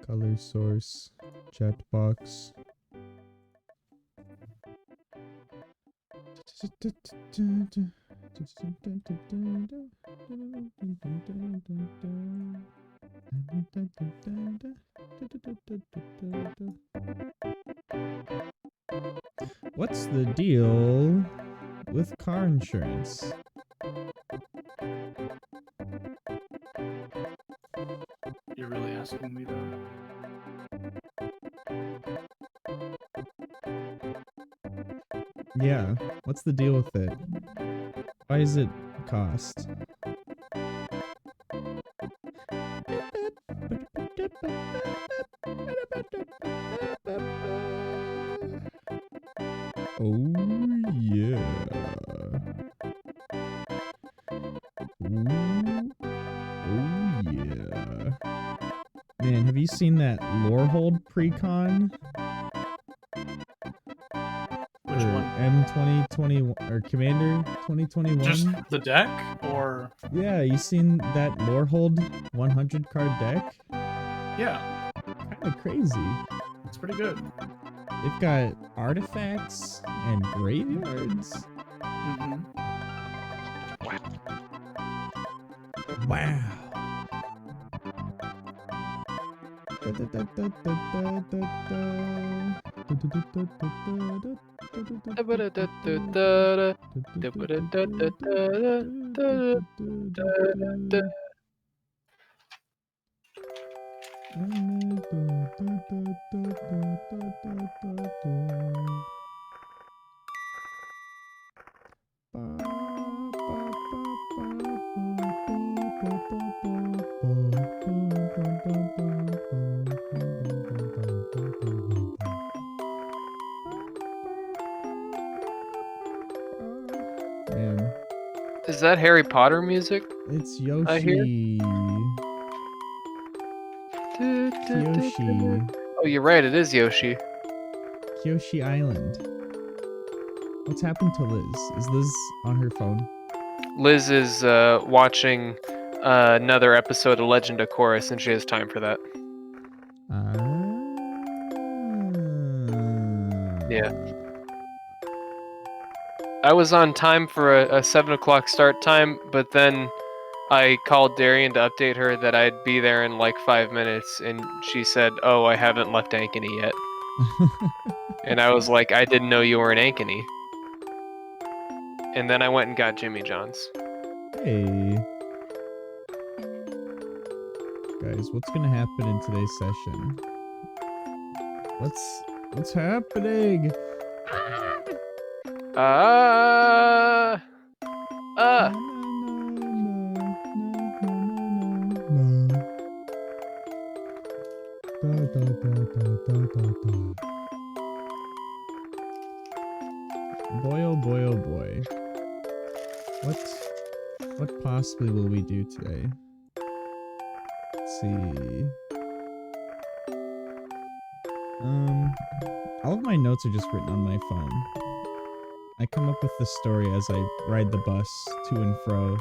Color source, chat box. What's the deal with car insurance? You're really asking me that? Yeah, what's the deal with it? Why does it cost? Oh yeah. Ooh. Oh yeah. Man, have you seen that Lorehold pre-con? Which one? M2021 or Commander 2021? Just the deck, or? Yeah, you seen that Lorehold 100 card deck? Yeah. Kinda crazy. It's pretty good. They've got artifacts and graveyards. Mm-hmm. Wow. Man, Is that Harry Potter music? it's I hear. Yoshi. Kyoshi. Oh, you're right. It is Yoshi. Kyoshi Island. What's happened to Liz? Is Liz on her phone? Liz is watching another episode of Legend of Chorus, and she has time for that. Yeah. I was on time for a 7 o'clock start time, but then I called Darian to update her that I'd be there in like 5 minutes, and she said, "Oh, I haven't left Ankeny yet." And I was like, "I didn't know you were in Ankeny." And then I went and got Jimmy John's. Hey. Guys, what's gonna happen in today's session? What's happening? Boy, oh boy, oh boy. What possibly will we do today? Let's see. All of my notes are just written on my phone. I come up with the story as I ride the bus to and fro.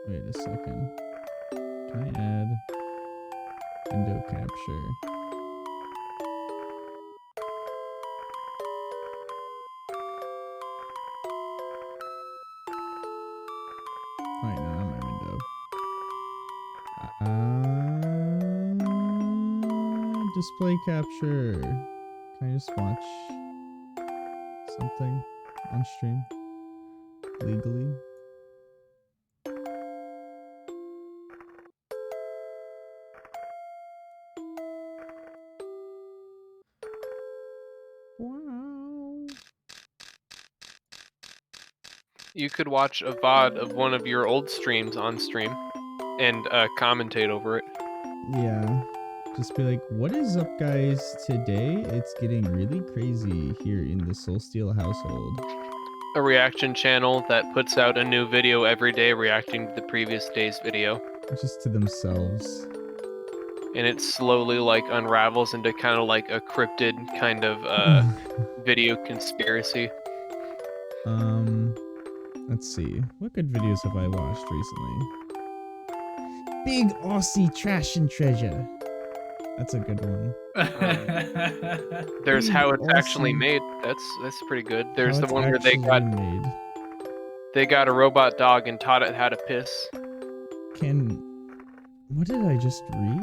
Wait a second. Can I add window capture? Wait, no, not my window. Display capture. Can I just watch something on stream legally? You could watch a VOD of one of your old streams on stream and commentate over it. Yeah. Just be like, what is up, guys? Today it's getting really crazy here in the Soulsteel household. A reaction channel that puts out a new video every day reacting to the previous day's video. Just to themselves. And it slowly like unravels into kind of like a cryptid kind of video conspiracy. Let's see. What good videos have I watched recently? Big Aussie Trash and Treasure. That's a good one. There's Big how it's actually Aussie- made. That's pretty good. There's How the it's one where actually they got a robot dog and taught it how to piss. What did I just read?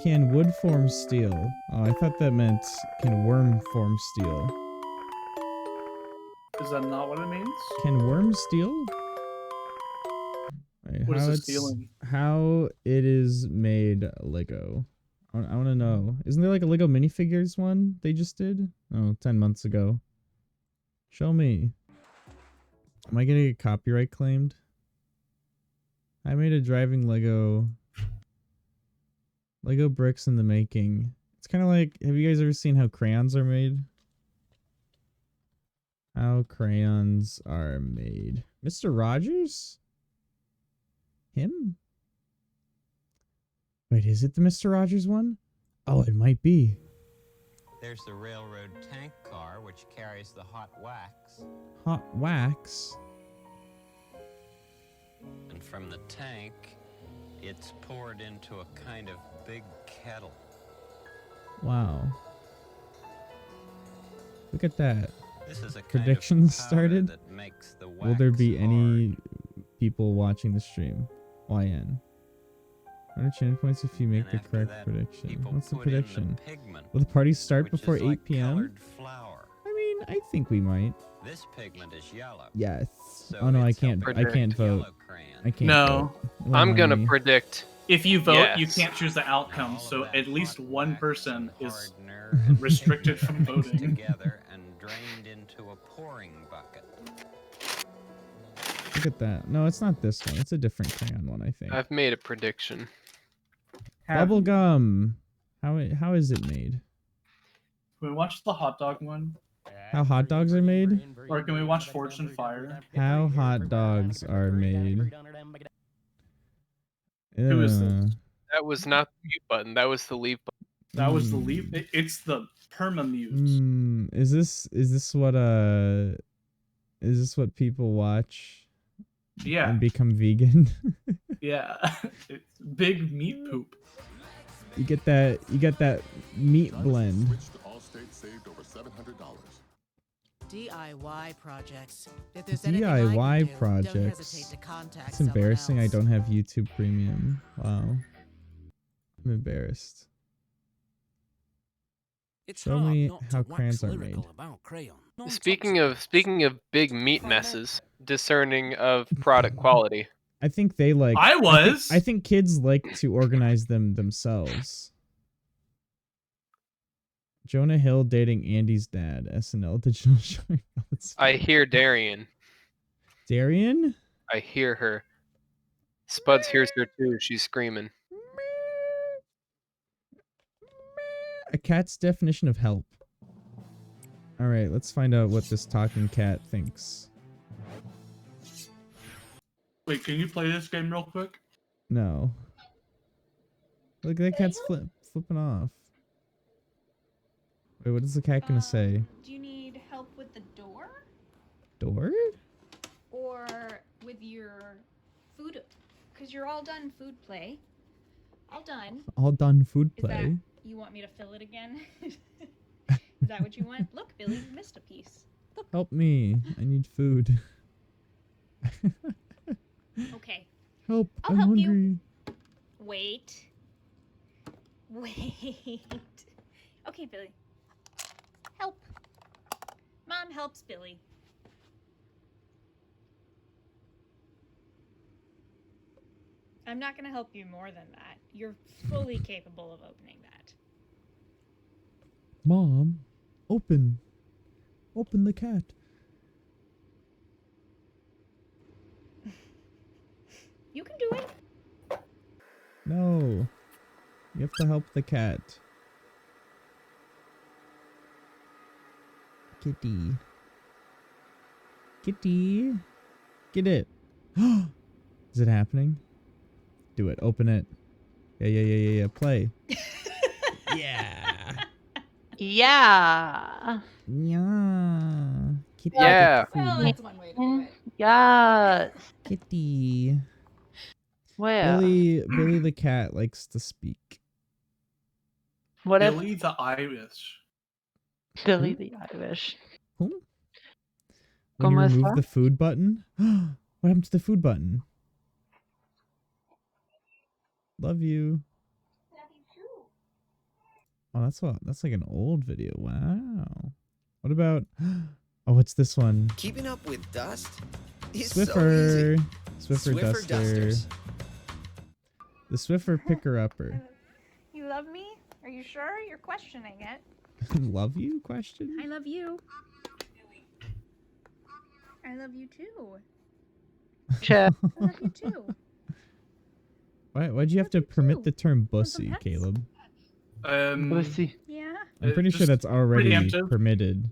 Can wood form steel? Oh, I thought that meant can worm form steel. Is that not what it means? Can worm steal? Right, What is how the it's- stealing? How it is made Lego. I want to know. Isn't there like a Lego minifigures one they just did? Oh, 10 months ago. Show me. Am I gonna get copyright claimed? I made a driving Lego bricks in the making. It's kind of like, have you guys ever seen how crayons are made? How crayons are made. Mr. Rogers? Him? Wait, is it the Mr. Rogers one? Oh, it might be. There's the railroad tank car, which carries the hot wax. Hot wax? And from the tank, it's poured into a kind of big kettle. Wow. Look at that. This is a kind Predictions of powder started? that makes the Will there be wax any hard. people watching the stream? YN. 100 channel points if you make And the after correct that, prediction. people What's the put in the prediction? pigment, Will the party start which before is 8 like p.m.? colored flour. I mean, I think we might. This pigment is yellow. Yes. So Oh no, I it's can't. helping I can't to vote. yellow crayon. I can't. No. vote. I'm gonna Why? predict. If you vote, you Yes. can't choose the outcome, All of so that at least hot one wax person and is hardener and restricted from mixed voting. together and drained into a pouring bucket. Look at that. No, it's not this one. It's a different crayon one, I think. I've made a prediction. Bubble gum. How is it made? Can we watch the hot dog one? How hot dogs are made? Or can we watch Forged in Fire? How hot dogs are made. Who is this? Ugh. That was not the mute button. That was the leave button. That was the Mm. leap. It's the permamute. Is this what people watch Yeah, and become vegan? yeah. It's big meat poop. You get that meat blend. Switched to Allstate, saved over $700. DIY projects. If there's anything I can DIY do, don't projects. hesitate to contact It's someone embarrassing I else. don't have YouTube Premium. Wow. I'm embarrassed. It's Show hard me not how to wax crayons are lyrical made. about crayon. Speaking of big meat messes, discerning of product quality. I think they like I was. I think kids like to organize them themselves. Jonah Hill dating Andy's dad. SNL digital showing. I hear Darian. Darian? I hear her. Spuds hears her too. She's screaming. A cat's definition of help. All right, let's find out what this talking cat thinks. Wait, can you play this game real quick? No. Look, that cat's flipping off. Wait, what is the cat gonna say? Do you need help with the door? Door? Or with your food? Because you're all done food play. All done. All done food Is that, play. you want me to fill it again? Is that what you want? Look, Billy, you missed a piece. Help me. I need food. Okay. Help. I'll I'm help you. hungry. Wait. Wait. Okay, Billy. Help. Mom helps Billy. I'm not going to help you more than that. You're fully capable of opening that. Mom, open. Open the cat. You can do it. No. You have to help the cat. Kitty. Kitty. Get it. Is it happening? Do it. Open it. Yeah. Play. Yeah. Yeah. Yeah. Kitty. Yeah. get Well, food. that's one way to do it. Yes. Kitty. Where? Billy the cat likes to speak. What if Billy the Irish. Billy the Irish? Who? When you ¿Cómo remove está? the food button? What happened to the food button? Love you. Oh, that's like an old video. Wow. What about oh, what's this one? Keeping up with dust is Swiffer. so easy. Swiffer Duster. Dusters. The Swiffer Picker Upper. You love me? Are you sure? You're questioning it. Love you? Question? I love you. I love you too. Chat. I love you too. Why'd you have to Love you permit too. the term Want some bussy, pets? Caleb? Pussy. Yeah. I'm pretty sure Just that's already preemptive. permitted.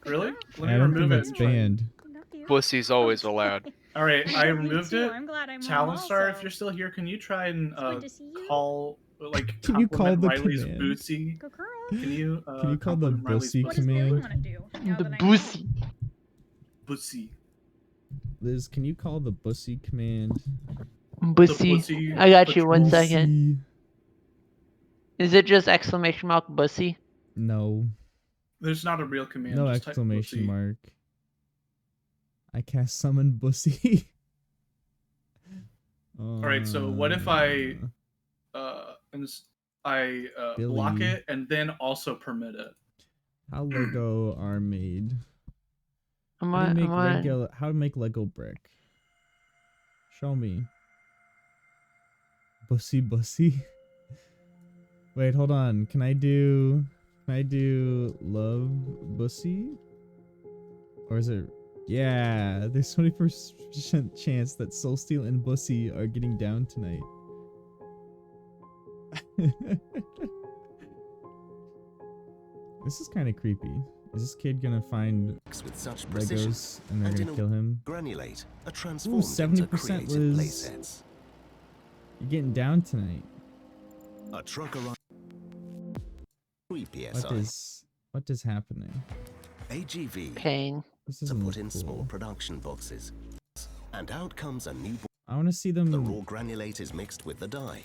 Really? Let I me don't think remove it. it's banned. Love you. Pussy's always allowed. All right, I Love you removed too. it. I'm glad I'm home Talon Star, if also. you're still here, can you try and It's good to see you. call like Can you call compliment the Riley's command? bootsy? Good girl. Can you Can you call the compliment Riley's bussy What does Billy command? want to do? Now The that I know? pussy. Bussy? Liz, can you call the bussy command? Bussy. Bussy I got you. One patrol. second. Bussy. Is it just exclamation mark bussy? No. There's not a real command. No just type exclamation bussy. mark. I cast summon bussy. All right, so what if I block Billy. it and then also permit it? How Lego are made? I'm How to on. make I'm on. regular? How to make Lego brick? Show me. Bussy. Wait, hold on. Can I do love bussy? Or is it? Yeah, there's 20% chance that Soulsteel and Bussy are getting down tonight. This is kind of creepy. Is this kid gonna find With such precision, Legos and they're and gonna in a kill him? granulate are transformed 70% into creative play Liz. sets. You're getting down tonight. A truck arrives. 3 What psi. is happening? AGV Pain. This to doesn't put look in small cool. production boxes, and out comes a new. I want to see them. The raw granulate is mixed with the dye.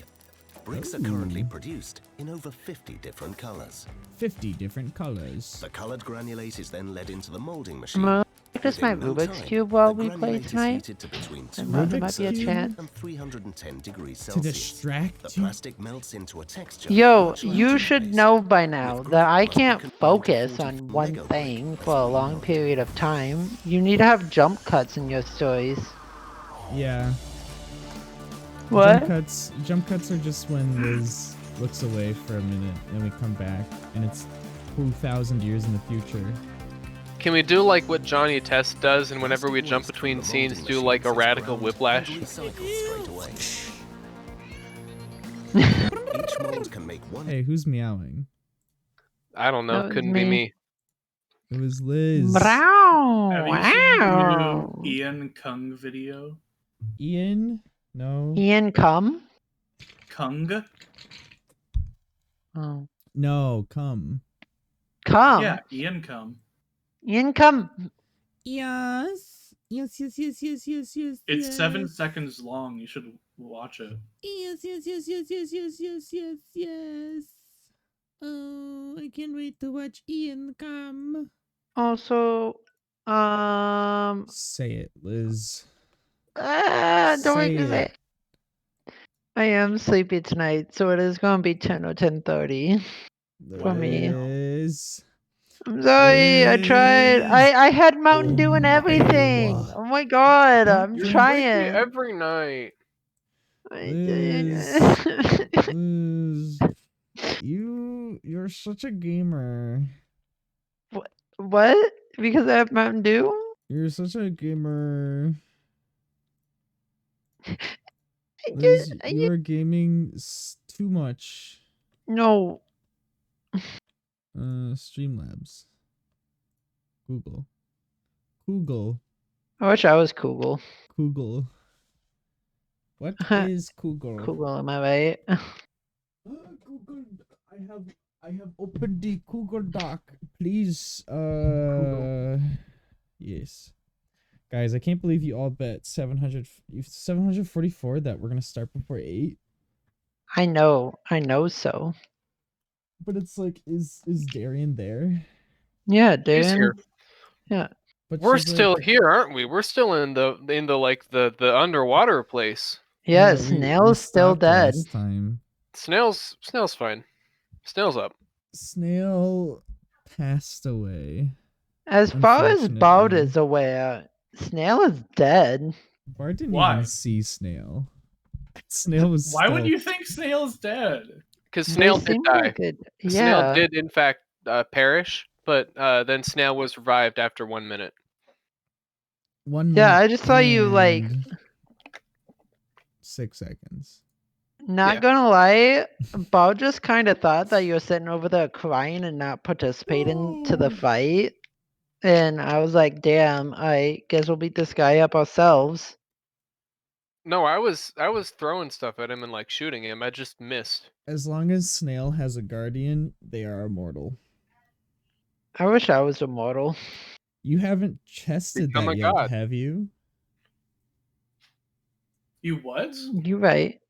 Bricks are currently Ooh. produced in over 50 different colors. 50 different colors. The colored granulate is then led into the molding machine. I'm gonna practice my Within no Rubik's time, Cube while the we play granulate is tonight. heated to between There might be a 230 chance. and 310 degrees To Celsius. The distract you. plastic melts into a texture. Yo, much like you should toothpaste. know by now With that I graph can't must be focus conformed on to one Lego thing brick, for a as we long know. period of time. You need to have jump cuts in your stories. Yeah. What? Jump cuts are just when Liz looks away for a minute and we come back and it's 2,000 years in the future. Can we do like what Johnny Test does, and whenever we jump between scenes, do like a radical whiplash? Each mold can make one. Hey, who's meowing? I don't know. That was Couldn't be me. me. It was Liz. Meow. Have you seen the Wow. new Ian Kung video? Ian? No. Ian, come. Kung? Oh. No, come. Come. Yeah, Ian Kung. Ian, come. Yes. Yes. It's 7 seconds long. You should watch it. Yes. Oh, I can't wait to watch Ian come. Also, Say it, Liz. don't make me Say say it. it. I am sleepy tonight, so it is gonna be 10 or 10:30 for me. Liz. I'm sorry, I tried. Liz. I had Mountain Dew and Oh my everything. God. Oh my god, I'm You're trying. sleepy every night. Liz. Liz. You're such a gamer. What? Because I have Mountain Dew? You're such a gamer. Liz, you are gaming too much. No. Streamlabs. Google. I wish I was Google. Google. What is Google? Google, am I right? Google. I have opened the Google Doc. Please. Yes. Guys, I can't believe you all bet 744 that we're gonna start before 8. I know so. But it's like, is Darian there? Yeah, He's Darren. here. Yeah. But We're she's still like, here, aren't we? We're still in the like the underwater place. Yeah, we Snail's still stopped dead. last time. Snail's fine. Snail's up. Snail passed away. As far as Bard Unfortunately. is aware, Snail is dead. Bart didn't Why? even see Snail. Snail was Why would still- you think Snail's dead? Because They Snail did seem die. like it. Snail Yeah. did in fact perish, but then Snail was revived after 1 minute. 1 Yeah, minute I just saw you like and 6 seconds. not Yeah. gonna lie, Bard just kind of thought that you were sitting over there crying and not participating to the fight. And I was like, damn, I guess we'll beat this guy up ourselves. No, I was throwing stuff at him and like shooting him. I just missed. As long as Snail has a guardian, they are immortal. I wish I was immortal. You haven't chested Become that a yet, god. have you? You what? You're right.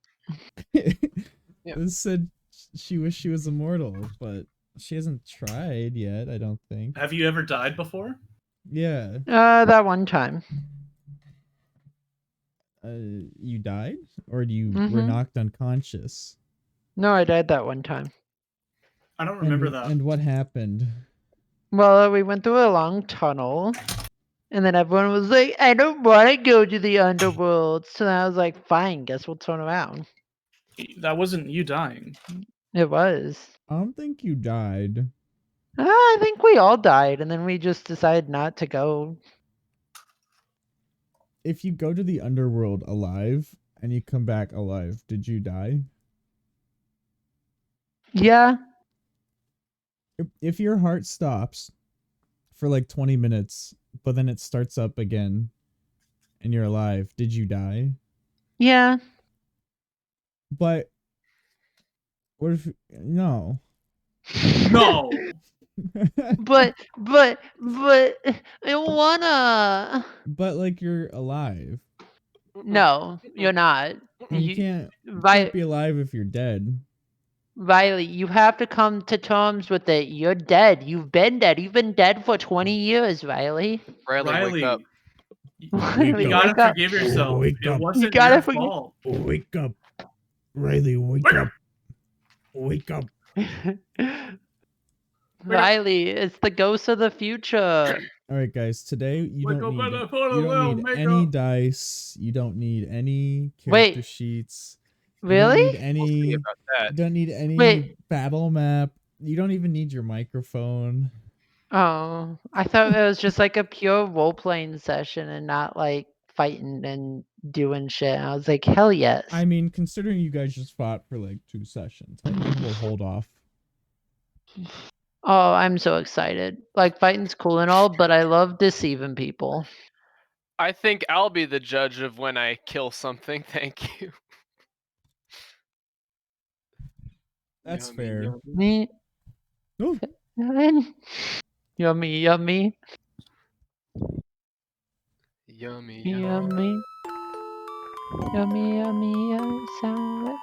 Yeah. Liz said she wished she was immortal, but she hasn't tried yet, I don't think. Have you ever died before? Yeah. That one time. You died? Or you were Mhm. knocked unconscious? No, I died that one time. I don't remember and, that. And what happened? Well, we went through a long tunnel, and then everyone was like, I don't want to go to the underworld. So then I was like, fine, guess we'll turn around. That wasn't you dying. It was. I don't think you died. I think we all died, and then we just decided not to go. If you go to the underworld alive and you come back alive, did you die? Yeah. If your heart stops for like 20 minutes, but then it starts up again and you're alive, did you die? Yeah. But what if no? No. But I wanna. But like you're alive. No, you're not. You can't be alive if you're dead. Riley, you have to come to terms with it. You're dead. You've been dead. You've been dead for 20 years, Riley. Riley, wake up. Riley, You gotta wake up. forgive yourself. Wake It up. wasn't You gotta your forgive- fault. Wake up. Riley, wake up. Wake up. Riley, it's the ghost of the future. All right, guys. Today you Wake don't up need and put a little any makeup. dice. You don't need any character Wait. sheets. You Really? don't need any. We'll see about You that. don't need any Wait. battle map. You don't even need your microphone. Oh, I thought it was just like a pure role playing session and not like fighting and doing shit. I was like, hell yes. I mean, considering you guys just fought for like 2 sessions, I think we'll hold off. Oh, I'm so excited. Like fighting's cool and all, but I love deceiving people. I think I'll be the judge of when I kill something. Thank you. That's Yummy, fair. yummy. Me. Ooh. Yummy, yummy, Yummy, yummy. yummy. Yummy, yummy, yummy, salad.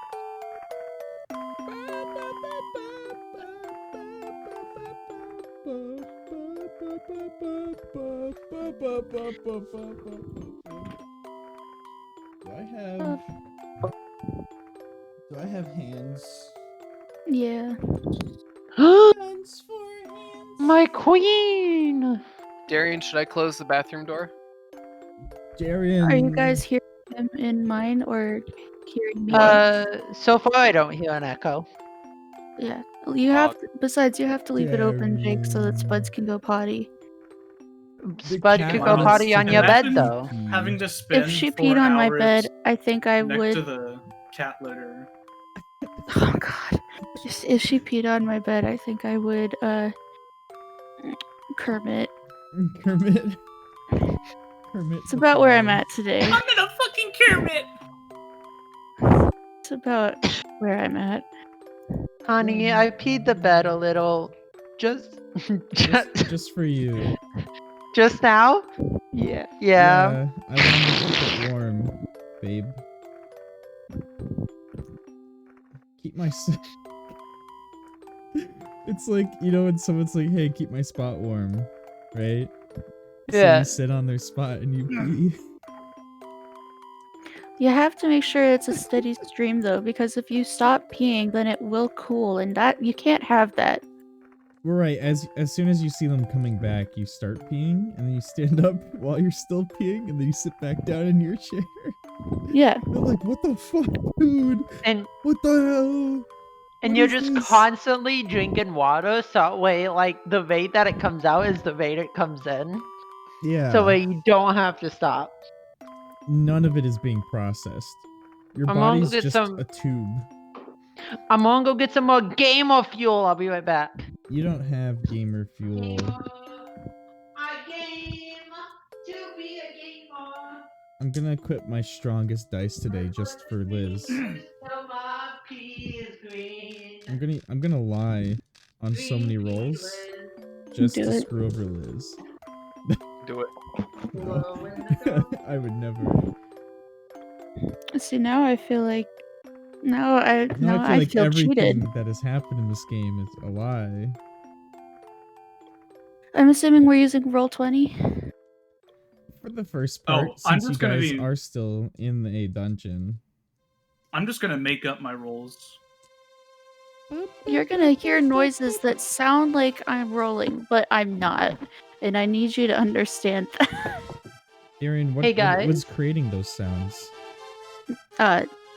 Do I have hands? Yeah. Hands for hands. My queen. Darian, should I close the bathroom door? Darian. Are you guys hearing him in mine or hearing me? So far I don't hear an echo. Yeah. You have to, besides you have to leave it open, Jake, so that Spuds can go potty. Spud cat could go wants potty to on your go bed Imagine though. Having to spend If she 4 peed on my hours bed, I think I next would to the cat litter. Oh god. If she peed on my bed, I think I would Kermit. Kermit. Kermit. It's about where I'm at today. I'm in a fucking Kermit. It's about where I'm at. Honey, I peed the bed a little. Just for you. just now? Yeah. Yeah. I wanted to keep it warm, babe. Keep my. It's like, you know, when someone's like, "Hey, keep my spot warm," right? So Yeah. you sit on their spot and you pee. You have to make sure it's a steady stream though, because if you stop peeing, then it will cool, and that you can't have that. Right. As soon as you see them coming back, you start peeing, and then you stand up while you're still peeing, and then you sit back down in your chair. Yeah. They're like, "What the fuck, dude? And What the hell?" And What you're is just this? constantly drinking water, so that way, like, the rate that it comes out is the rate it comes in. Yeah. So way you don't have to stop. None of it is being processed. Your I'm gonna body's get just some- a tube. I'm gonna go get some more gamer fuel. I'll be right back. You don't have gamer fuel. I game to be a gamer. I'm gonna equip my strongest dice today just for Liz. I'm gonna lie on so many rolls just Do to it. screw over Liz. Do it. No. I would never. See, now I feel like now I like feel everything cheated. that has happened in this game is a lie. I'm assuming we're using Roll20. For the first part, I'm since you just gonna guys be- are still in a dungeon. I'm just gonna make up my rolls. You're gonna hear noises that sound like I'm rolling, but I'm not. And I need you to understand that. Darian, Hey, guys. what's creating those sounds?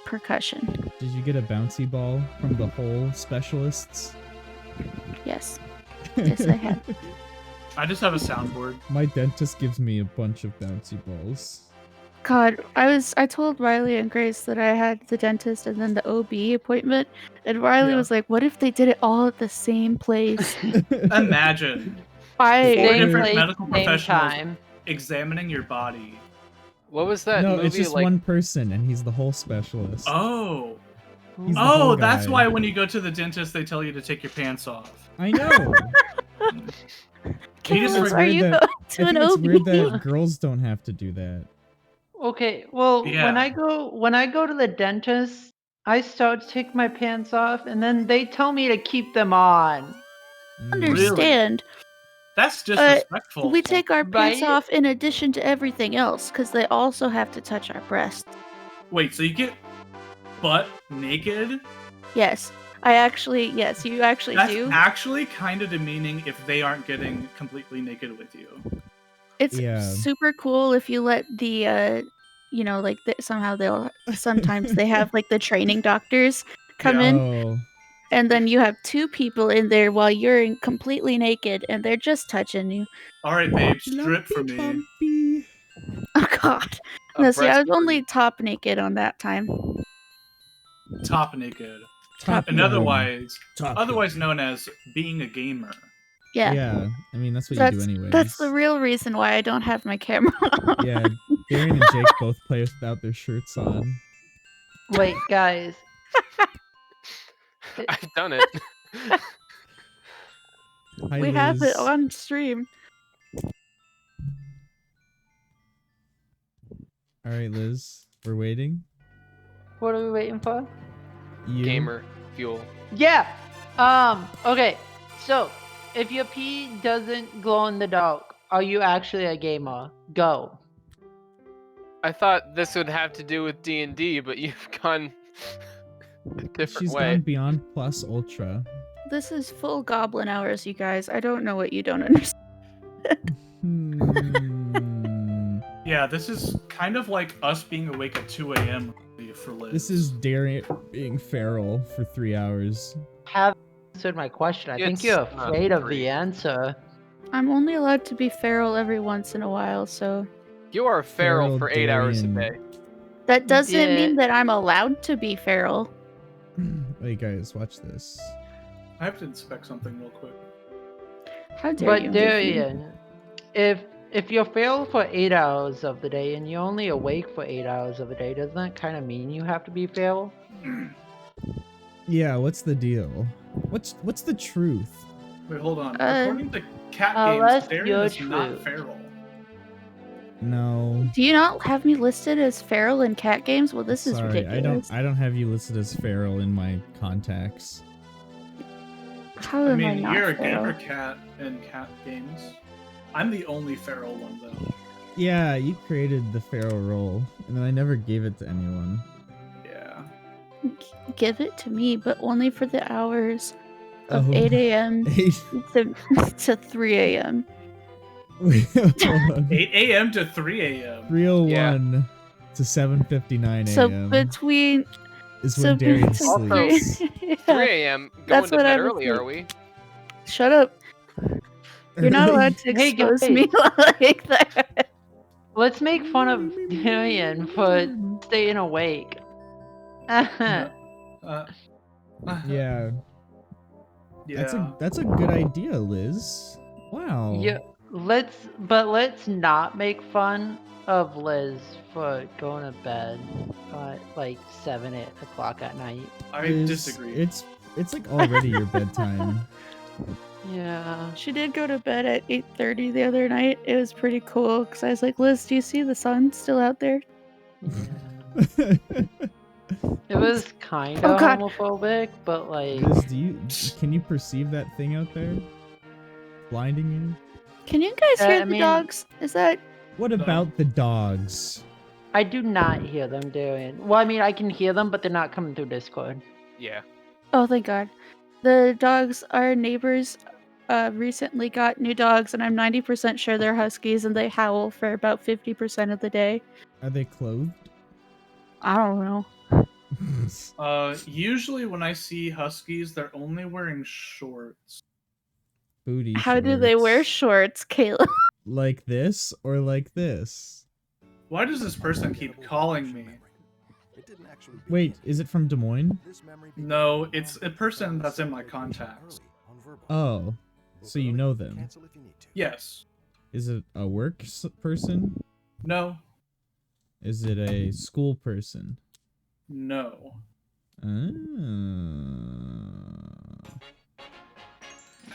Percussion. Did you get a bouncy ball from the hole specialists? Yes. Yes, I have. I just have a soundboard. My dentist gives me a bunch of bouncy balls. God, I told Riley and Grace that I had the dentist and then the OB appointment, and Riley Yeah. was like, "What if they did it all at the same place?" Imagine 4 I different place, medical same professionals time. examining your body. What was that No, movie it's just like? one person, and he's the whole specialist. Oh. He's the whole Oh, that's guy. why when you go to the dentist, they tell you to take your pants off. I know. He just Keranos, are you that- going to I an think it's OB? weird that girls don't have to do that. Okay, well, Yeah. when I go to the dentist, I start to take my pants off, and then they tell me to keep them on. Understand? That's disrespectful. We take our pants Right? off in addition to everything else because they also have to touch our breasts. Wait, so you get butt naked? Yes, yes, you actually That's do. actually kind of demeaning if they aren't getting completely naked with you. It's Yeah. super cool if you let the like sometimes they have like the training doctors come in, Oh, and then you have 2 people in there while you're completely naked and they're just touching you. All right, babe, strip for me. Bumpy. Oh god. A No, see, I was breast only top naked on that time. Top naked. Top And gun. otherwise, Top otherwise known as being a gamer. Yeah. Yeah, I mean that's what That's you do anyways. that's the real reason why I don't have my camera on. Yeah, Darian and Jake both play without their shirts on. Wait, guys. I've done it. Hi, We have it Liz. on stream. All right, Liz, we're waiting. What are we waiting for? You. Gamer fuel. Yeah. Okay. So, if your pee doesn't glow in the dark, are you actually a gamer? Go. I thought this would have to do with D&D, but you've gone a different She's way. gone beyond plus ultra. This is full goblin hours, you guys. I don't know what you don't understand. Yeah, this is kind of like us being awake at 2 a.m. for Liz. This is Darian being feral for 3 hours. Have answered my question. I think It's you're not afraid of three. the answer. I'm only allowed to be feral every once in a while, so You are feral Feral for 8 hours a day. Darian. That doesn't Yeah. mean that I'm allowed to be feral. Wait, guys, watch this. I have to inspect something real quick. How dare you? But Goofy. Darian, if you're feral for 8 hours of the day and you're only awake for 8 hours of a day, doesn't that kind of mean you have to be feral? Yeah, what's the deal? What's the truth? Wait, hold on. Uh, According to Cat that's Games, Darian your is not truth. feral. No. Do you not have me listed as feral in cat games? Well, this is Sorry, ridiculous. I don't have you listed as feral in my contacts. How I am I mean, not you're a feral? gamer cat in Cat Games. I'm the only feral one, though. Yeah, you created the feral role, and then I never gave it to anyone. Yeah. Give it to me, but only for the hours of Oh. 8 a.m. 8 to 3 a.m. Wait, hold on. 8 a.m. to 3 a.m. 3:01 to 7:59 So a.m. between is when Darian sleeps. 3 a.m. Going That's to what bed I was early, are we? Shut up. You're not allowed to Hey, expose guys. me like that. Let's make fun of Darian for staying awake. Uh, Yeah, yeah. that's a good idea, Liz. Wow. Yeah, let's not make fun of Liz for going to bed at like 8 o'clock at night. I Liz, disagree. It's like already your bedtime. Yeah. She did go to bed at 8:30 the other night. It was pretty cool because I was like, Liz, do you see the sun still out there? It was kind Oh, of God. homophobic, but like, Liz, can you perceive that thing out there? Blinding you? Can you guys hear I the mean- dogs? Is that What about the dogs? I do not hear them, Darian. Well, I mean, I can hear them, but they're not coming through Discord. Yeah. Oh, thank God. The dogs, our neighbors recently got new dogs, and I'm 90% sure they're huskies, and they howl for about 50% of the day. Are they clothed? I don't know. Usually when I see huskies, they're only wearing shorts. Booty How do they wear shorts. shorts, Kayla? Like this or like this? Why does this person keep calling me? Wait, is it from Des Moines? No, it's a person that's in my contacts. Oh, so you know them. Yes. Is it a work person? No. Is it a school person? No.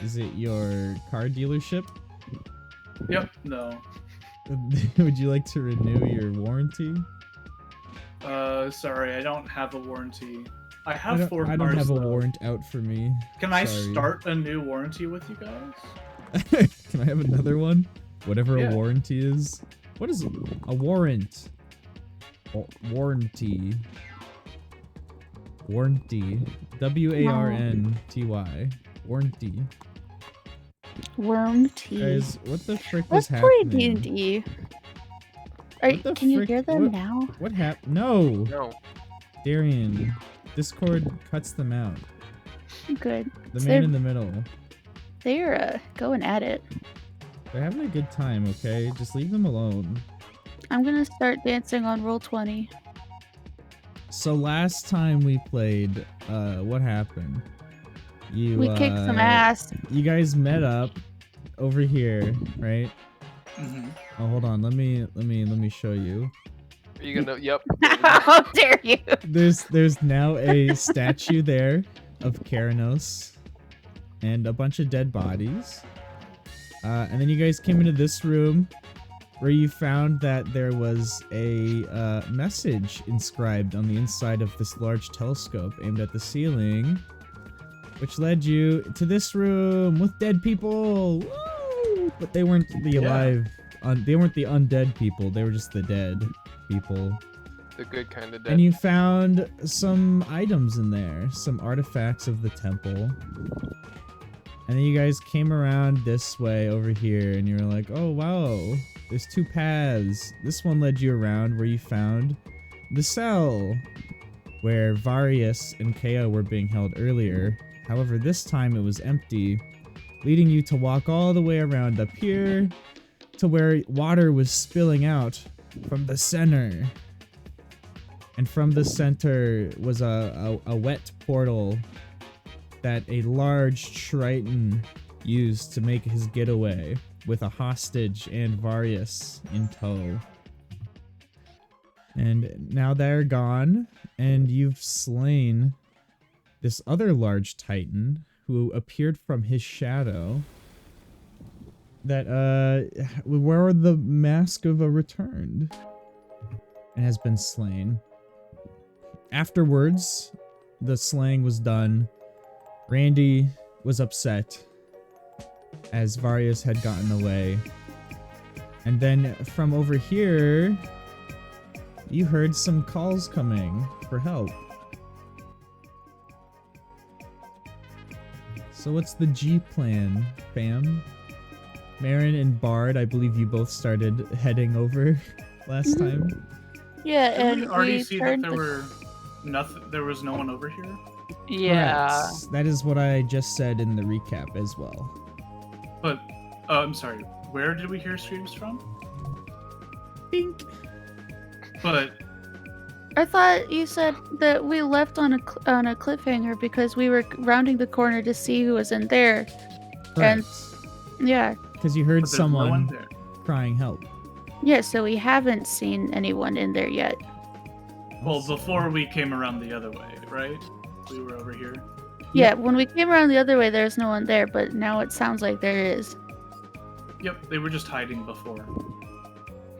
Is it your car dealership? Yep. No. Would you like to renew your warranty? Sorry, I don't have a warranty. I I have 4 cars. I don't have a though. warrant out for me. Can I Sorry. start a new warranty with you guys? Can I have another one? Whatever Yeah. a warranty is. What is a warrant? Warranty. Warranty. WARNTY. Warranty. Worm tea. Guys, what the frick Let's was play happening? D&D. What the Can you frick- hear them what- now? What happened? No! No. Darian, Discord cuts them out. Good. The So man in the middle. They're going at it. They're having a good time, okay? Just leave them alone. I'm gonna start dancing on roll 20. So last time we played, what happened? We kicked some ass. You guys met up over here, right? Mm-hmm. Oh, hold on. Let me show you. Are you gonna? Yep. How dare you? There's now a statue there of Keranos and a bunch of dead bodies. And then you guys came into this room where you found that there was a message inscribed on the inside of this large telescope aimed at the ceiling, which led you to this room with dead people. Woo! But they weren't the alive. They weren't the undead people. They were just the dead people. The good kind of dead. And you found some items in there, some artifacts of the temple. And then you guys came around this way over here, and you were like, oh wow, there's 2 paths. This one led you around where you found the cell where Varius and Kea were being held earlier. However, this time it was empty, leading you to walk all the way around up here to where water was spilling out from the center. And from the center was a wet portal that a large Triton used to make his getaway with a hostage and Varius in tow. And now they're gone, and you've slain this other large Titan who appeared from his shadow that wore the mask of a returned and has been slain. Afterwards, the slaying was done. Randy was upset as Varius had gotten away. And then from over here, you heard some calls coming for help. So what's the G plan, fam? Marin and Bard, I believe you both started heading over last time. Yeah, Did and we already we see that turned there was no one over here? Yeah. Correct. That is what I just said in the recap as well. But, I'm sorry, where did we hear screams from? Bink. But, I thought you said that we left on a cliffhanger because we were rounding the corner to see who was in there. Correct. Yeah. Because you heard but there's no one someone there. crying help. Yeah, so we haven't seen anyone in there yet. Well, before we came around the other way, right? We were over here. Yeah, when we came around the other way, there's no one there, but now it sounds like there is. Yep, they were just hiding before.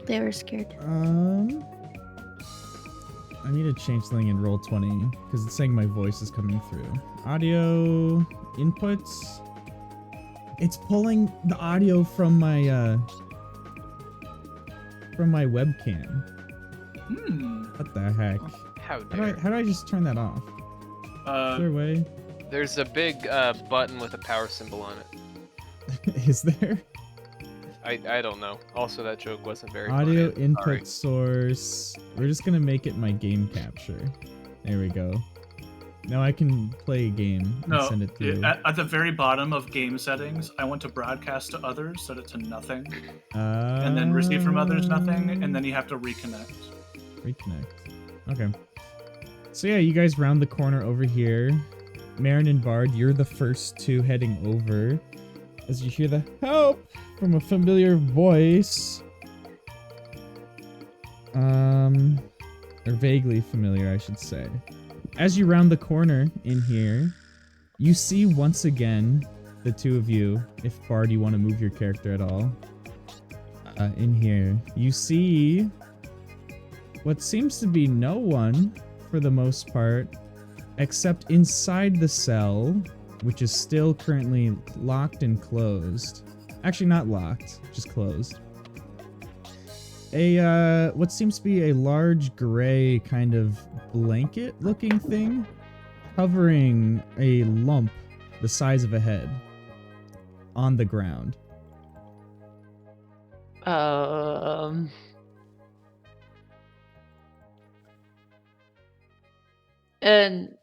They were scared. I need to change something in Roll20 because it's saying my voice is coming through. Audio inputs. It's pulling the audio from my webcam. What the heck? How dare. How do I just turn that off? Is there a way? There's a big button with a power symbol on it. Is there? I don't know. Also, that joke wasn't very Audio funny. input Sorry. source. We're just gonna make it my game capture. There we go. Now I can play a game and No, send it through. at the very bottom of game settings, I went to broadcast to others, set it to nothing, and then receive from others nothing, and then you have to reconnect. Reconnect. Okay. So yeah, you guys round the corner over here. Marin and Bard, you're the first two heading over. As you hear the help from a familiar voice. Or vaguely familiar, I should say. As you round the corner in here, you see once again the two of you, if Bard, you want to move your character at all. In here, you see what seems to be no one for the most part, except inside the cell, which is still currently locked and closed. Actually, not locked, just closed. What seems to be a large gray kind of blanket-looking thing covering a lump the size of a head on the ground. And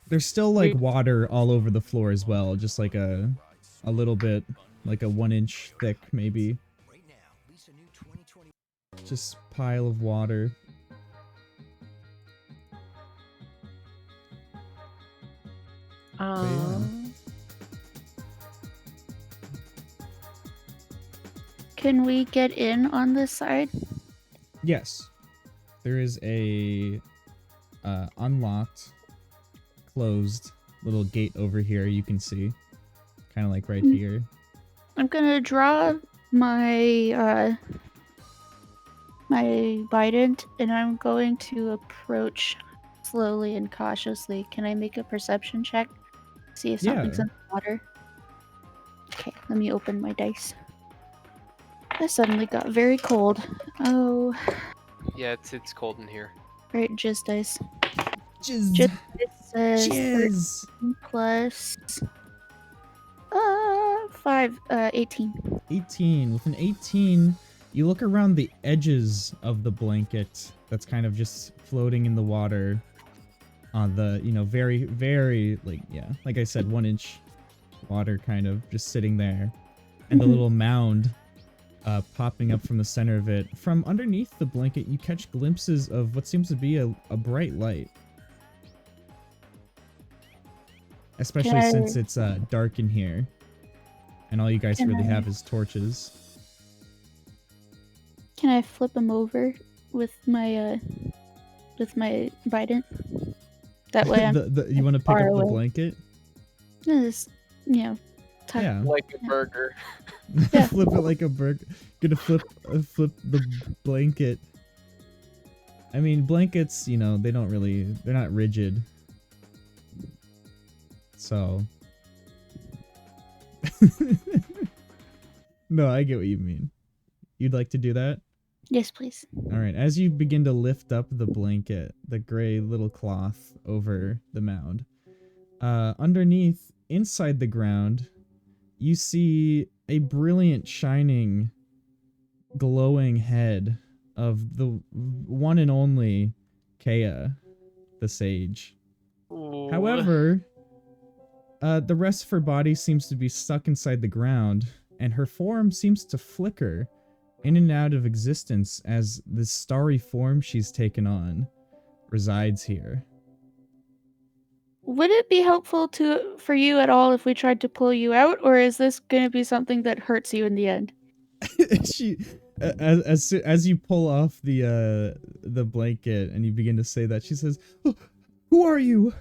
There's still like water all over the floor as well, just like a little bit, like a 1-inch thick maybe. Just pile of water. Can we get in on this side? Yes. There is a unlocked, closed little gate over here you can see. Kind of like right here. I'm gonna draw my my bident, and I'm going to approach slowly and cautiously. Can I make a perception check? See if something's in the water. Okay, let me open my dice. I suddenly got very cold. Oh. Yeah, it's cold in here. Right, jizz dice. Jizz. Jizz says Jizz. 13 plus 5, 18. 18. With an 18, you look around the edges of the blanket that's kind of just floating in the water on the, very, very, like I said, 1-inch water kind of just sitting there. And the little mound popping up from the center of it. From underneath the blanket, you catch glimpses of what seems to be a bright light. Especially since it's dark in here. And all you guys really have is torches. Can I flip him over with my bident? That way I'm you want to pick up the blanket? Just, Yeah. Like a burger. Yeah. Flip it like a burger. Gonna flip the blanket. I mean, blankets, they're not rigid. So. No, I get what you mean. You'd like to do that? Yes, please. All right. As you begin to lift up the blanket, the gray little cloth over the mound, underneath, inside the ground, you see a brilliant, shining, glowing head of the one and only Kea, the sage. Ooh. However, the rest of her body seems to be stuck inside the ground, and her form seems to flicker in and out of existence as the starry form she's taken on resides here. Would it be helpful for you at all if we tried to pull you out, or is this going to be something that hurts you in the end? She, as you pull off the blanket and you begin to say that, she says, "Oh, who are you?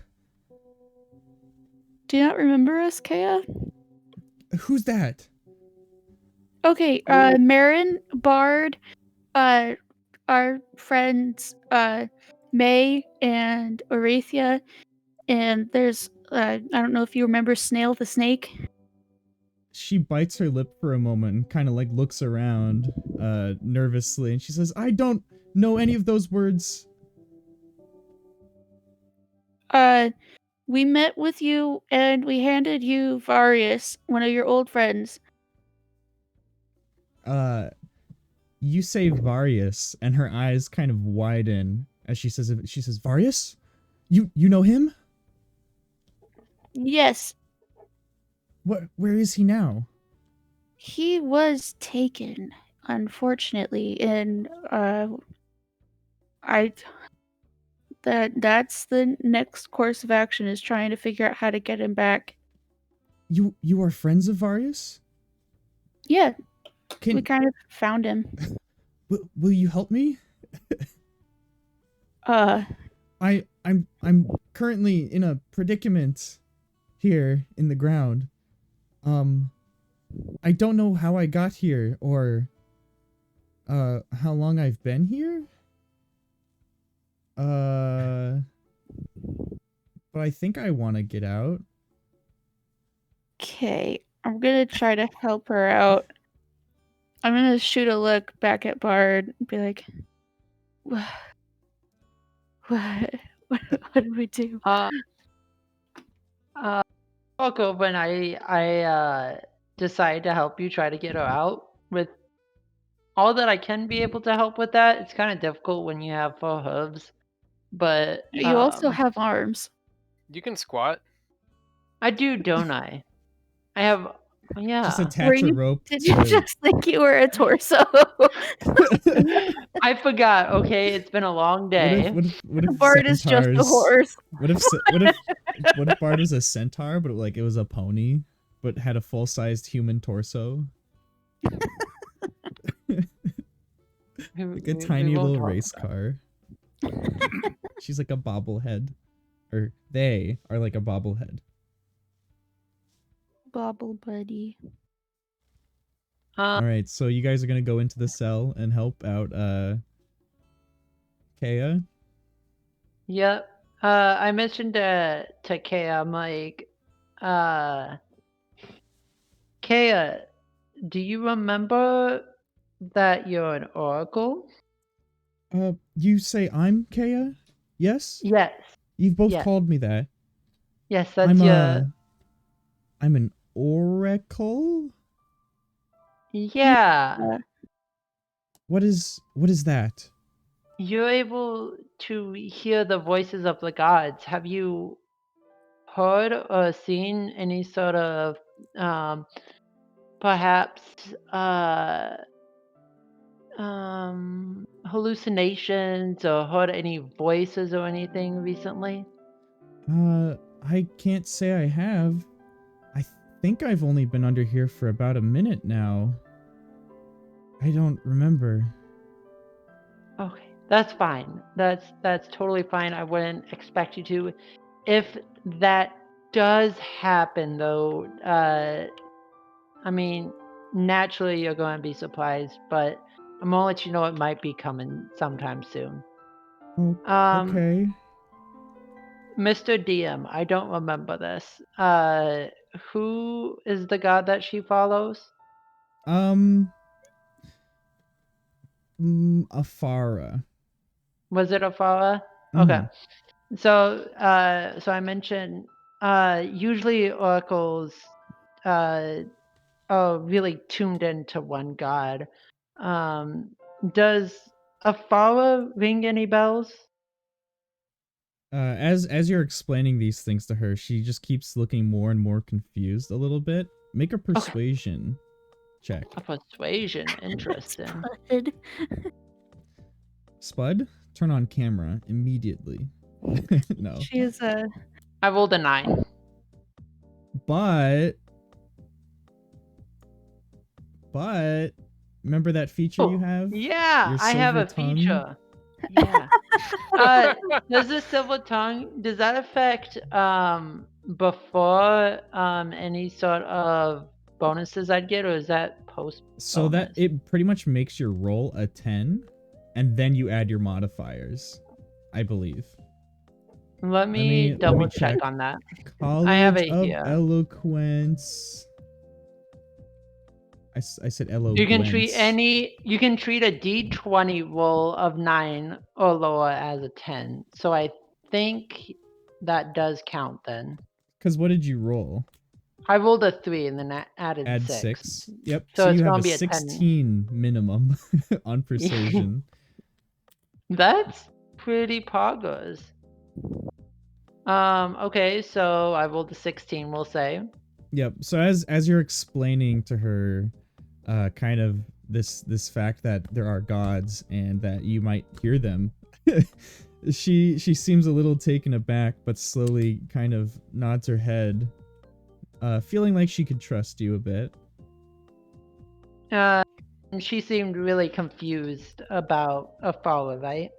Do you not remember us, Kea? Who's that?" Okay, Marin, Bard, our friends, May and Orathia, and there's, I don't know if you remember Snail the Snake. She bites her lip for a moment and kind of like looks around, nervously, and she says, "I don't know any of those words." We met with you and we handed you Varius, one of your old friends. You say Varius, and her eyes kind of widen as she says, "Varius? You know him? Yes. Where is he now?" He was taken, unfortunately, and that's the next course of action, is trying to figure out how to get him back. You are friends of Varius? Yeah. We kind of found him. Will you help me? I'm currently in a predicament here in the ground. I don't know how I got here or how long I've been here. But I think I want to get out. Okay, I'm gonna try to help her out. I'm gonna shoot a look back at Bard and be like, what do we do? Walk over and I decide to help you try to get her out with all that I can be able to help with that. It's kind of difficult when you have 4 hooves, but You also have arms. You can squat. I do, don't I? I have, yeah. Just attach a rope. Did you just think you were a torso? I forgot. Okay, it's been a long day. What if Bard is just a horse. What if Bard was a centaur, but like it was a pony, but had a full-sized human torso? Like a tiny little race car. She's like a bobblehead. Or they are like a bobblehead. Bobble buddy. Alright, so you guys are gonna go into the cell and help out Kea? Yep. I mentioned to Kea, I'm like, Kea, do you remember that you're an oracle? You say I'm Kea? Yes? Yes. You've both called me that. Yes, that's I'm an oracle? Yeah. What is that? You're able to hear the voices of the gods. Have you heard or seen any sort of perhaps hallucinations or heard any voices or anything recently? I can't say I have. I think I've only been under here for about a minute now. I don't remember. Okay, that's fine. That's totally fine. I wouldn't expect you to. If that does happen, though, I mean, naturally you're going to be surprised, but I'm gonna let you know it might be coming sometime soon. Oh, okay. Mr. DM, I don't remember this. Who is the god that she follows? Afara. Was it Afara? Okay. So, so I mentioned, usually oracles, are really tuned into one god. Does Afara ring any bells? As you're explaining these things to her, she just keeps looking more and more confused a little bit. Make a persuasion check. A persuasion, interesting. Spud. Spud, turn on camera immediately. No. She is a. I rolled a 9. But remember that feature you have? Yeah, Your I have silver a tongue? feature. Yeah. Does the silver tongue, does that affect before any sort of bonuses I'd get, or is that post bonus? So that it pretty much makes your roll a 10, and then you add your modifiers, I believe. Let me double check on that. College I have it of here. Eloquence. I said eloquence. You can treat a D20 roll of 9 or lower as a 10. So I think that does count then. Because what did you roll? I rolled a 3 and then added 6. Yep. So it's you have gonna a be a 16 minimum on persuasion. That's pretty poggers. Okay, so I rolled a 16, we'll say. Yep. So as you're explaining to her, kind of this fact that there are gods and that you might hear them, she seems a little taken aback, but slowly kind of nods her head, feeling like she could trust you a bit. She seemed really confused about Afara, right?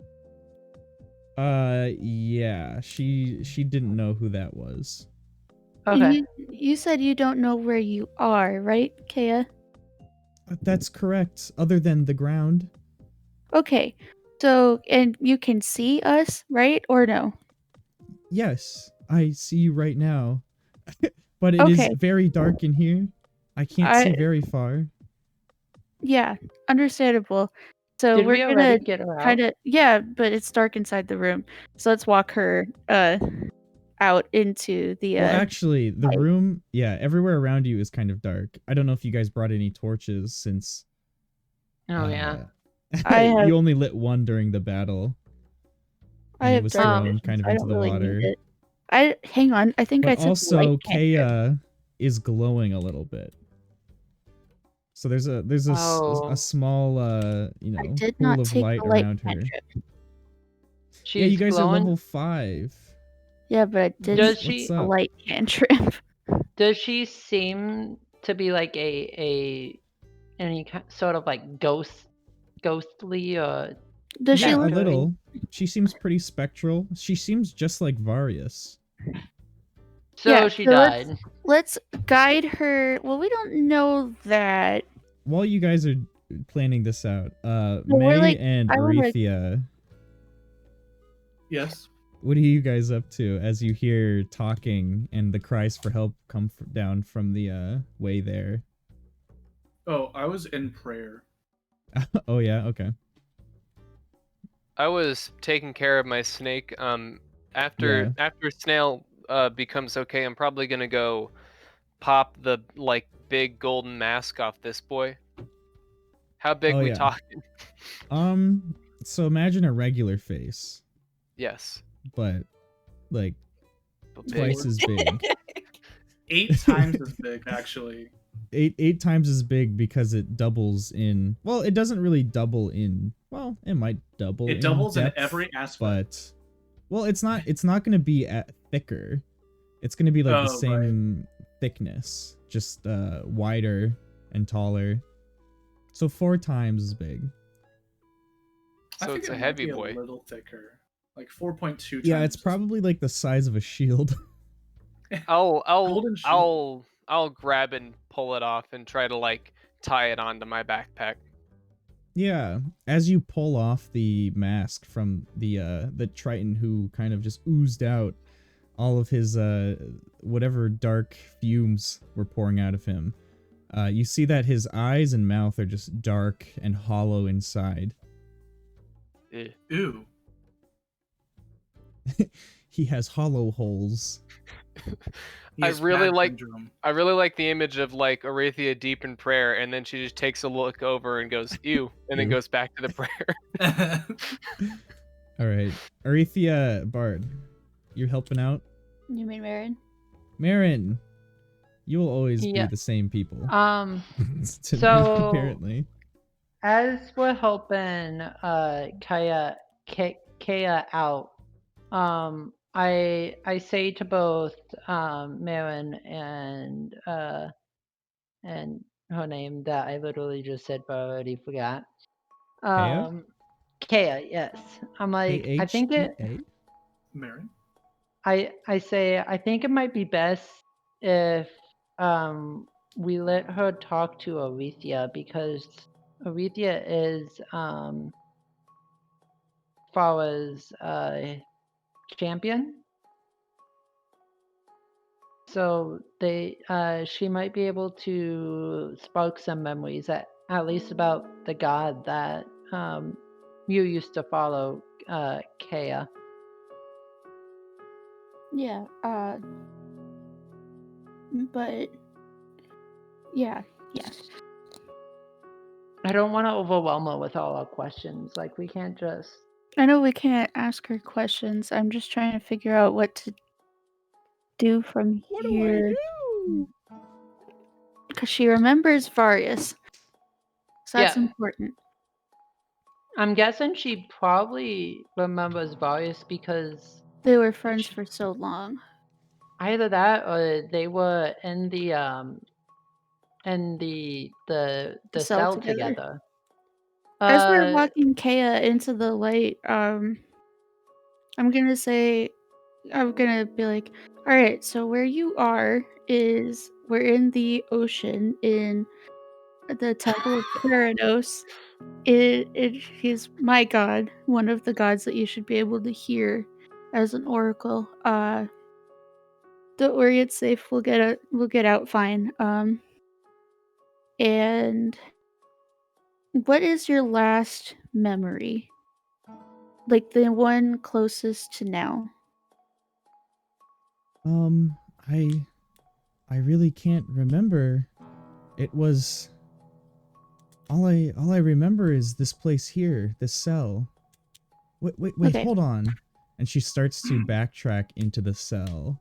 Yeah. She didn't know who that was. Okay. You said you don't know where you are, right, Kea? That's correct, other than the ground. Okay. So, and you can see us, right? Or no? Yes, I see you right now. But it is very dark in here. I can't see very far. Yeah, understandable. So Did we we're already gonna get her kind out? of, yeah, but it's dark inside the room. So let's walk her out into the Well, actually, the room, yeah, everywhere around you is kind of dark. I don't know if you guys brought any torches since yeah. you only lit one during the battle. I have was dark thrown vision, kind of so I into don't the really water. need it. Hang on, I think I But took also light cantrip. Kea is glowing a little bit. So there's a small I did pool not of take light the light around her. cantrip. Yeah, you guys glowing? are level 5. Yeah, but I did Does take she the light cantrip. Does she seem to be like any sort of like ghostly or? Does she Yeah, a look little. She seems pretty spectral. She seems just like Varius. So she died. Let's guide her. Well, we don't know that. While you guys are planning this out, we're May and I wanna- Arethia, Yes. what are you guys up to as you hear talking and the cries for help come down from the way there? Oh, I was in prayer. Oh yeah, okay. I was taking care of my snake. After Snail becomes okay, I'm probably gonna go pop the big golden mask off this boy. How big we talking? So imagine a regular face. Yes. But big. twice as big. 8 times as big, actually. eight times as big because it doubles in. Well, it doesn't really double in. Well, it might double. It doubles in depth, every aspect. But well, it's not. It's not going to be thicker. It's going to be like the same thickness, just wider and taller. So 4 times as big. So it's a heavy boy. A little thicker, like 4.2 times. Yeah, it's probably like the size of a shield. I'll grab and pull it off and try to like tie it onto my backpack. Yeah, as you pull off the mask from the Triton who kind of just oozed out all of his whatever dark fumes were pouring out of him, you see that his eyes and mouth are just dark and hollow inside. Ew. He has hollow holes. I really like the image of like Arathia deep in prayer, and then she just takes a look over and goes ew, and then goes back to the prayer. All right, Arathia, Bard, you're helping out. You mean Marin? Marin, you will always be the same people. So apparently, as we're helping Kaya out, I say to both Marin and her name that I literally just said but I already forgot. Kaya, yes. I'm like, I think it. Marin. I say I think it might be best if we let her talk to Arethia, because Arethia is Fara's champion. So she might be able to spark some memories at least about the god that you used to follow, Kaya. Yeah, but yeah. I don't want to overwhelm her with all our questions. Like, we can't just... I know we can't ask her questions. I'm just trying to figure out what to do from here. Because she remembers Varius. So that's important. I'm guessing she probably remembers Varius because... they were friends for so long. Either that or they were in the cell together. As we're walking Kaya into the light, I'm gonna be like, all right, so where you are is we're in the ocean in the temple of Keranos. He's my god, one of the gods that you should be able to hear as an oracle. Don't worry, it's safe. We'll get out fine. And what is your last memory? Like the one closest to now? I really can't remember. It was all I remember is this place here, this cell. Wait, okay. Hold on. And she starts to backtrack into the cell.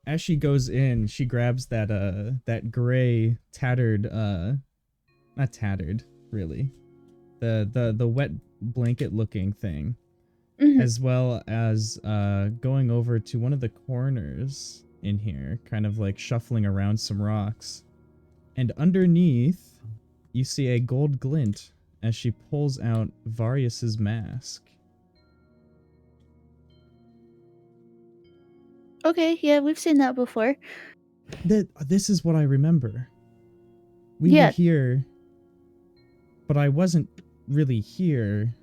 As she goes in, she grabs that gray tattered not tattered, really. The wet blanket looking thing. Mm-hmm. As well as going over to one of the corners in here, kind of like shuffling around some rocks. And underneath, you see a gold glint as she pulls out Varius's mask. Okay, yeah, we've seen that before. This is what I remember. We were here, but I wasn't really here,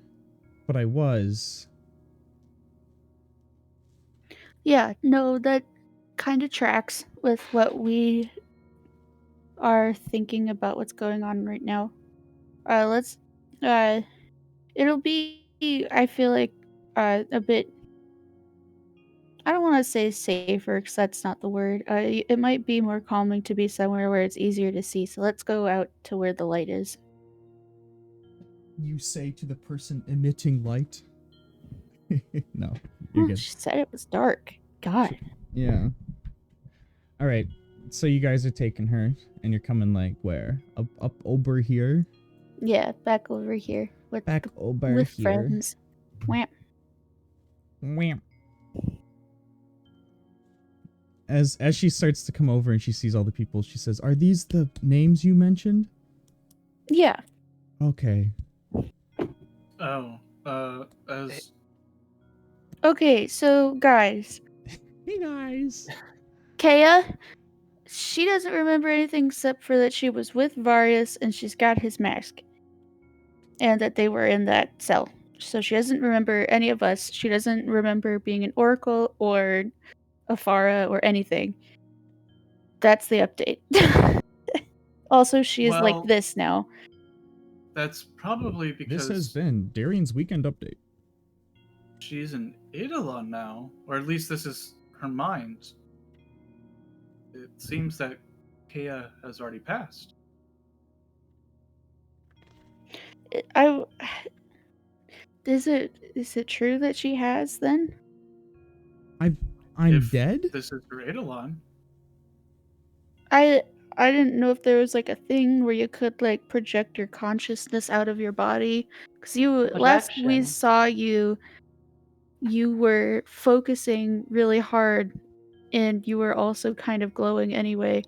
but I was. Yeah, no, that kind of tracks with what we are thinking about what's going on right now. It'll be, I feel like, a bit, I don't want to say safer, because that's not the word. It might be more calming to be somewhere where it's easier to see, so let's go out to where the light is. You say to the person emitting light? No, you're good. She said it was dark. God. Yeah. All right. So you guys are taking her, and you're coming like where? Up over here? Yeah, back over here with Back over with here. friends. Wham. Wham. As she starts to come over and she sees all the people, she says, "Are these the names you mentioned?" Yeah. Okay. Oh, as Okay, so guys, Hey guys. Kaya, she doesn't remember anything except for that she was with Varius and she's got his mask. And that they were in that cell. So she doesn't remember any of us. She doesn't remember being an oracle or Afara or anything. That's the update. Also, she is like well, this now. that's probably This has because been Darian's weekend update. she's an Eidolon now, or at least this is her mind. It seems that Kea has already passed. Is it true that she has then? I'm If dead? this is her Eidolon. I didn't know if there was like a thing where you could like project your consciousness out of your body. Cause last we Projection. saw you were focusing really hard and you were also kind of glowing anyway.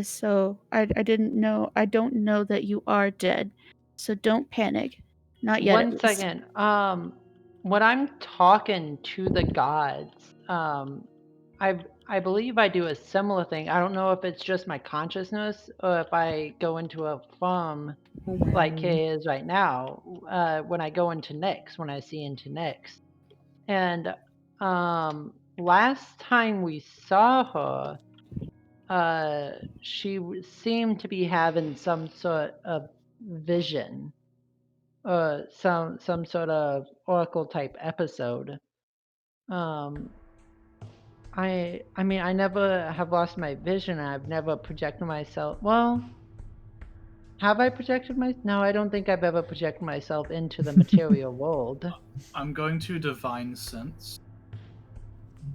So I didn't know. I don't know that you are dead. So don't panic. Not yet, at One least. second. When I'm talking to the gods, I believe I do a similar thing. I don't know if it's just my consciousness or if I go into a form like Kay is right now. When I go into Nyx, when I see into Nyx, and last time we saw her, she seemed to be having some sort of vision, some sort of oracle type episode. I mean, I never have lost my vision. I've never projected myself. Well, have I projected my? No, I don't think I've ever projected myself into the material world. I'm going to divine sense.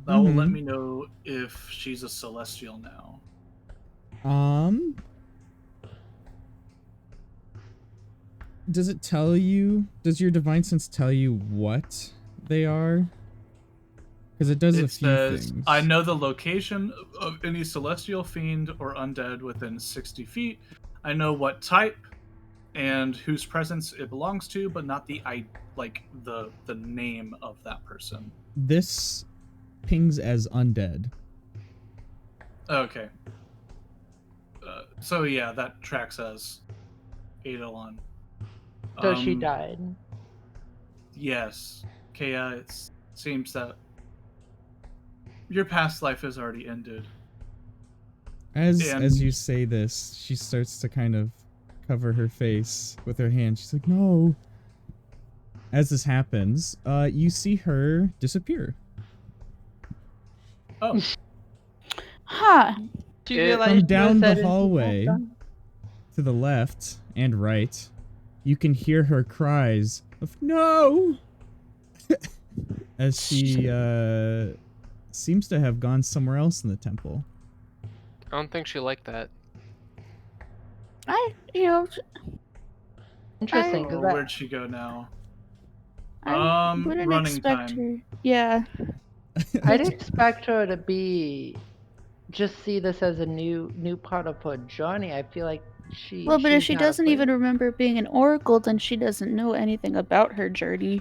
That will let Mm-hmm. me know if she's a celestial now. Does it tell you? Does your divine sense tell you what they are? Because it does a It few says, things. I know the location of any celestial fiend or undead within 60 feet. I know what type and whose presence it belongs to, but not the name of that person. This pings as undead. Okay. So yeah, that tracks as Eidolon. So she died. Yes. Kea, it seems that your past life has already ended. As you say this, she starts to kind of cover her face with her hand. She's like, "No." As this happens, you see her disappear. Oh. Huh. From down the hallway to the left and right, you can hear her cries of "No!" as she seems to have gone somewhere else in the temple. I don't think she liked that. Interesting. Where'd she go now? I wouldn't running expect time. her. Yeah. I'd expect her to be just see this as a new part of her journey. I feel like Well, but if she not doesn't afraid. even remember being an oracle, then she doesn't know anything about her journey.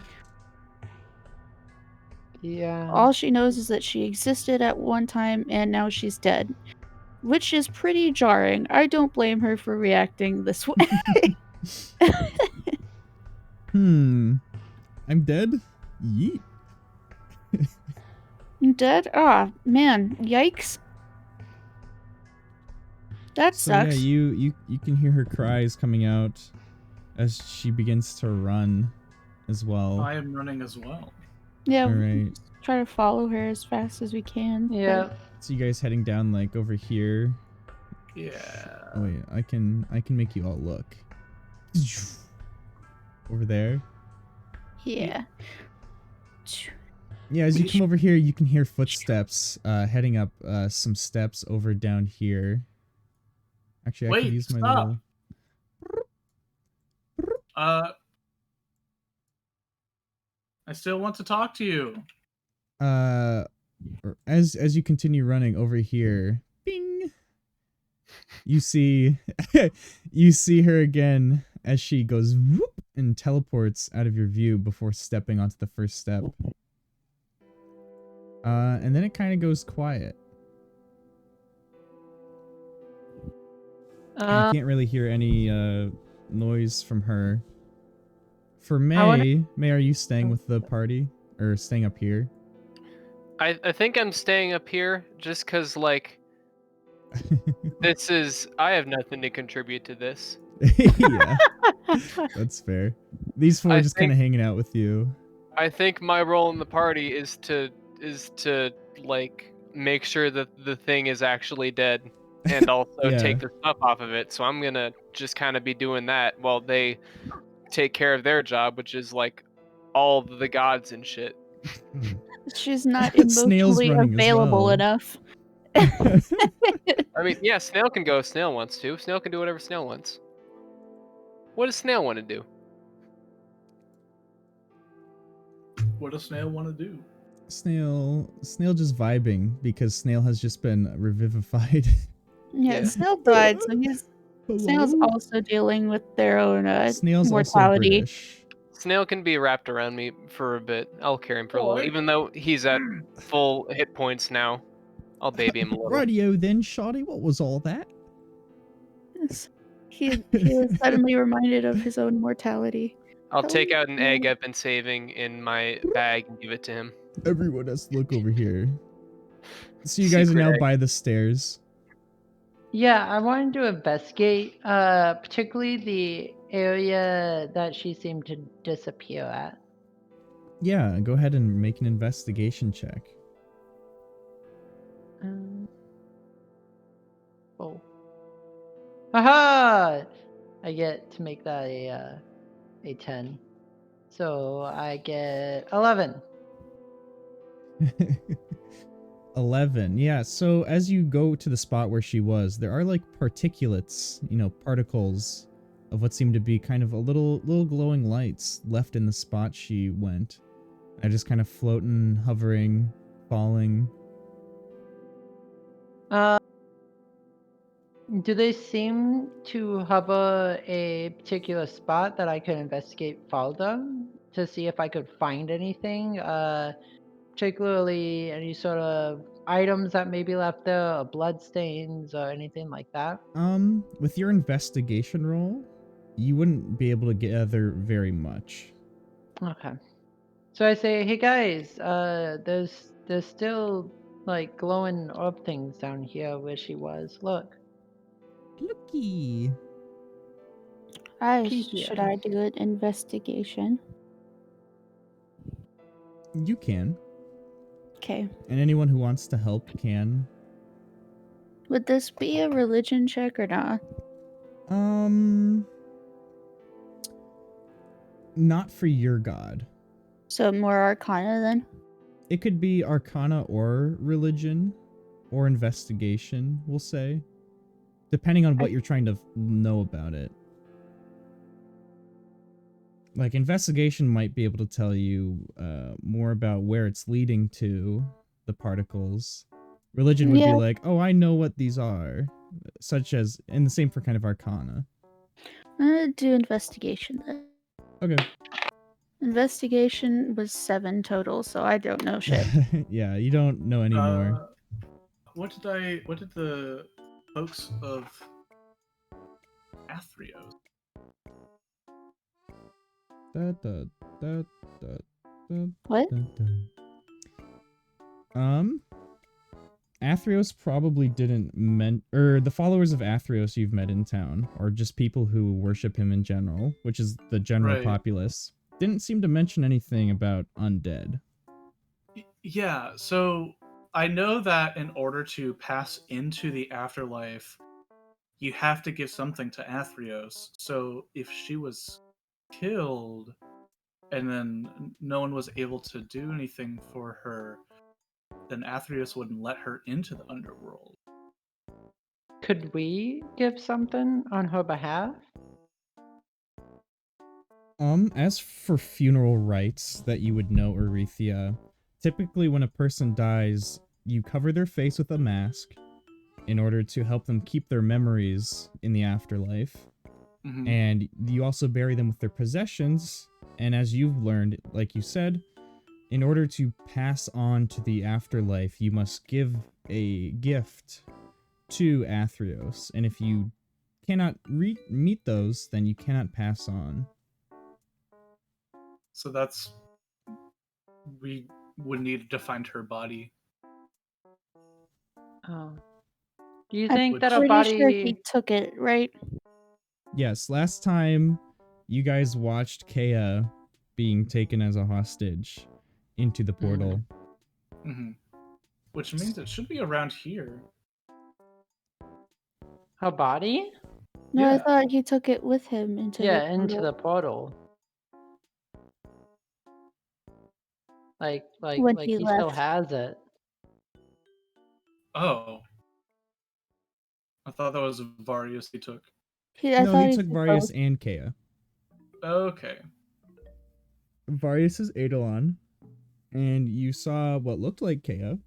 Yeah. All she knows is that she existed at one time and now she's dead. Which is pretty jarring. I don't blame her for reacting this way. I'm dead? Yeet. Dead? Ah, man. Yikes. That So sucks. yeah, you can hear her cries coming out as she begins to run as well. I am running as well. Yeah, All right. try to follow her as fast as we can. Yeah. So you guys heading down like over here? Yeah. Oh wait, I can make you all look. Over there. Yeah. Yeah, as you come over here, you can hear footsteps heading up some steps over down here. Actually, I could Wait, use my stop. little... I still want to talk to you. As you continue running over here, bing, you see you see her again as she goes whoop and teleports out of your view before stepping onto the first step. And then it kind of goes quiet. And you can't really hear any noise from her. For May, are you staying with the party or staying up here? I think I'm staying up here just because, like, I have nothing to contribute to this. Yeah, that's fair. These four are just kind of hanging out with you. I think my role in the party is to like make sure that the thing is actually dead, and also take the stuff off of it. So I'm gonna just kind of be doing that while they take care of their job, which is like all the gods and shit. She's not emotionally available enough. I mean, yeah, Snail can go if Snail wants to. Snail can do whatever Snail wants. What does Snail want to do? What does Snail want to do? Snail just vibing because Snail has just been revivified. Yeah, Snail died, so Snail's also dealing with their own Snail's mortality. Also British. Snail can be wrapped around me for a bit. I'll carry him for a little, even though he's at full hit points now. I'll baby him a little. Radio then, Shoddy. What was all that? He was suddenly reminded of his own mortality. I'll take out an egg I've been saving in my bag and give it to him. Everyone has to look over here. So you guys are now by the stairs. Yeah, I wanted to investigate, particularly the area that she seemed to disappear at. Yeah, go ahead and make an investigation check. Oh. Haha! I get to make that a 10. So I get 11. 11. Yeah, so as you go to the spot where she was, there are like particulates, particles of what seem to be kind of a little glowing lights left in the spot she went. I just kind of floating, hovering, falling. Do they seem to hover a particular spot that I could investigate further to see if I could find anything? Particularly any sort of items that may be left there, or blood stains, or anything like that? With your investigation roll, you wouldn't be able to gather very much. Okay. So I say, hey guys, there's still like glowing orb things down here where she was. Look. Looky. Should I do an investigation? You can. Okay. And anyone who wants to help can. Would this be a religion check or not? Not for your god. So more Arcana then? It could be Arcana or religion or investigation, we'll say. Depending on what you're trying to know about it. Like, investigation might be able to tell you more about where it's leading to, the particles. Religion would be like, oh, I know what these are. Such as, and the same for kind of Arcana. I'm gonna do investigation then. Okay. Investigation was 7 total, so I don't know shit. Yeah, you don't know anymore. What did the folks of Athreos? What? Athreos probably didn't the followers of Athreos you've met in town, or just people who worship him in general, which is the general populace, didn't seem to mention anything about undead. Yeah, so I know that in order to pass into the afterlife, you have to give something to Athreos. So if she was killed, and then no one was able to do anything for her, then Athreus wouldn't let her into the underworld. Could we give something on her behalf? As for funeral rites that you would know, Orethia, typically when a person dies, you cover their face with a mask in order to help them keep their memories in the afterlife. Mhm. And you also bury them with their possessions, and as you've learned, like you said, in order to pass on to the afterlife, you must give a gift to Athreos, and if you cannot meet those, then you cannot pass on. So we would need to find her body. Oh. Do you I'm think that a pretty sure body... he took it, right? Yes, last time you guys watched Kea being taken as a hostage into the portal. Mm-hmm. Which means it should be around here. A body? No, I Yeah. thought he took it with him into the portal. Into the portal. Like When he still left. has it. Oh. I thought that was Varius he took. I thought he took took Varius both. and Kea. Okay. Varius is Eidolon, and you saw what looked like Kea.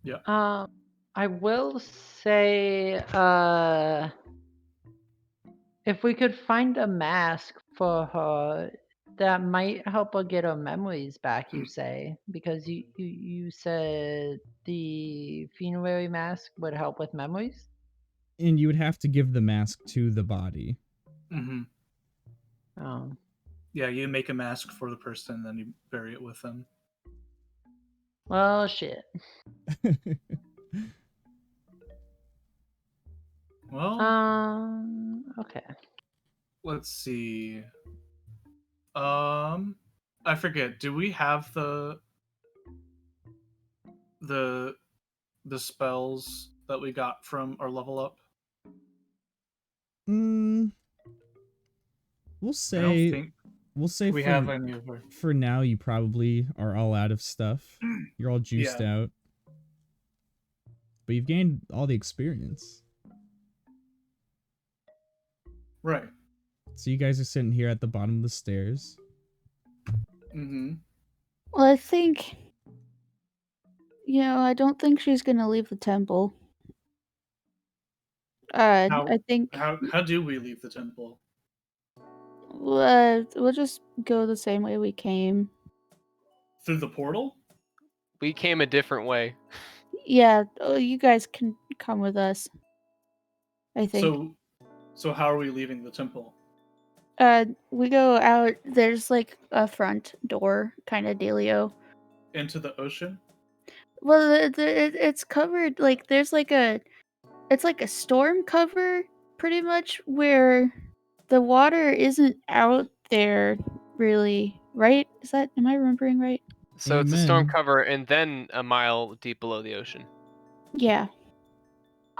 Yeah. I will say, if we could find a mask for her, that might help her get her memories back, you say? Because you said the funerary mask would help with memories? And you would have to give the mask to the body. Mm-hmm. Oh. Yeah, you make a mask for the person, then you bury it with them. Well, shit. Well, okay. Let's see. I forget. Do we have the spells that we got from our level up? We'll I don't say think we for, have any of our... for now you probably are all out of stuff. You're all juiced out. But you've gained all the experience. Right. So you guys are sitting here at the bottom of the stairs. Mm-hmm. Well, I think... I don't think she's gonna leave the temple. I think... How do we leave the temple? we'll just go the same way we came. Through the portal? We came a different way. Yeah, you guys can come with us. I think. So how are we leaving the temple? We go out. There's like a front door kind of dealio. Into the ocean? Well, it's covered. Like there's like it's like a storm cover, pretty much, where the water isn't out there really. Right? Am I remembering right? So it's a storm cover and then a mile deep below the ocean. Yeah.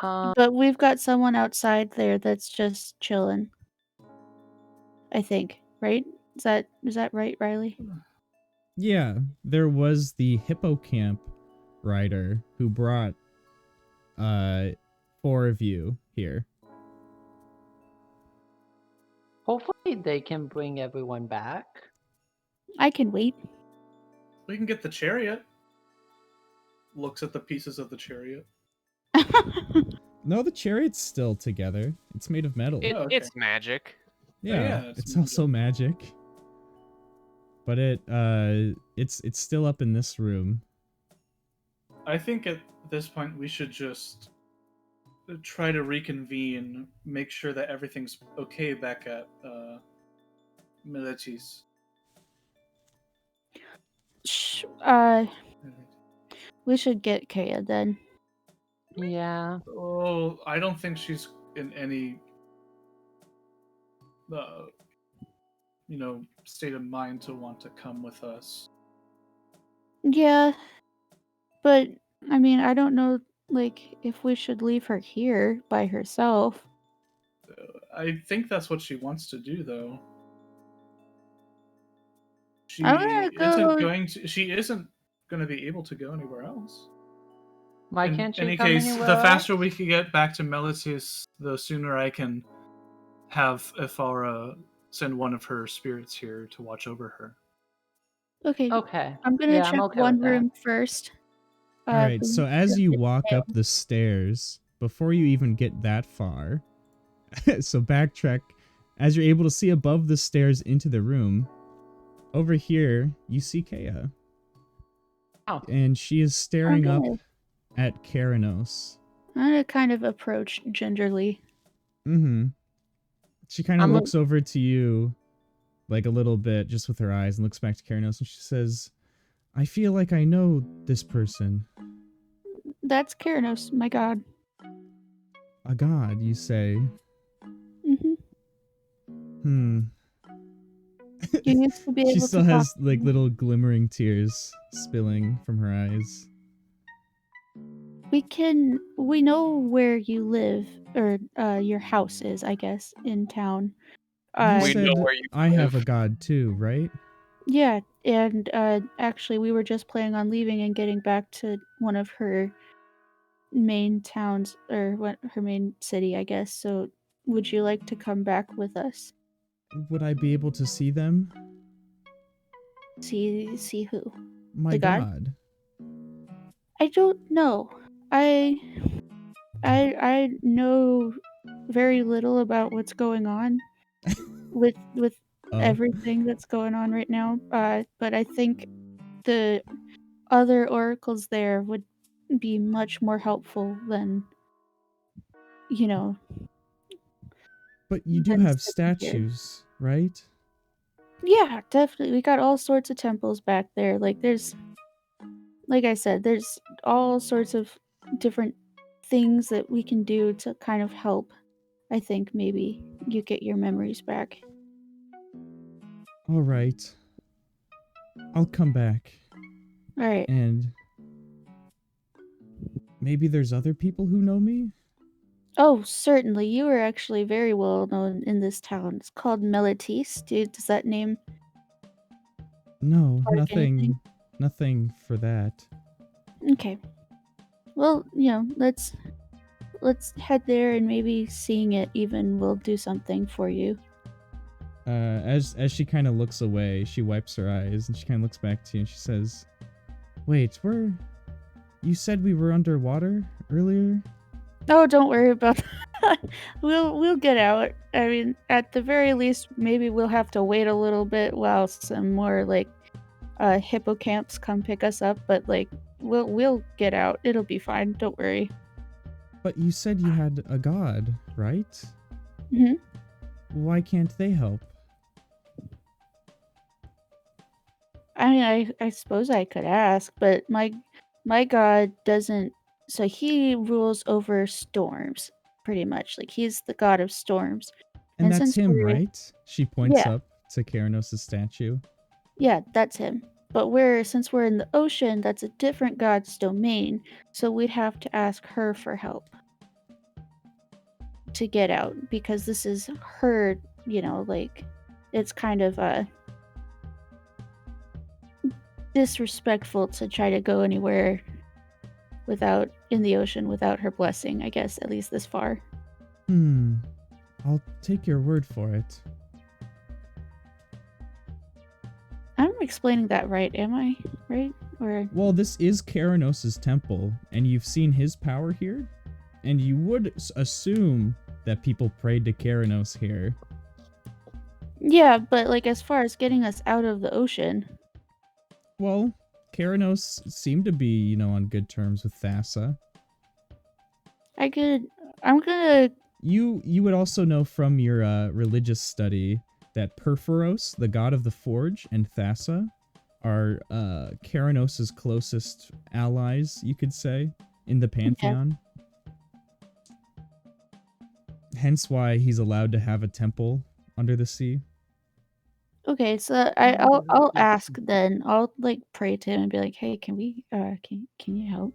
But we've got someone outside there that's just chilling. I think, right? Is that right, Riley? Yeah, there was the hippocamp rider who brought 4 of you here. Hopefully they can bring everyone back. I can wait. We can get the chariot. Looks at the pieces of the chariot. No, the chariot's still together. It's made of metal. It's magic. Yeah, it's also magic. But it's still up in this room. I think at this point we should just try to reconvene, make sure that everything's okay back at Militis. We should get Kea then. Yeah. Oh, I don't think she's in any state of mind to want to come with us. Yeah. But I mean, I don't know like if we should leave her here by herself. I think that's what she wants to do though. I'm gonna go. She isn't going to be able to go anywhere else. Why In can't she any come case, anywhere the else? faster we can get back to Melitis, the sooner I can have Afara send one of her spirits here to watch over her. Okay. Okay. I'm gonna Yeah, check I'm okay one with that. room first. All right, so as you walk Okay. up the stairs, before you even get that far, so backtrack, as you're able to see above the stairs into the room, over here, you see Kea. Oh. And she is staring up at Keranos. I'm gonna kind of approach gingerly. Mm-hmm. She kind of looks over to you, like a little bit, just with her eyes, and looks back to Keranos, and she says, I feel like I know this person. That's Keranos, my god. A god, you say? Mm-hmm. Hmm. You used to be She able still to has talk like little glimmering tears spilling from her eyes. We know where you live, or your house is, I guess, in town. You We said know where you I have a live. god too, right? Yeah, and actually we were just planning on leaving and getting back to one of her main towns, or her main city, I guess. So would you like to come back with us? Would I be able to see them? See who? My The god? god. I don't know. I know very little about what's going on with everything that's going on right now. But I think the other oracles there would be much more helpful than, you know. But you do than have sitting here. statues, right? Yeah, definitely. We got all sorts of temples back there. Like I said, there's all sorts of different things that we can do to kind of help. I think maybe you get your memories back. All right. I'll come back. All right. And maybe there's other people who know me? Oh, certainly. You are actually very well known in this town. It's called Melitis. Does that name No, spark anything? nothing for that. Okay. Well, let's head there, and maybe seeing it even will do something for you. As she kind of looks away, she wipes her eyes and she kind of looks back to you and she says, "Wait, you said we were underwater earlier?" Oh, don't worry about that. We'll get out. I mean, at the very least, maybe we'll have to wait a little bit while some more hippocamps come pick us up, but we'll get out. It'll be fine. Don't worry. But you said you had a god, right? Hmm. Why can't they help? I mean, I suppose I could ask, but my god doesn't. So he rules over storms, pretty much. Like, he's the god of storms. And that's since him, we're right? She points yeah, up to Keranos' statue. yeah, that's him. But since we're in the ocean, that's a different god's domain, so we'd have to ask her for help to get out, because this is her, it's kind of disrespectful to try to go anywhere in the ocean without her blessing, I guess, at least this far. I'll take your word for it. I'm explaining that right, am I? Right? Well, this is Keranos' temple, and you've seen his power here, and you would assume that people prayed to Keranos here. Yeah, but as far as getting us out of the ocean. Well, Keranos seemed to be, on good terms with Thassa. I'm gonna... You would also know from your religious study that Perforos, the god of the forge, and Thassa are Keranos' closest allies, you could say, in the pantheon. Yeah. Hence why he's allowed to have a temple under the sea. Okay, so I'll ask then. I'll pray to him and be like, "Hey, can we can you help?"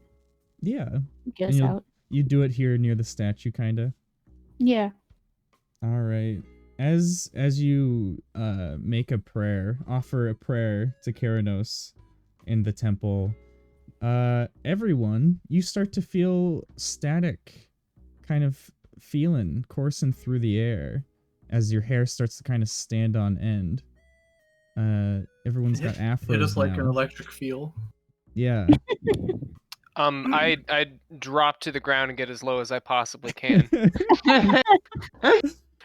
Yeah. Get us out. You do it here near the statue, kinda. Yeah. All right. as you make a prayer, offer a prayer to Keranos in the temple, everyone, you start to feel static kind of feeling coursing through the air as your hair starts to kind of stand on end. Everyone's got afros It is like now. an electric feel. Yeah. I drop to the ground and get as low as I possibly can.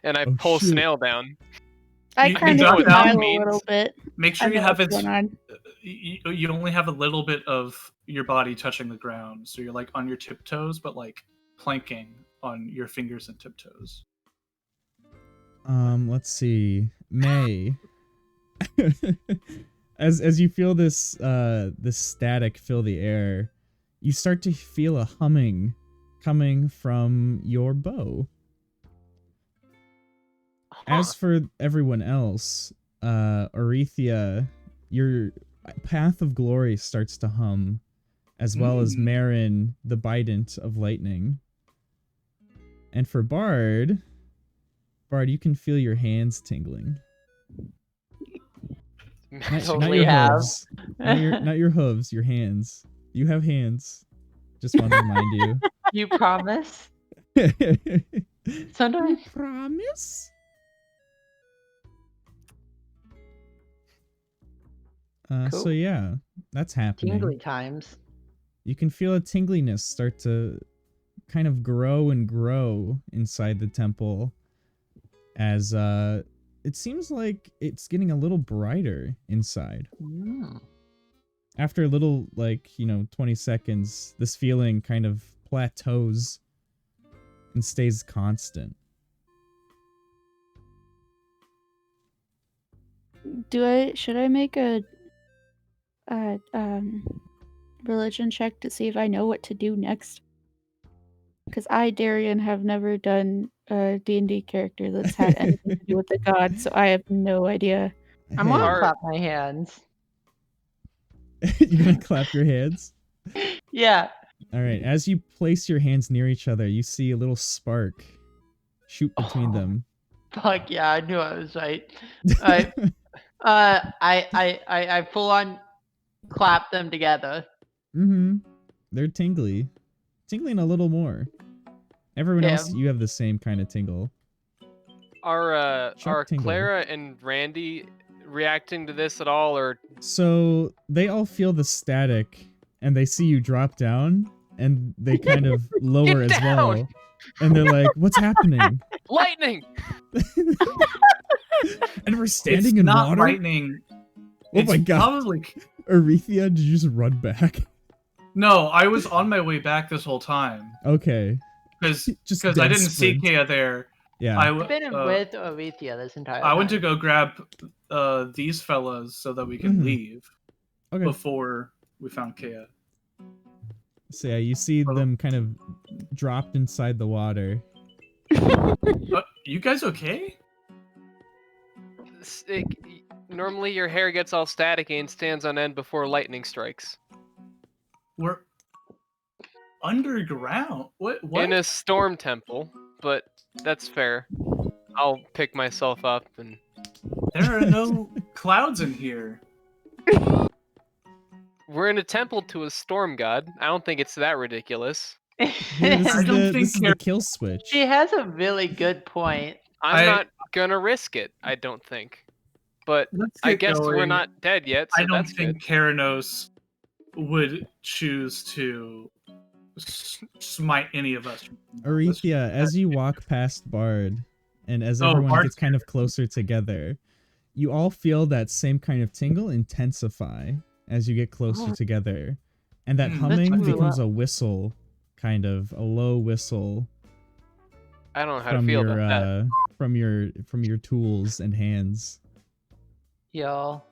And I pull shit. Snail down. I kind of smile a little bit. Make sure I you know have what's it. going on. You only have a little bit of your body touching the ground, so you're like on your tiptoes, but like planking on your fingers and tiptoes. Let's see. May. as you feel this this static fill the air, you start to feel a humming coming from your bow. As for everyone else, Orethia, your Path of Glory starts to hum, as well as Marin, the Bident of Lightning. And for Bard, you can feel your hands tingling. Not your hooves. Not your hooves, your hands. You have hands. Just want to remind you. You promise? Sometimes. You promise? Cool. So yeah, that's happening. Tingly times. You can feel a tingliness start to kind of grow and grow inside the temple as it seems like it's getting a little brighter inside. After a little, 20 seconds, this feeling kind of plateaus and stays constant. Should I make a religion check to see if I know what to do next? Because I, Darian, have never done a D&D character that's had anything to do with the gods, so I have no idea. I'm gonna clap my hands. You're gonna clap your hands? Yeah. Alright, as you place your hands near each other, you see a little spark shoot between them. Fuck yeah, I knew I was right. I full on clap them together. They're tingly. Tingling a little more. Everyone else, you have the same kind of tingle. Are tingle. Clara and Randy reacting to this at all, or? So they all feel the static, and they see you drop down, and they kind of lower as well. And they're like, "What's happening?" Lightning. And we're standing in water. It's not lightning. Oh my god! Probably... Arethia, did you just run back? No, I was on my way back this whole time. Okay. Because I didn't see Kea there. Yeah. I've been with Orethia this entire time. I went to go grab these fellas so that we can leave before we found Kea. So yeah, you see them kind of dropped inside the water. You guys okay? Normally your hair gets all staticky and stands on end before lightning strikes. We're underground. What? In a storm temple, but that's fair. I'll pick myself up and... There are no clouds in here. We're in a temple to a storm god. I don't think it's that ridiculous. Dude, this is the kill switch. She has a really good point. I'm not gonna risk it, I don't think. But I guess we're not dead yet, so I don't that's think Keranos would choose to smite any of us. Orethia, as you walk past Bard, and as everyone gets kind of closer together, you all feel that same kind of tingle intensify as you get closer together. And that humming becomes a whistle, kind of, a low whistle. I don't know how to feel about that. From your tools and hands. Yo,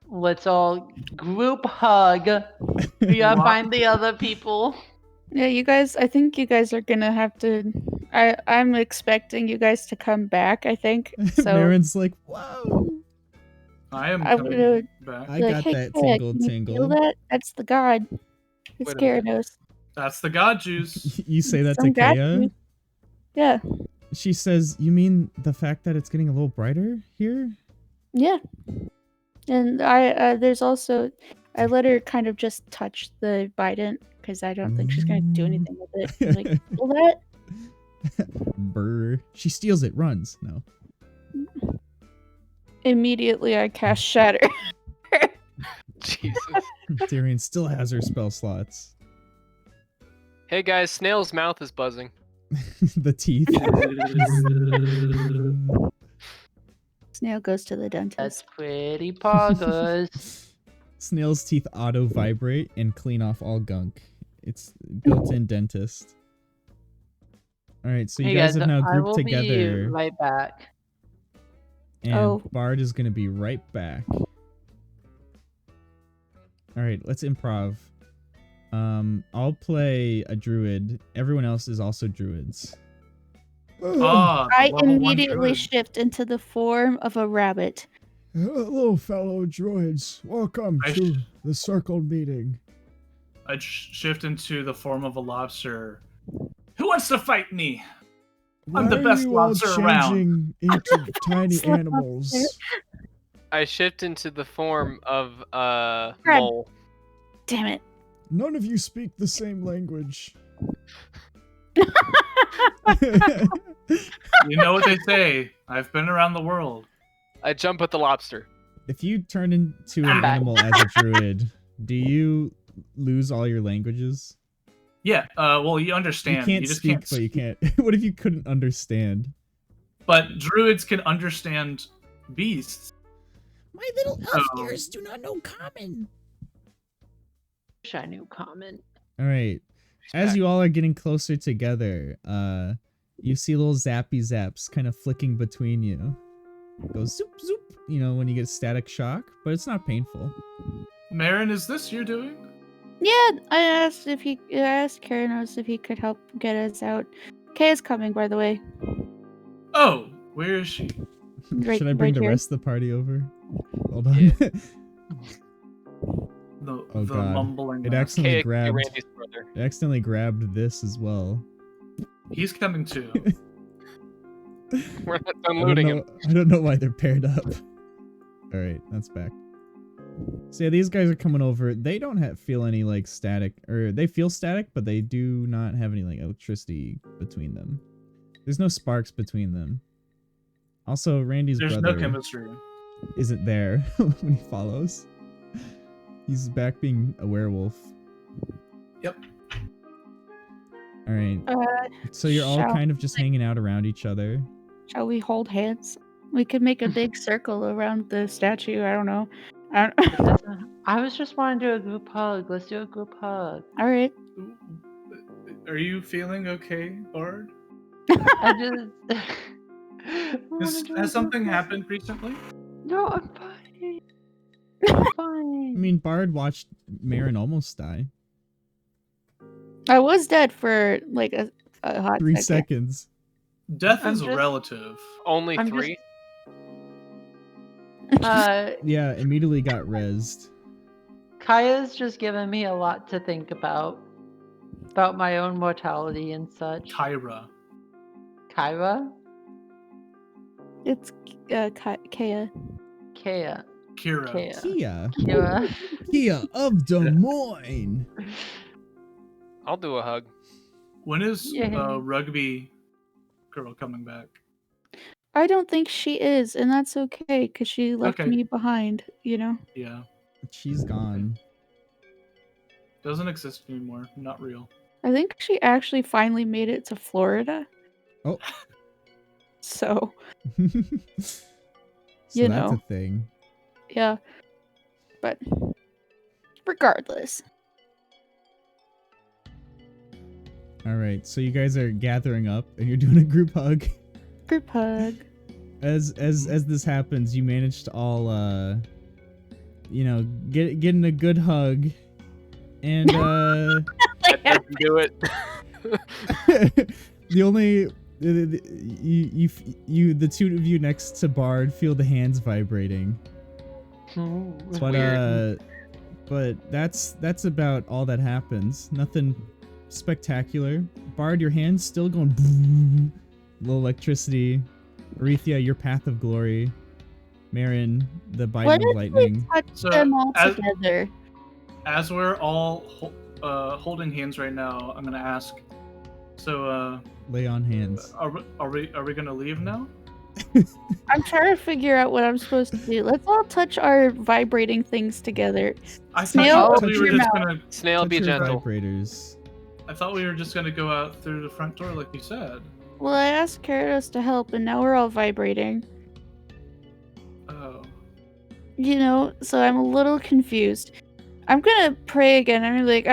let's all group hug. We gotta find the other people. Yeah, you guys, I think you guys are gonna have to... I'm expecting you guys to come back, I think. So Marin's like, whoa! I am coming back. I got that tingle. Feel that? That's the god. It's Keranos. That's the god juice. You say that to Kea? Yeah. She says, "You mean the fact that it's getting a little brighter here?" Yeah. And I there's also I let her kind of just touch the bident because I don't think she's gonna do anything with it. I'm like, feel that? Brr. She steals it, runs. No. Immediately I cast Shatter. Jesus. Tyrion still has her spell slots. Hey guys, Snail's mouth is buzzing. The teeth. Snail goes to the dentist. That's pretty poggers. Snail's teeth auto vibrate and clean off all gunk. It's built-in dentist. All right, so you Hey guys have now I will grouped together, be right back. and Bard is gonna be right back. All right, let's improv. I'll play a druid. Everyone else is also druids. I immediately shift into the form of a rabbit. Hello, fellow druids. Welcome to the circle meeting. I'd shift into the form of a lobster. Who wants to fight me? I'm the best lobster around. Into tiny animals. I shift into the form of Crab. mole. Damn it. None of you speak the same language. You know what they say. I've been around the world. I jump at the lobster. If you turn into an animal as a druid, do you lose all your languages? Yeah, well, you understand. You can't just speak, can't but you can't. What if you couldn't understand? But druids can understand beasts. My little elf ears do not know common. Wish I knew common. All right. As you all are getting closer together, you see little zappy zaps kind of flicking between you. It goes zoop zoop, you know, when you get static shock, but it's not painful. Marin, is this you doing? Yeah, I asked Keranos if he could help get us out. Kay is coming, by the way. Oh, where is she? Should I bring the here. rest of the party over? Hold on. The mumbling. It accidentally grabbed. Randy's brother. It accidentally grabbed this as well. He's coming too. We're not unloading him. I don't know why they're paired up. All right, that's back. So yeah, these guys are coming over. They don't feel any like static, or they feel static, but they do not have any like electricity between them. There's no sparks between them. Also, Randy's There's brother no chemistry. isn't there when he follows. He's back being a werewolf. Yep. All right. So you're all kind of just hanging out around each other. Shall we hold hands? We could make a big circle around the statue. I don't know. I was just wanting to do a group hug. Let's do a group hug. All right. Are you feeling okay, Bard? I just. Has something happened recently? No, I'm fine. I'm fine. I mean, Bard watched Marin almost die. I was dead for like a hot 3 second. seconds. Death is relative. Only I'm 3? Yeah, immediately got rezzed. Kaya's just given me a lot to think about my own mortality and such. Kyra. Kyra? It's Kaya. Kaya. Kira. Kira. Kia of Des Moines. I'll do a hug. When is rugby girl coming back? I don't think she is, and that's okay because she left me behind. You know. Yeah. She's gone. Doesn't exist anymore. Not real. I think she actually finally made it to Florida. Oh. So. So that's a thing. Yeah. But regardless. All right, so you guys are gathering up and you're doing a group hug. Group hug. As this happens, you manage to all get in a good hug, and That doesn't do it. the only the two of you next to Bard feel the hands vibrating. But that's about all that happens. Nothing spectacular. Bard, your hand's still going. electricity. Aretha, your path of glory. Marin, the What bite of if we lightning. touch So, them all as- together? As we're all holding hands right now, I'm gonna ask. So, Lay on hands. are we gonna leave now? I'm trying to figure out what I'm supposed to do. Let's all touch our vibrating things together. I Snail, thought open we were your just mouth. gonna. Snail, Touch be your gentle. vibrators. I thought we were just gonna go out through the front door, like you said. Well, I asked Keranos to help, and now we're all vibrating. Oh. You know, so I'm a little confused. I'm gonna pray again. I'm like,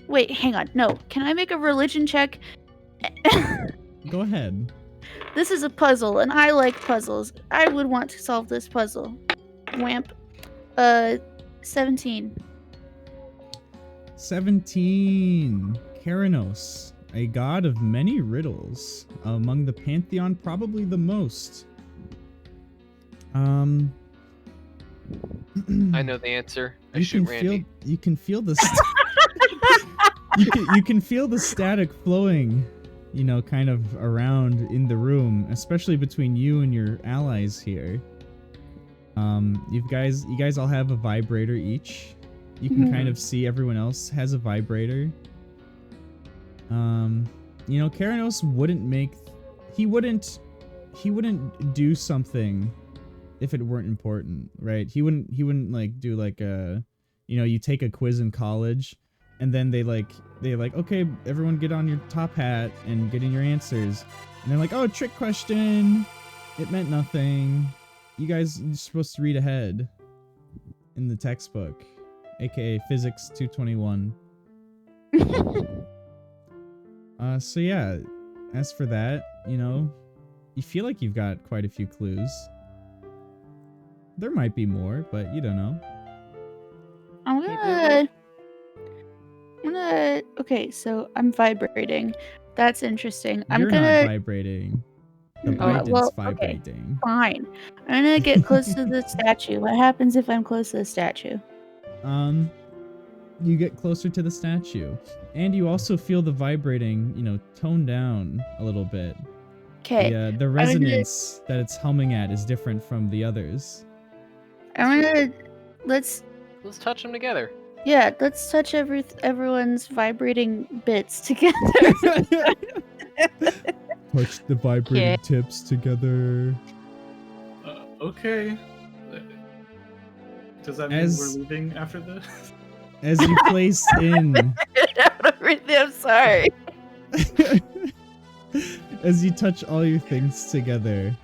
wait, hang on. No, can I make a religion check? Go ahead. This is a puzzle, and I like puzzles. I would want to solve this puzzle. Wamp. 17. 17. Keranos, a god of many riddles. Among the pantheon, probably the most. I know the answer. I You shoot can Randy. feel. You can feel the. You can feel the static flowing. You know, kind of around in the room, especially between you and your allies here. You guys all have a vibrator each. You can kind of see everyone else has a vibrator. You know, Keranos wouldn't do something if it weren't important, right? He wouldn't like do like a, you know, you take a quiz in college and then they like, okay, everyone get on your top hat and get in your answers. And they're like, oh, trick question. It meant nothing. You guys are supposed to read ahead in the textbook, aka Physics 221. So yeah, as for that, you know, you feel like you've got quite a few clues. There might be more, but you don't know. Okay, so I'm vibrating. That's interesting. You're not vibrating. The Biden's vibrating. Okay, fine. I'm gonna get close to the statue. What happens if I'm close to the statue? You get closer to the statue. And you also feel the vibrating, you know, tone down a little bit. Okay. The resonance that it's humming at is different from the others. Let's touch them together. Yeah, let's touch everyone's vibrating bits together. Touch the vibrating tips together. Okay. Does that mean we're leaving after this? As you place in... I'm sorry. As you touch all your things together,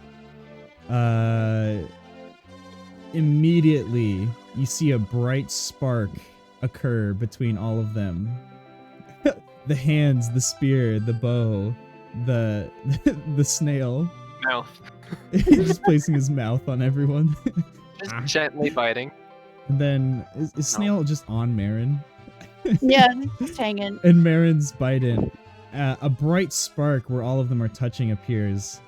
immediately you see a bright spark occur between all of them. The hands, the spear, the bow, the snail. Mouth. He's just placing his mouth on everyone. Just gently biting. And then is Snail just on Marin? Yeah, just hanging. And Marin's biting. A bright spark where all of them are touching appears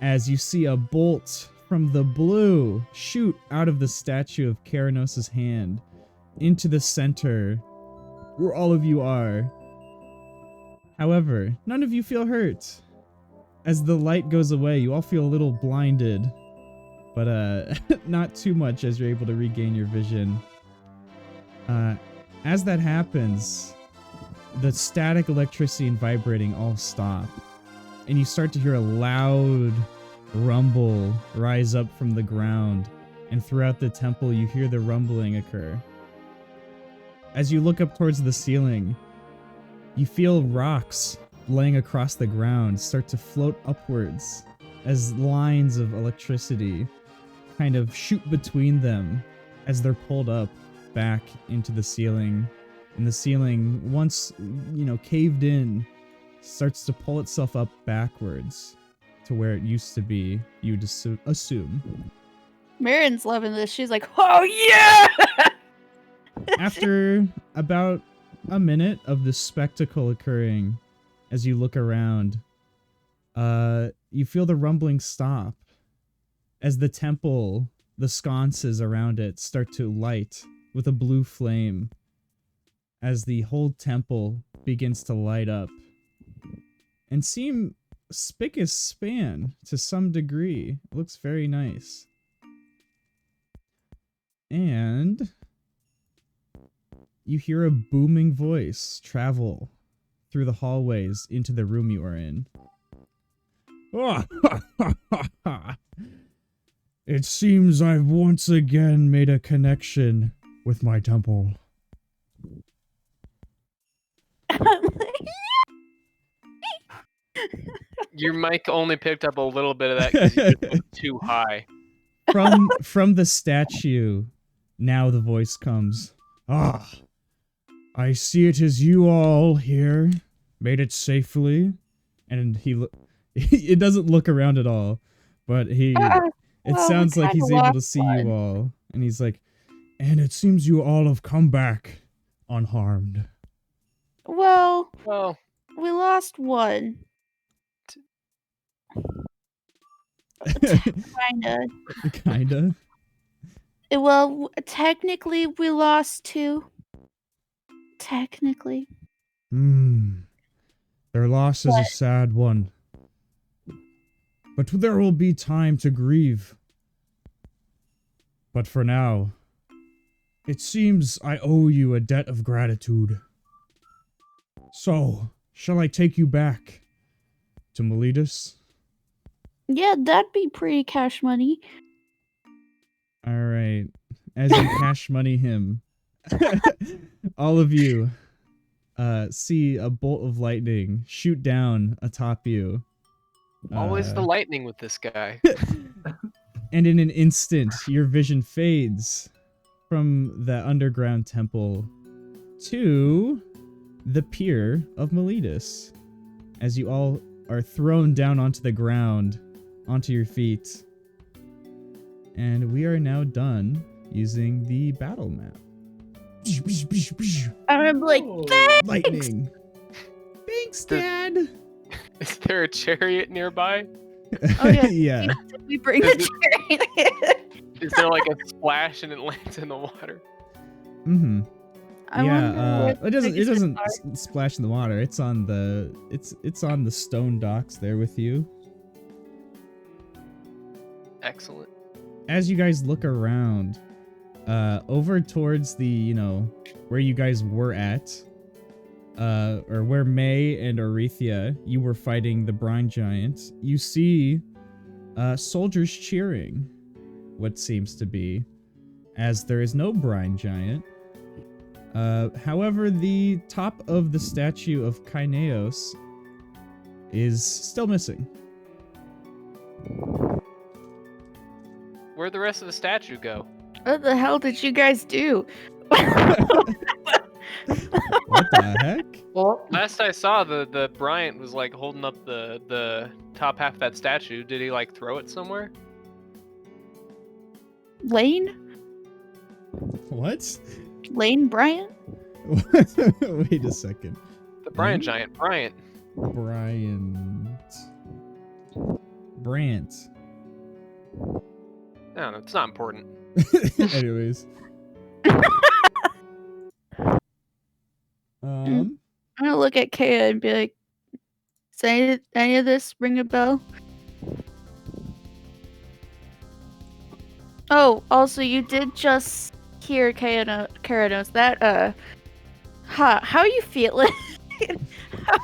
as you see a bolt from the blue shoot out of the statue of Keranos' hand into the center where all of you are. However, none of you feel hurt. As the light goes away, you all feel a little blinded, but not too much as you're able to regain your vision. As that happens, the static, electricity, and vibrating all stop, and you start to hear a loud rumble rise up from the ground, and throughout the temple you hear the rumbling occur. As you look up towards the ceiling, you feel rocks laying across the ground start to float upwards as lines of electricity kind of shoot between them as they're pulled up back into the ceiling. And the ceiling, once, you know, caved in, starts to pull itself up backwards to where it used to be, you'd assume. Marin's loving this. She's like, oh yeah! After about a minute of this spectacle occurring, as you look around, you feel the rumbling stop as the temple, the sconces around it, start to light with a blue flame as the whole temple begins to light up and seem spick and span to some degree. It looks very nice. And you hear a booming voice travel through the hallways into the room you are in. It seems I've once again made a connection with my temple. Your mic only picked up a little bit of that because you just went too high. From the statue, now the voice comes. Ah, I see it is you all here. Made it safely. And it doesn't look around at all, but it sounds like he's able to see you all. And he's like, and it seems you all have come back unharmed. Well, Well, we lost one. Kinda. Well, technically, we lost two. Technically. Their loss is a sad one. But there will be time to grieve. But for now, it seems I owe you a debt of gratitude. So, shall I take you back to Miletus? Yeah, that'd be pretty cash money. Alright. As you cash money him, all of you see a bolt of lightning shoot down atop you. Always the lightning with this guy. And in an instant, your vision fades from the underground temple to the pier of Miletus, as you all are thrown down onto the ground, onto your feet. And we are now done using the battle map. I'm like, thanks! Lightning. Thanks, Dad. Is there a chariot nearby? Oh yeah. Yeah. We bring the chariot. Is there like a splash and it lands in the water? Mm-hmm. Yeah, it doesn't splash in the water. It's on the stone docks there with you. Excellent. As you guys look around, over towards the, where you guys were at, or where May and Orethia, you were fighting the Brine Giant, you see soldiers cheering, what seems to be, as there is no Brine Giant. However, the top of the statue of Keranos is still missing. Where'd the rest of the statue go? What the hell did you guys do? What the heck? Well, last I saw, the Bryant was like holding up the top half of that statue. Did he like throw it somewhere? Lane? What? Lane Bryant? Wait a second. The Bryant Giant. Bryant. Brant. No, it's not important. Anyways. I'm gonna look at Kaya and be like, does any of this ring a bell? Oh, also, you did just hear Keranos. That, how are you feeling? How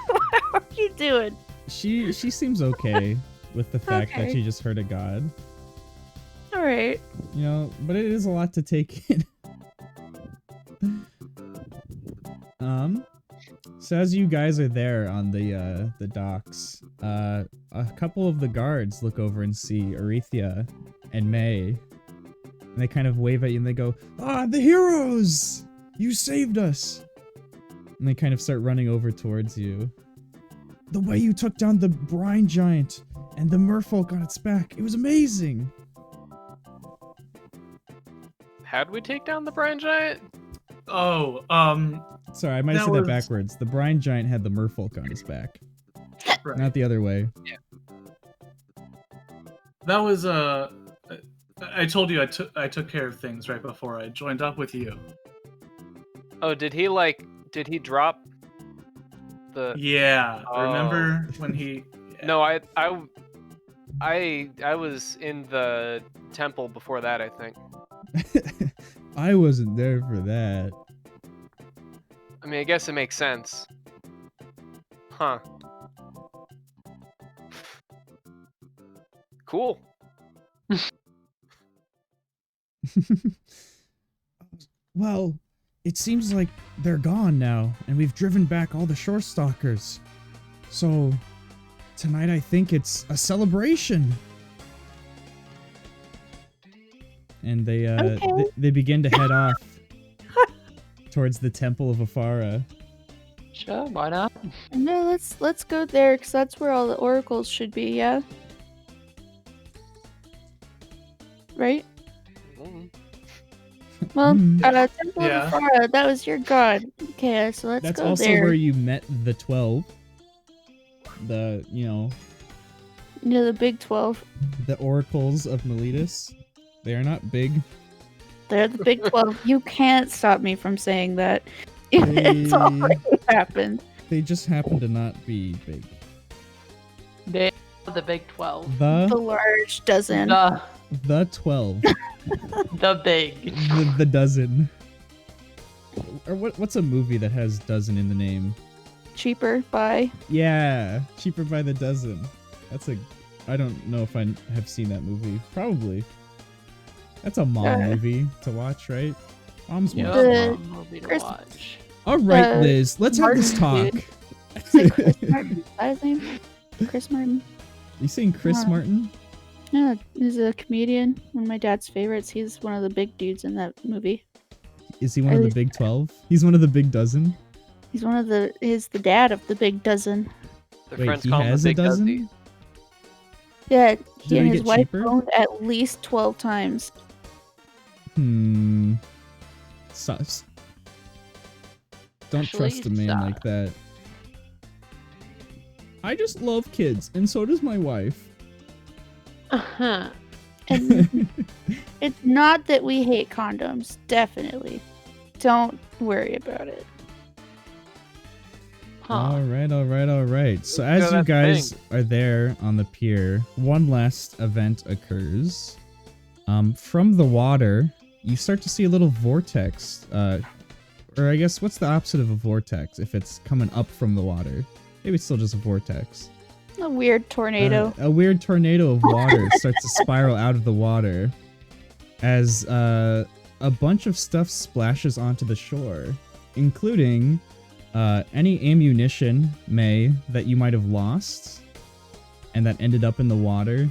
are you doing? She seems okay with the fact that she just heard a god. Alright. But it is a lot to take in. So as you guys are there on the docks, a couple of the guards look over and see Orethia and May, and they kind of wave at you and they go, "Ah, the heroes! You saved us!" And they kind of start running over towards you. The way you took down the Brine Giant and the merfolk on its back, it was amazing! How'd we take down the Brine Giant? Oh, sorry, I might have said that backwards. The Brine Giant had the merfolk on his back. Right. Not the other way. Yeah. That was, I told you I took care of things right before I joined up with you. Oh, did he drop the... Yeah, Oh. remember when he No, I was in the temple before that, I think. I wasn't there for that. I mean, I guess it makes sense. Huh. Cool. Well, it seems like they're gone now, and we've driven back all the shore stalkers. So, tonight I think it's a celebration. And they begin to head off towards the Temple of Afara. Sure, why not? No, let's go there, because that's where all the oracles should be, yeah? Right? Well, Temple Yeah. of Afara, that was your god. Okay, so let's That's go also there. where you met the 12. The, you know... Yeah, the big 12. The oracles of Miletus. They are not big. They're the big 12. You can't stop me from saying that. It's already happened. They just happen to not be big. They are the big 12. The large dozen. The 12. The big. The dozen. Or what's a movie that has dozen in the name? Cheaper by. Yeah, Cheaper by the Dozen. I don't know if I have seen that movie. Probably. That's a mom movie to watch, right? Mom's watch. Mom movie to watch. All right, Liz, let's have this talk. Is it Chris Martin? Is that his name? Chris Martin. You saying Chris Martin? Yeah, he's a comedian. One of my dad's favorites. He's one of the big dudes in that movie. Is he one of the big 12? He's one of the big dozen? He's the dad of the big dozen. Wait, he has a dozen? Yeah, he Did and he his get wife cheaper? owned at least 12 times. Sus. Don't trust a man like that. I just love kids, and so does my wife. Uh-huh. And it's not that we hate condoms. Definitely. Don't worry about it. All right. So as you guys are there on the pier, one last event occurs. From the water, you start to see a little vortex. Or I guess, what's the opposite of a vortex if it's coming up from the water? Maybe it's still just a vortex. A weird tornado. A weird tornado of water starts to spiral out of the water as a bunch of stuff splashes onto the shore, including any ammunition, May, that you might have lost and that ended up in the water.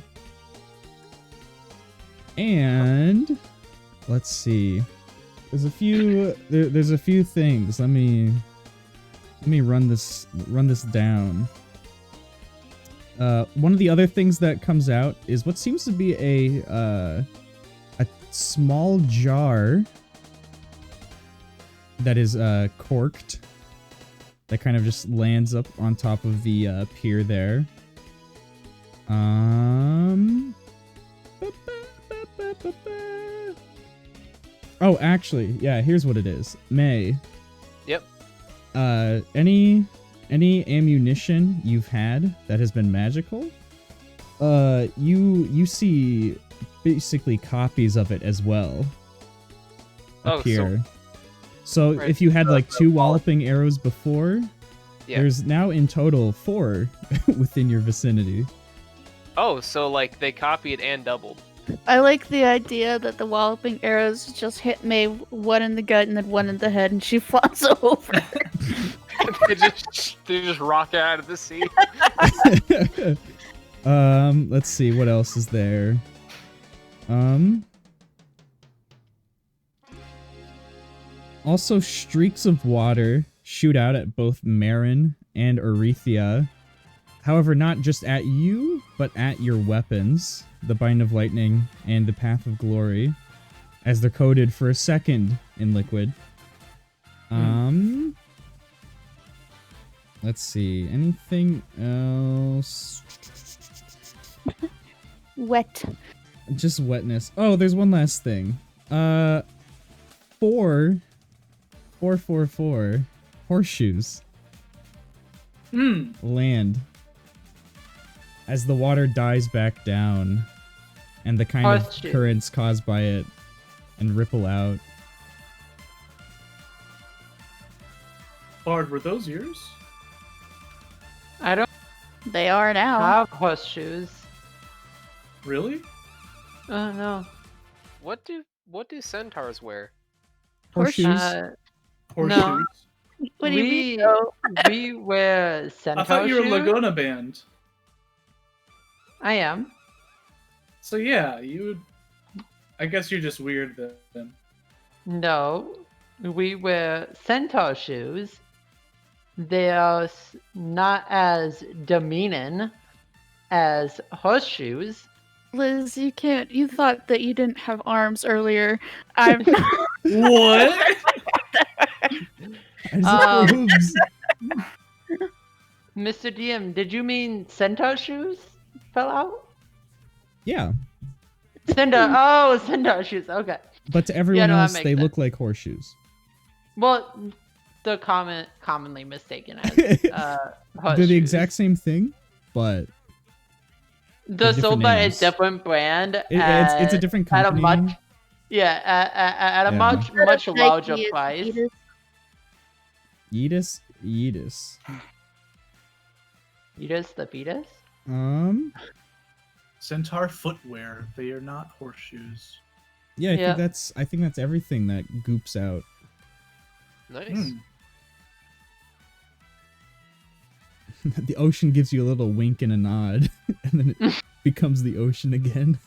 And let's see. There's a few things. Let me run this down. One of the other things that comes out is what seems to be a small jar that is corked, that kind of just lands up on top of the pier there. Oh, actually, yeah, here's what it is. May. Yep. Any ammunition you've had that has been magical, you see basically copies of it as well appear. So right, if you had like 2 walloping arrows before, there's now in total 4 within your vicinity. Oh, so like they copied and doubled. I like the idea that the walloping arrows just hit May one in the gut and then one in the head, and she falls over. they just rock out of the sea. Let's see what else is there. Also, streaks of water shoot out at both Marin and Orethia. However, not just at you, but at your weapons, the Bind of Lightning and the Path of Glory, as they're coated for a second in liquid. Let's see, anything else? Wet. Just wetness. Oh, there's one last thing. 444 horseshoes. Land. as the water dies back down, and the kind of Horseshoe. currents caused by it and ripple out. Bard, were those yours? I don't They are now. have horseshoes. Really? Oh no. What do centaurs wear? Horseshoes? Horseshoes? No. What do you mean? We though? we wear centaur I thought you were shoes. Laguna Band. I am. So yeah, you would. I guess you're just weird then. No, we wear centaur shoes. They are not as demeaning as horseshoes. Liz, you can't. You thought that you didn't have arms earlier. I'm. What? I just look for hooves. Mr. DM, did you mean centaur shoes fell out? Yeah, Centaur shoes. Okay. but to everyone no, that else, makes they sense. look like horseshoes. Well, the commonly mistaken as They're horseshoes. the exact same thing, but The different sold by a names. different brand. it's a different At a company. much, at a Yeah. much larger Nike is price. Adidas. Yeetus. Fetus, the fetus. Centaur Footwear. They are not horseshoes. Yeah, Yeah. I think that's everything that goops out. Nice. Hmm. The ocean gives you a little wink and a nod, and then it becomes the ocean again.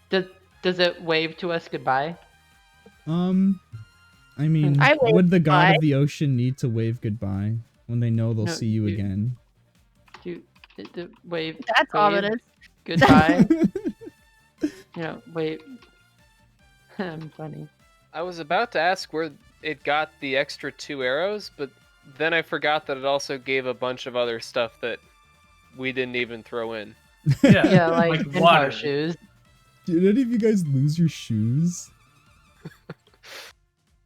Does it wave to us goodbye? I mean, I wave would the god goodbye. of the ocean need to wave goodbye when they know they'll No, see you you- again? Do wave. That's wave ominous. Goodbye. Wait. I'm funny. I was about to ask where it got the extra 2 arrows, but then I forgot that it also gave a bunch of other stuff that we didn't even throw in. Yeah, Yeah, like centaur water. shoes. Did any of you guys lose your shoes?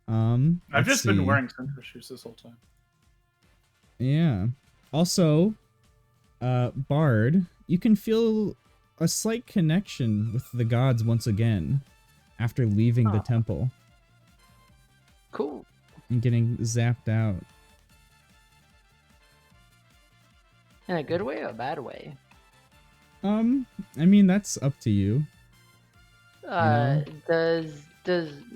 I've let's just been see. wearing centaur shoes this whole time. Yeah. Also, Bard, you can feel a slight connection with the gods once again after leaving the Oh. temple Cool. and getting zapped out. In a good way or a bad way? I mean, that's up to you. Does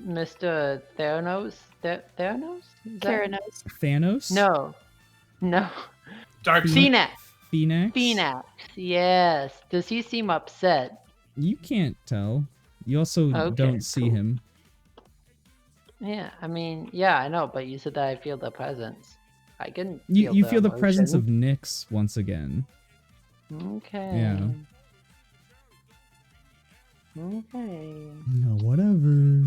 Mr. Theranos? Theranos? Is that- Keranos. Thanos? No. Dark Phoenix. Phoenix? Phoenix. Yes. Does he seem upset? You can't tell. You also Okay, don't see cool. him. Yeah, I mean, yeah, I know, but you said that I feel the presence. I can You feel the presence of emotion. Nyx once again. Okay. Yeah. Okay. No, whatever.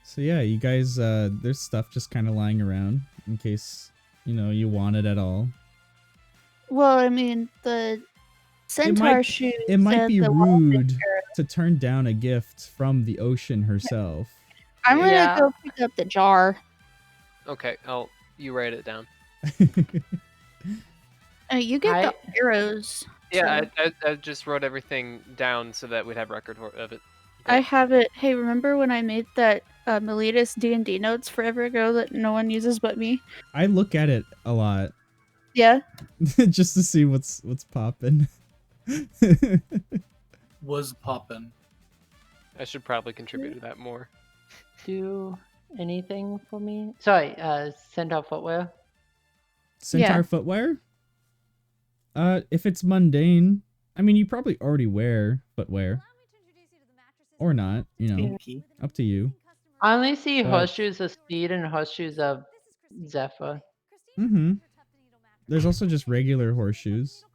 So yeah, you guys, there's stuff just kind of lying around in case, you want it at all. Well, I mean, the centaur shoes. It might and be the rude to turn down a gift from the ocean herself. I'm gonna Yeah. go pick up the jar. Okay, you write it down. You get the arrows. Yeah, too. I just wrote everything down so that we'd have record of it. I have it. Hey, remember when I made that Miletus D&D notes forever ago that no one uses but me? I look at it a lot Yeah. just to see what's popping. was poppin'. I should probably contribute to that more. Do anything for me? Sorry, Centaur Footwear. Centaur Yeah. Footwear? If it's mundane, I mean, you probably already wear footwear. Or not, up to you. I only see But- horseshoes of Speed and horseshoes of Zephyr. Mm-hmm. There's also just regular horseshoes.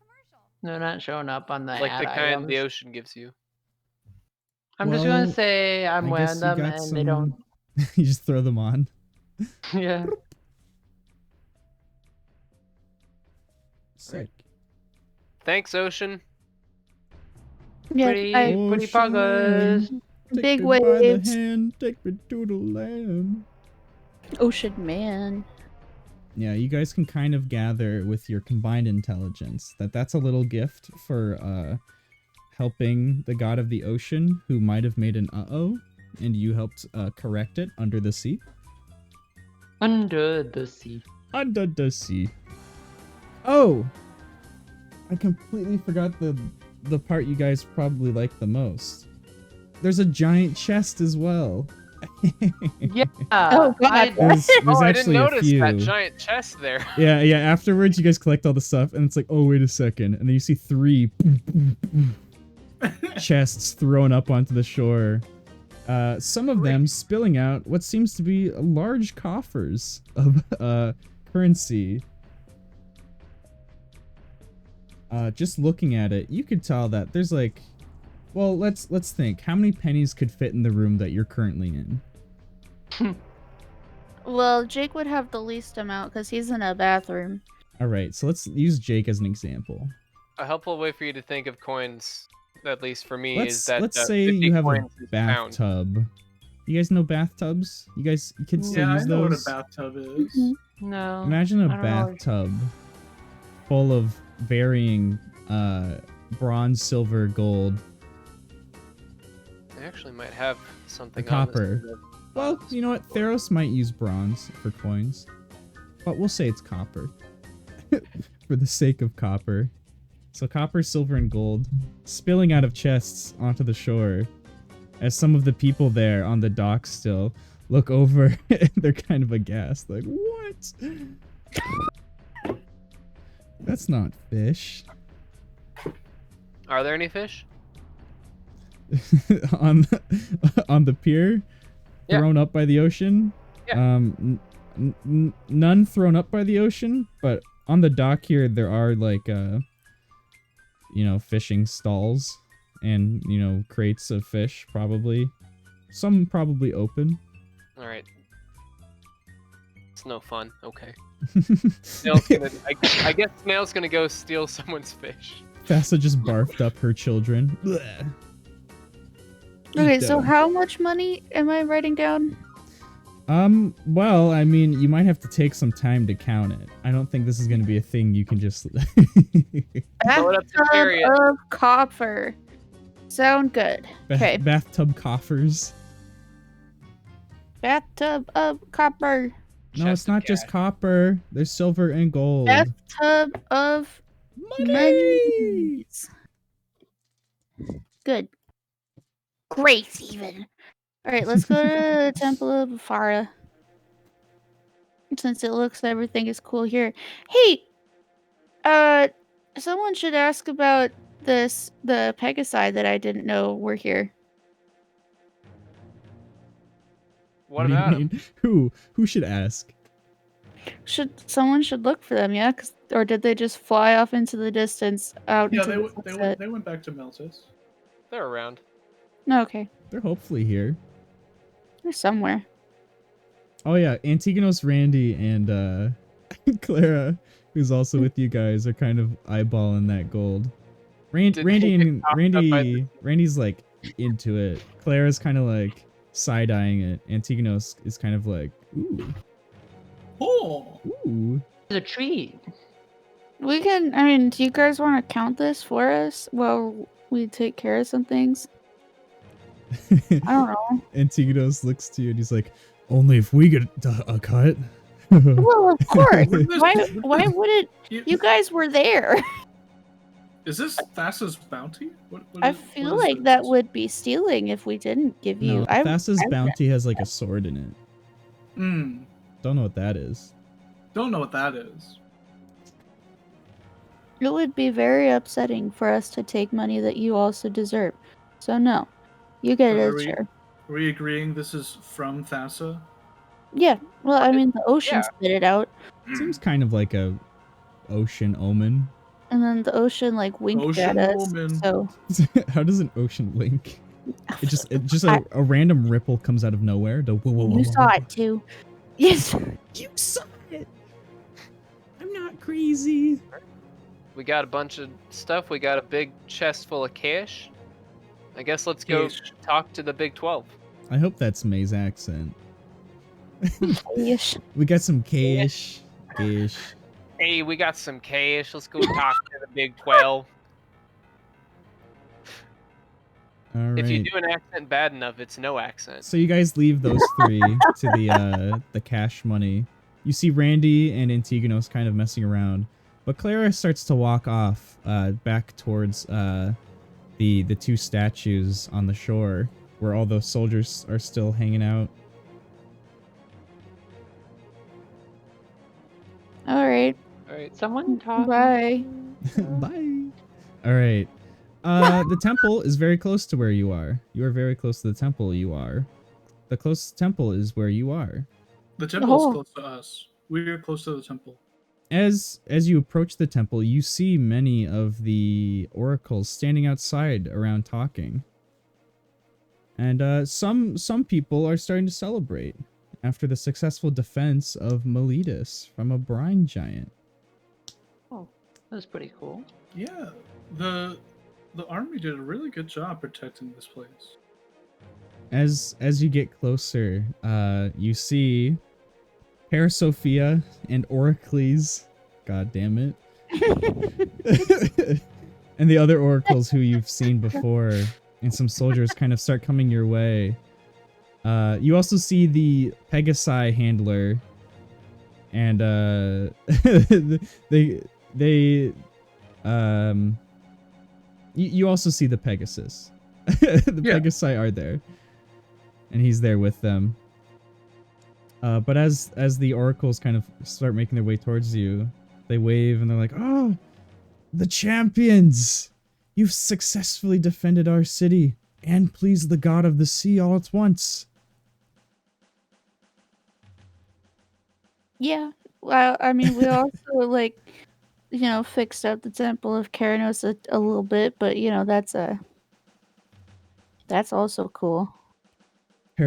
They're not showing up on the Like the ad kind the items. ocean gives you. I'm just gonna Well, say I'm I wearing guess you them got and they don't. you just throw them on. Yeah. Sick. Thanks, ocean. Yeah. Pretty Ocean, progress. take Big me by the waves. hand, take me to the land. Ocean man. Yeah, you guys can kind of gather with your combined intelligence that that's a little gift for helping the god of the ocean who might have made an uh-oh, and you helped correct it under the sea. Under the sea. Under the sea. Oh! I completely forgot the part you guys probably like the most. There's a giant chest as well. Yeah. Oh god. There's I didn't actually a notice few. that giant chest there. Yeah, afterwards you guys collect all the stuff and it's like, oh wait a second, and then you see 3 chests thrown up onto the shore. Some of them spilling out what seems to be large coffers of currency. Just looking at it, you could tell that there's like, well, let's think. How many pennies could fit in the room that you're currently in? Well, Jake would have the least amount because he's in a bathroom. All right, so let's use Jake as an example. A helpful way for you to think of coins, at least for me, is Let's that let's say 50 you have a coins is a pound. bathtub. You guys know bathtubs? You kids still Yeah, use I know those? what a bathtub is. No. Imagine a I don't know. bathtub full of varying bronze, silver, gold. They actually might have something The on this copper. list. Well, you know what? Theros might use bronze for coins, but we'll say it's copper for the sake of copper. So copper, silver, and gold spilling out of chests onto the shore as some of the people there on the dock still look over and they're kind of aghast. Like, what? That's not fish. Are there any fish? on the pier, Yeah. thrown up by the ocean. Yeah. None thrown up by the ocean, but on the dock here there are like fishing stalls and crates of fish, probably some probably open. All right. It's no fun. Okay. Snail's gonna, I guess Snail's gonna go steal someone's fish. Thassa just barfed up her children. Blech. Okay, Eat so them. how much money am I writing down? Well, I mean, you might have to take some time to count it. I don't think this is going to be a thing you can just... Throw it up to carry it. Bathtub of copper. Sound good. Okay. Bathtub coffers. Bathtub of copper. No, it's not just copper. There's silver and gold. Bathtub of monies. Good. Great, even. Alright, let's go to the Temple of Afara. Since it looks like everything is cool here. Hey! Someone should ask about the Pegasi that I didn't know were here. What do you about 'em? mean? Who should ask? Someone should look for them, yeah? Or did they just fly off into the distance out Yeah, into they, the w- they, sunset? went, they went back to Meltis. They're around. No, okay. They're hopefully here. They're somewhere. Oh yeah, Antigonos, Randy, and Clara, who's also with you guys, are kind of eyeballing that gold. Did Randy they get and popped up by Randy's like into it. Clara's kind of like side-eyeing it. Antigonos is kind of like, ooh, Oh! ooh. It's a treat. We can, I mean, do you guys want to count this for us while we take care of some things? I don't know. Antigonos looks to you and he's like, only if we get a cut. Well, of course. This- Why wouldn't you guys were there? Is this Thassa's bounty? What I is- feel what is like this? that would be stealing if we didn't give you. No, Thassa's bounty has like a sword in it. Hmm. Don't know what that is. Don't know what that is. It would be very upsetting for us to take money that you also deserve. So no, you get Are it, we- sure. Are we agreeing this is from Thassa? Yeah. Well, I mean, the ocean Yeah. spit it out, Seems kind of like a ocean omen. and then the ocean like winked Ocean at us. woman. So How does an ocean wink? It just a random ripple comes out of nowhere. The whoa, whoa, whoa, you whoa, saw whoa. it too. Yes. You saw it. I'm not crazy. We got a bunch of stuff. We got a big chest full of cash. I guess let's go Cash. talk to the Big 12. I hope that's May's accent. Yes. We got some cash. Cash. Hey, we got some cash. Let's go talk to the big 12. All right. If you do an accent bad enough, it's no accent. So you guys leave those three to the cash money. You see Randy and Antigonos kind of messing around, but Clara starts to walk off back towards the two statues on the shore where all those soldiers are still hanging out. All right. Someone talk. Bye. Bye. All right. The temple is very close to where you are. You are very close to the temple. You are. The closest temple is where you are. The temple is close to us. We are close to the temple. As you approach the temple, you see many of the oracles standing outside around talking. And some people are starting to celebrate after the successful defense of Meletus from a brine giant. Oh, that was pretty cool. Yeah, the army did a really good job protecting this place. As you get closer, you see Sophia and Oracles. God damn it. And the other oracles who you've seen before, and some soldiers kind of start coming your way. You also see the Pegasi handler, and you also see the Pegasus. The Pegasi are there, and he's there with them. But as the oracles kind of start making their way towards you, they wave and they're like, "Oh, the champions! You've successfully defended our city and pleased the god of the sea all at once." Yeah. Well, I mean, we also fixed up the temple of Keranos a little bit, but that's also cool.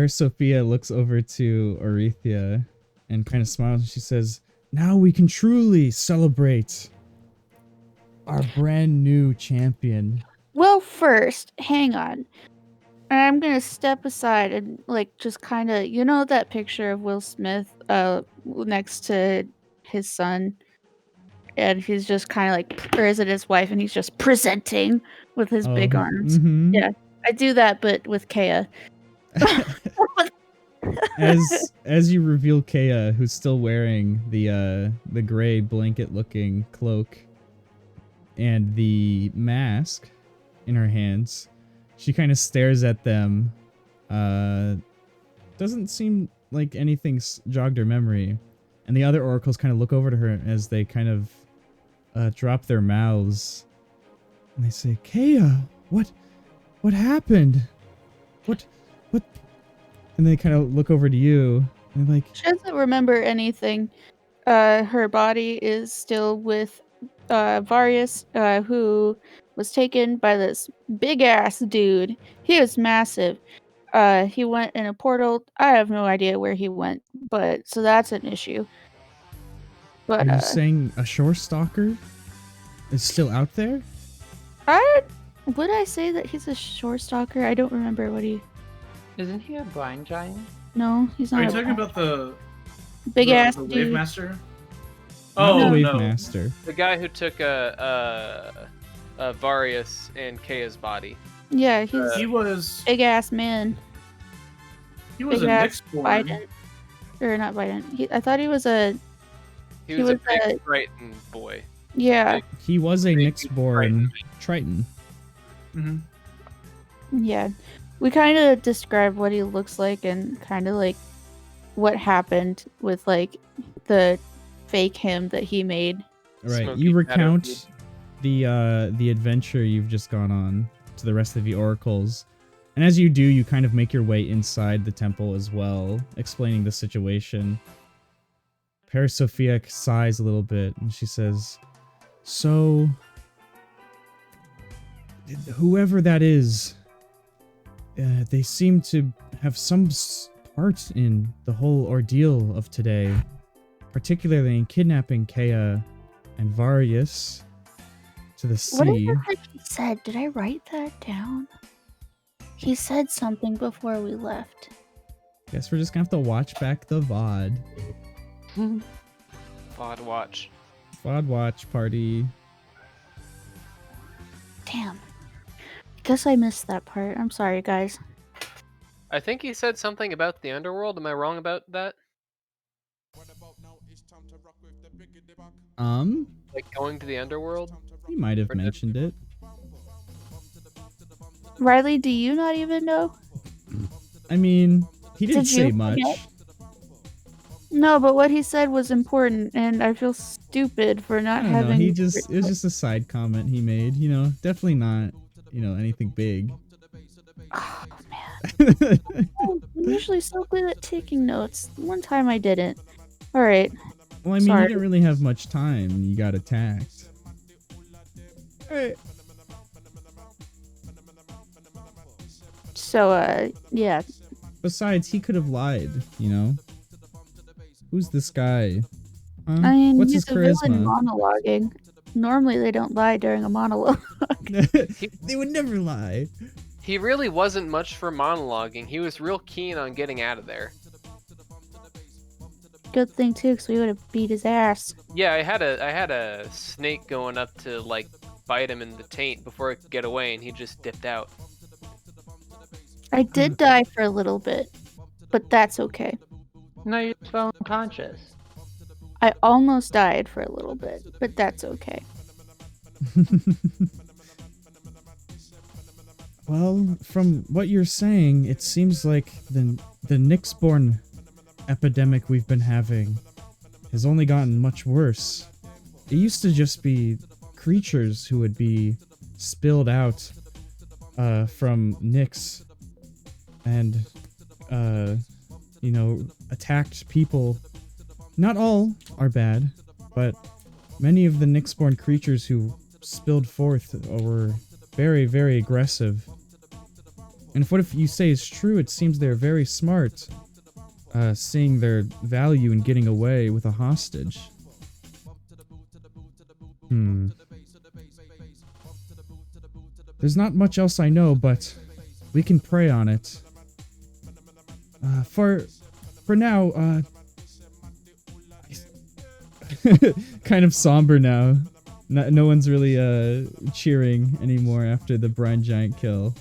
Sophia looks over to Orethia and kind of smiles, and she says, "Now we can truly celebrate our brand new champion." Well, first, hang on. I'm gonna step aside and just kind of, that picture of Will Smith next to his son, and he's just kind of or is it his wife, and he's just presenting with his big arms. Mm-hmm. Yeah, I do that, but with Kea. As you reveal Kea, who's still wearing the gray blanket looking cloak and the mask in her hands, she kind of stares at them. Doesn't seem like anything's jogged her memory, and the other oracles kind of look over to her as they kind of drop their mouths, and they say, "Kea, what happened? What?" And they kind of look over to you, and they're like, She doesn't remember anything. Her body is still with Varius, who was taken by this big ass dude. He was massive. He went in a portal. I have no idea where he went, but so that's an issue. But "Are you saying a shore stalker is still out there?" Would I say that he's a shore stalker? I don't remember what he. Isn't he a brine giant? No, he's not. Are you talking about the big ass the dude? Wave Master? Oh, no, Wave no. Master. The guy who took Varius and Kea's body. Yeah, he's He was big ass man. he was Big a ass Nyxborn. Biden. Or not Biden. I thought he was a. He was a big Triton boy. Yeah. He was a Nyxborn Triton. Mm-hmm. Yeah. We kind of describe what he looks like and kind of what happened with the fake him that he made. Right. Smoky You Shadow recount the adventure you've just gone on to the rest of the oracles. And as you do, you kind of make your way inside the temple as well, explaining the situation. Sophia sighs a little bit and she says, "So, whoever that is, they seem to have some part in the whole ordeal of today, particularly in kidnapping Kea and Varius to the sea." What is it that he said? Did I write that down? He said something before we left. Guess we're just gonna have to watch back the VOD. FOD watch. FOD watch party. Damn. Guess I missed that part. I'm sorry, guys. I think he said something about the underworld. Am I wrong about that? Like going to the underworld? He might have mentioned it. Riley, do you not even know? I mean, he didn't Did say you much. forget? No, but what he said was important, and I feel stupid for not I don't know. having. It was just a side comment he made. You know, definitely not. You know, anything big. Oh, man. I'm usually so good at taking notes. One time I didn't. All right. Well, I mean, Sorry. you didn't really have much time. And you got attacked. All right. So, yeah. Besides, he could have lied. You know. Who's this guy? Huh? I mean, What's he's his a villain charisma? monologuing. Normally, they don't lie during a monologue. They would never lie. He really wasn't much for monologuing. He was real keen on getting out of there. Good thing too, because we would have beat his ass. Yeah, I had a snake going up to like bite him in the taint before it could get away, and he just dipped out. I did die for a little bit, but that's okay. No, you just fell unconscious. I almost died for a little bit, but that's okay. Well, from what you're saying, it seems like the Nyxborn epidemic we've been having has only gotten much worse. It used to just be creatures who would be spilled out from Nyx and you know, attacked people. Not all are bad, but many of the Nyxborn creatures who spilled forth were very, very aggressive. And if what if you say is true, it seems they're very smart, seeing their value in getting away with a hostage. There's not much else I know, but we can pray on it. For now, kind of somber now. No one's really cheering anymore after the Brine Giant kill.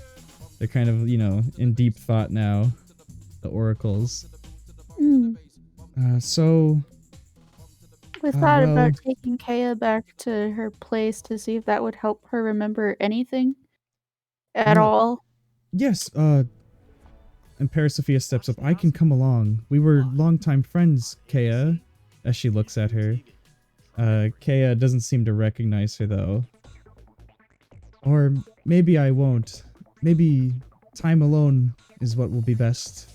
They're kind of, you know, in deep thought now. The oracles. So We thought about taking Kea back to her place to see if that would help her remember anything at all. Yes, and Parasophia steps up. I can come along. We were longtime friends, Kea, as she looks at her. Kea doesn't seem to recognize her, though. Or maybe I won't. Maybe time alone is what will be best.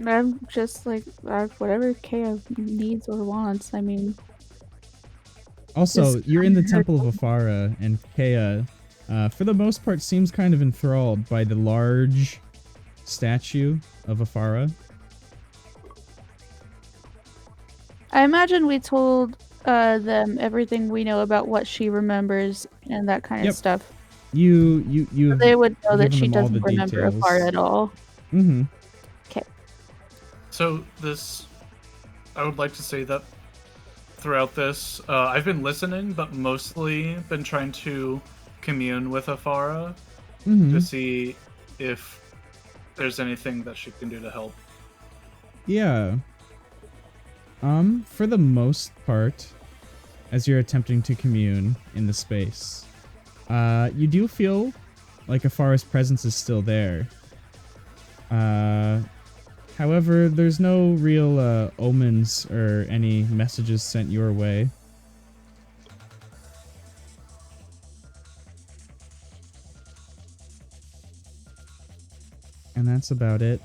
I'm just like, whatever Kea needs or wants, I mean... Also, you're in the Temple of Afara, and Kea, for the most part, seems kind of enthralled by the large statue of Afara. I imagine we told them everything we know about what she remembers and that kind of stuff. You they would know that she given them all doesn't the remember details. Afara at all. Mm-hmm. Okay. So I would like to say that throughout this, I've been listening, but mostly been trying to commune with Afara to see if there's anything that she can do to help. Yeah. For the most part, as you're attempting to commune in the space, you do feel like Afara's presence is still there. However, there's no real omens or any messages sent your way. And that's about it.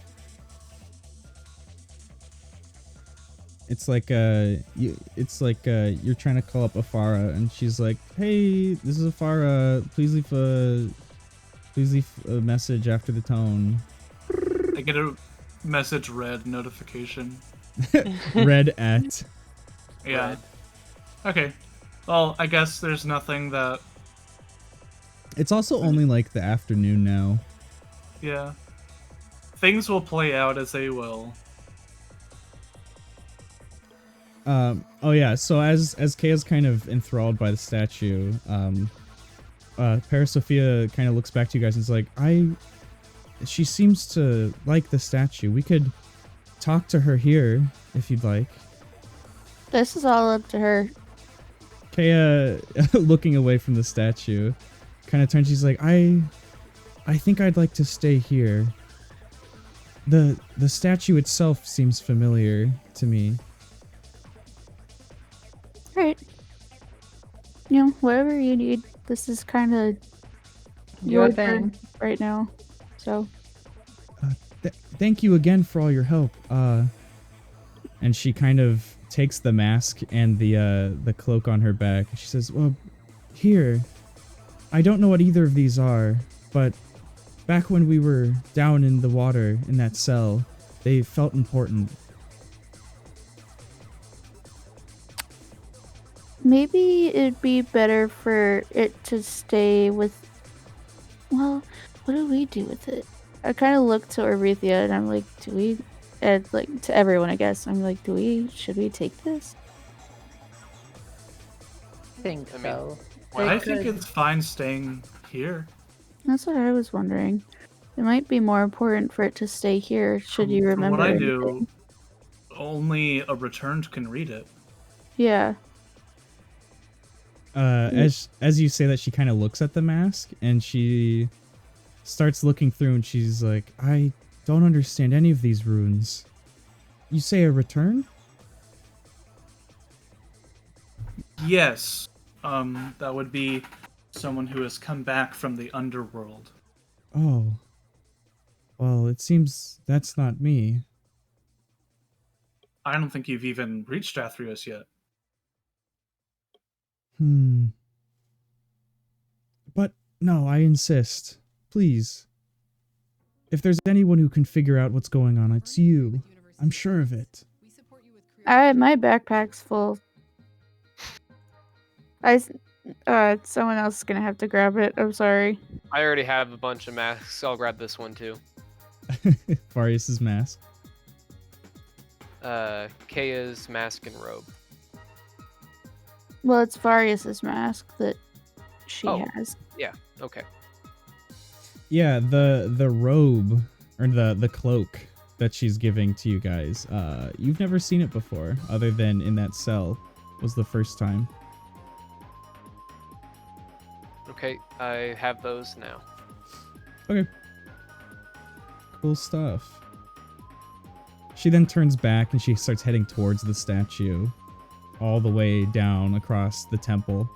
It's like you're trying to call up Afara, and she's like, "Hey, this is Afara. Please leave a message after the tone." I get a message red notification. Red at. Yeah. Red. Okay. Well, I guess there's nothing that. It's also only like the afternoon now. Yeah. Things will play out as they will. Oh yeah. So as Kaya's kind of enthralled by the statue, Parasophia kind of looks back to you guys and is like, she seems to like the statue. We could talk to her here if you'd like. This is all up to her. Kaya, looking away from the statue, kind of turns. She's like, I think I'd like to stay here. The statue itself seems familiar to me. Alright. You know, whatever you need. This is kind of Your your thing. turn right now. So, Thank you again for all your help. And she kind of takes the mask and the cloak on her back. She says, well, here, I don't know what either of these are, but back when we were down in the water in that cell, they felt important. maybe it'd be better for it to stay with... Well, what do we do with it? I kind of look to Orethia and I'm like, do we... And like to everyone, I guess. I'm like, should we take this? I think I mean, so. I think it's fine staying here. That's what I was wondering. It might be more important for it to stay here, should you From remember what I anything. do, only a returned can read it. Yeah. As you say that, she kind of looks at the mask and she starts looking through and she's like, I don't understand any of these runes. You say a return? Yes. That would be someone who has come back from the underworld. Oh. Well, it seems that's not me. I don't think you've even reached Athreos yet. But no, I insist. Please. If there's anyone who can figure out what's going on, it's you. I'm sure of it. My backpack's full. Someone else is gonna have to grab it. I'm sorry. I already have a bunch of masks. I'll grab this one too. Varius's mask. Kaya's mask and robe. Well, it's Varius's mask that she Oh. has. Yeah. Okay. Yeah, the robe or the cloak that she's giving to you guys. You've never seen it before, other than in that cell. Was the first time. Okay. I have those now. Okay. Cool stuff. She then turns back and she starts heading towards the statue, all the way down across the temple.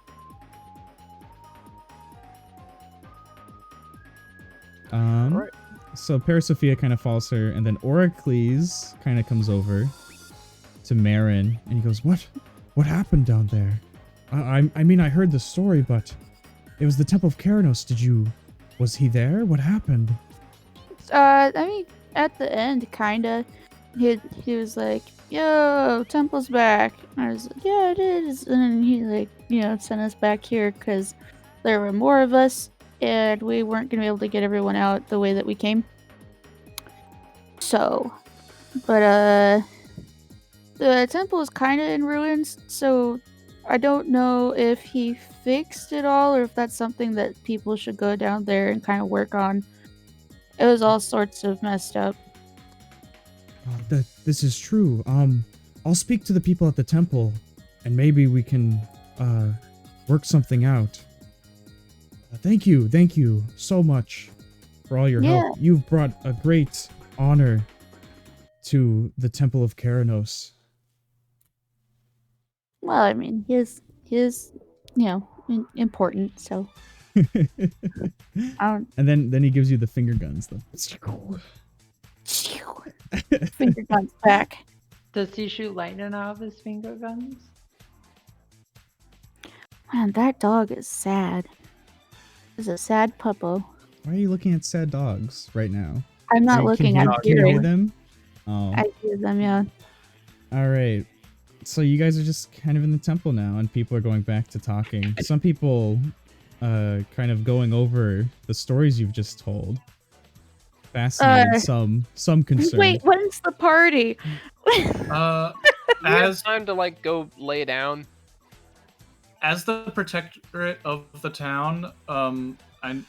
Alright. So Parasophia kind of follows her, and then Oracles kind of comes over to Marin, and he goes, What happened down there? I mean, I heard the story, but it was the Temple of Keranos. Was he there? What happened? I mean, at the end, kinda. He was like, yo, Temple's back. And I was like, yeah, it is. And then he, like, sent us back here because there were more of us and we weren't going to be able to get everyone out the way that we came. So, but, the temple is kind of in ruins, so I don't know if he fixed it all or if that's something that people should go down there and kind of work on. It was all sorts of messed up. This is true. I'll speak to the people at the temple, and maybe we can, work something out. Thank you so much for all your help. You've brought a great honor to the Temple of Keranos. Well, I mean, he is, important, so. And then he gives you the finger guns. Finger guns back. Does he shoot lightning out of his finger guns? Man, that dog is sad. He's a sad puppo. Why are you looking at sad dogs right now? I'm not looking at Can you hear them? Oh. I hear them, yeah. All right. So you guys are just kind of in the temple now, and people are going back to talking. Some people kind of going over the stories you've just told. Fascinated, some concerned. Wait, when's the party? We have As time to like go lay down. as the protectorate of the town, I'm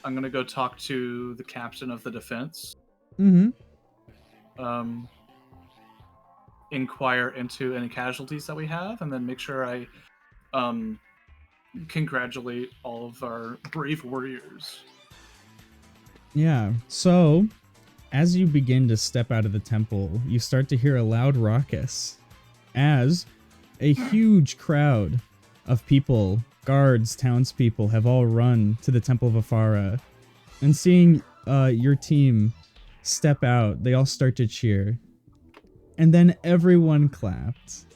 gonna go talk to the captain of the defense. Mm-hmm. Inquire into any casualties that we have, and then make sure I congratulate all of our brave warriors. Yeah. So, as you begin to step out of the temple, you start to hear a loud ruckus as a huge crowd of people, guards, townspeople, have all run to the Temple of Afara. And seeing your team step out, they all start to cheer. And then everyone clapped.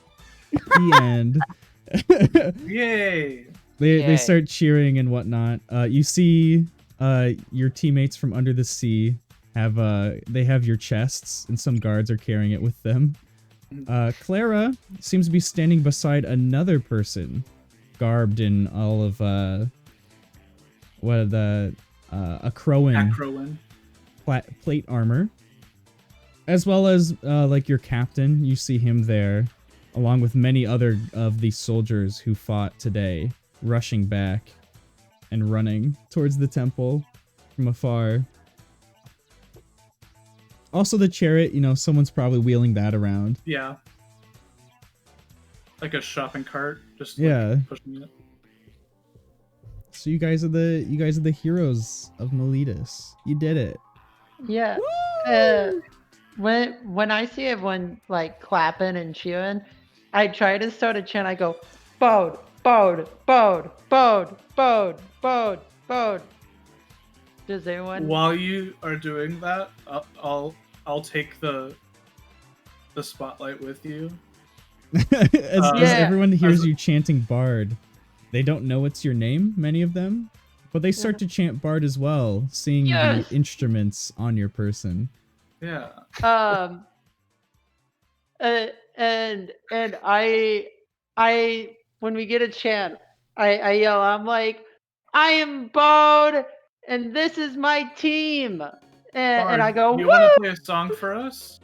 The end. Yay! They start cheering and whatnot. You see your teammates from under the sea have they have your chests, and some guards are carrying it with them. Clara seems to be standing beside another person, garbed in all of a Crowan plate armor, as well as like your captain. You see him there, along with many other of the soldiers who fought today, rushing back and running towards the temple from afar. Also the chariot, someone's probably wheeling that around. Yeah. Like a shopping cart, just pushing it. So you guys are the heroes of Miletus. You did it. Yeah. When I see everyone like clapping and cheering, I try to start a chant. I go, bowed, bowed, bowed, bowed, bowed, bowed, bowed. Does anyone? While you are doing that, I'll take the spotlight with you. as everyone hears you chanting Bard, they don't know it's your name, many of them, but they start to chant Bard as well, seeing the instruments on your person. Yeah. And I when we get a chant, I yell. I'm like, I am Bode, and this is my team. And I go, you woo! want to play a song for us?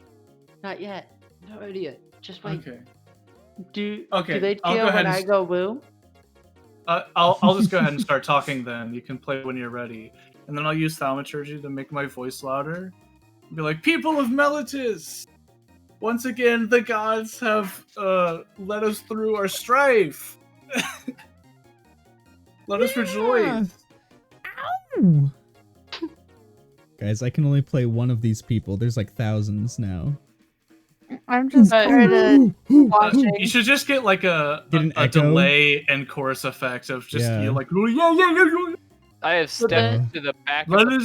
Not yet. No idea. Just wait. Okay. Do Okay, they I'll cheer go ahead when and I go woo? I'll just go ahead and start talking then. You can play when you're ready. And then I'll use thaumaturgy to make my voice louder. Be like, people of Miletus! Once again, the gods have led us through our strife. Let us rejoice. Ow! Guys, I can only play one of these people. There's like thousands now. I'm just tired of watching. You should just get like a delay and chorus effect of just you like, oh, yeah. I have stepped to the back of the party,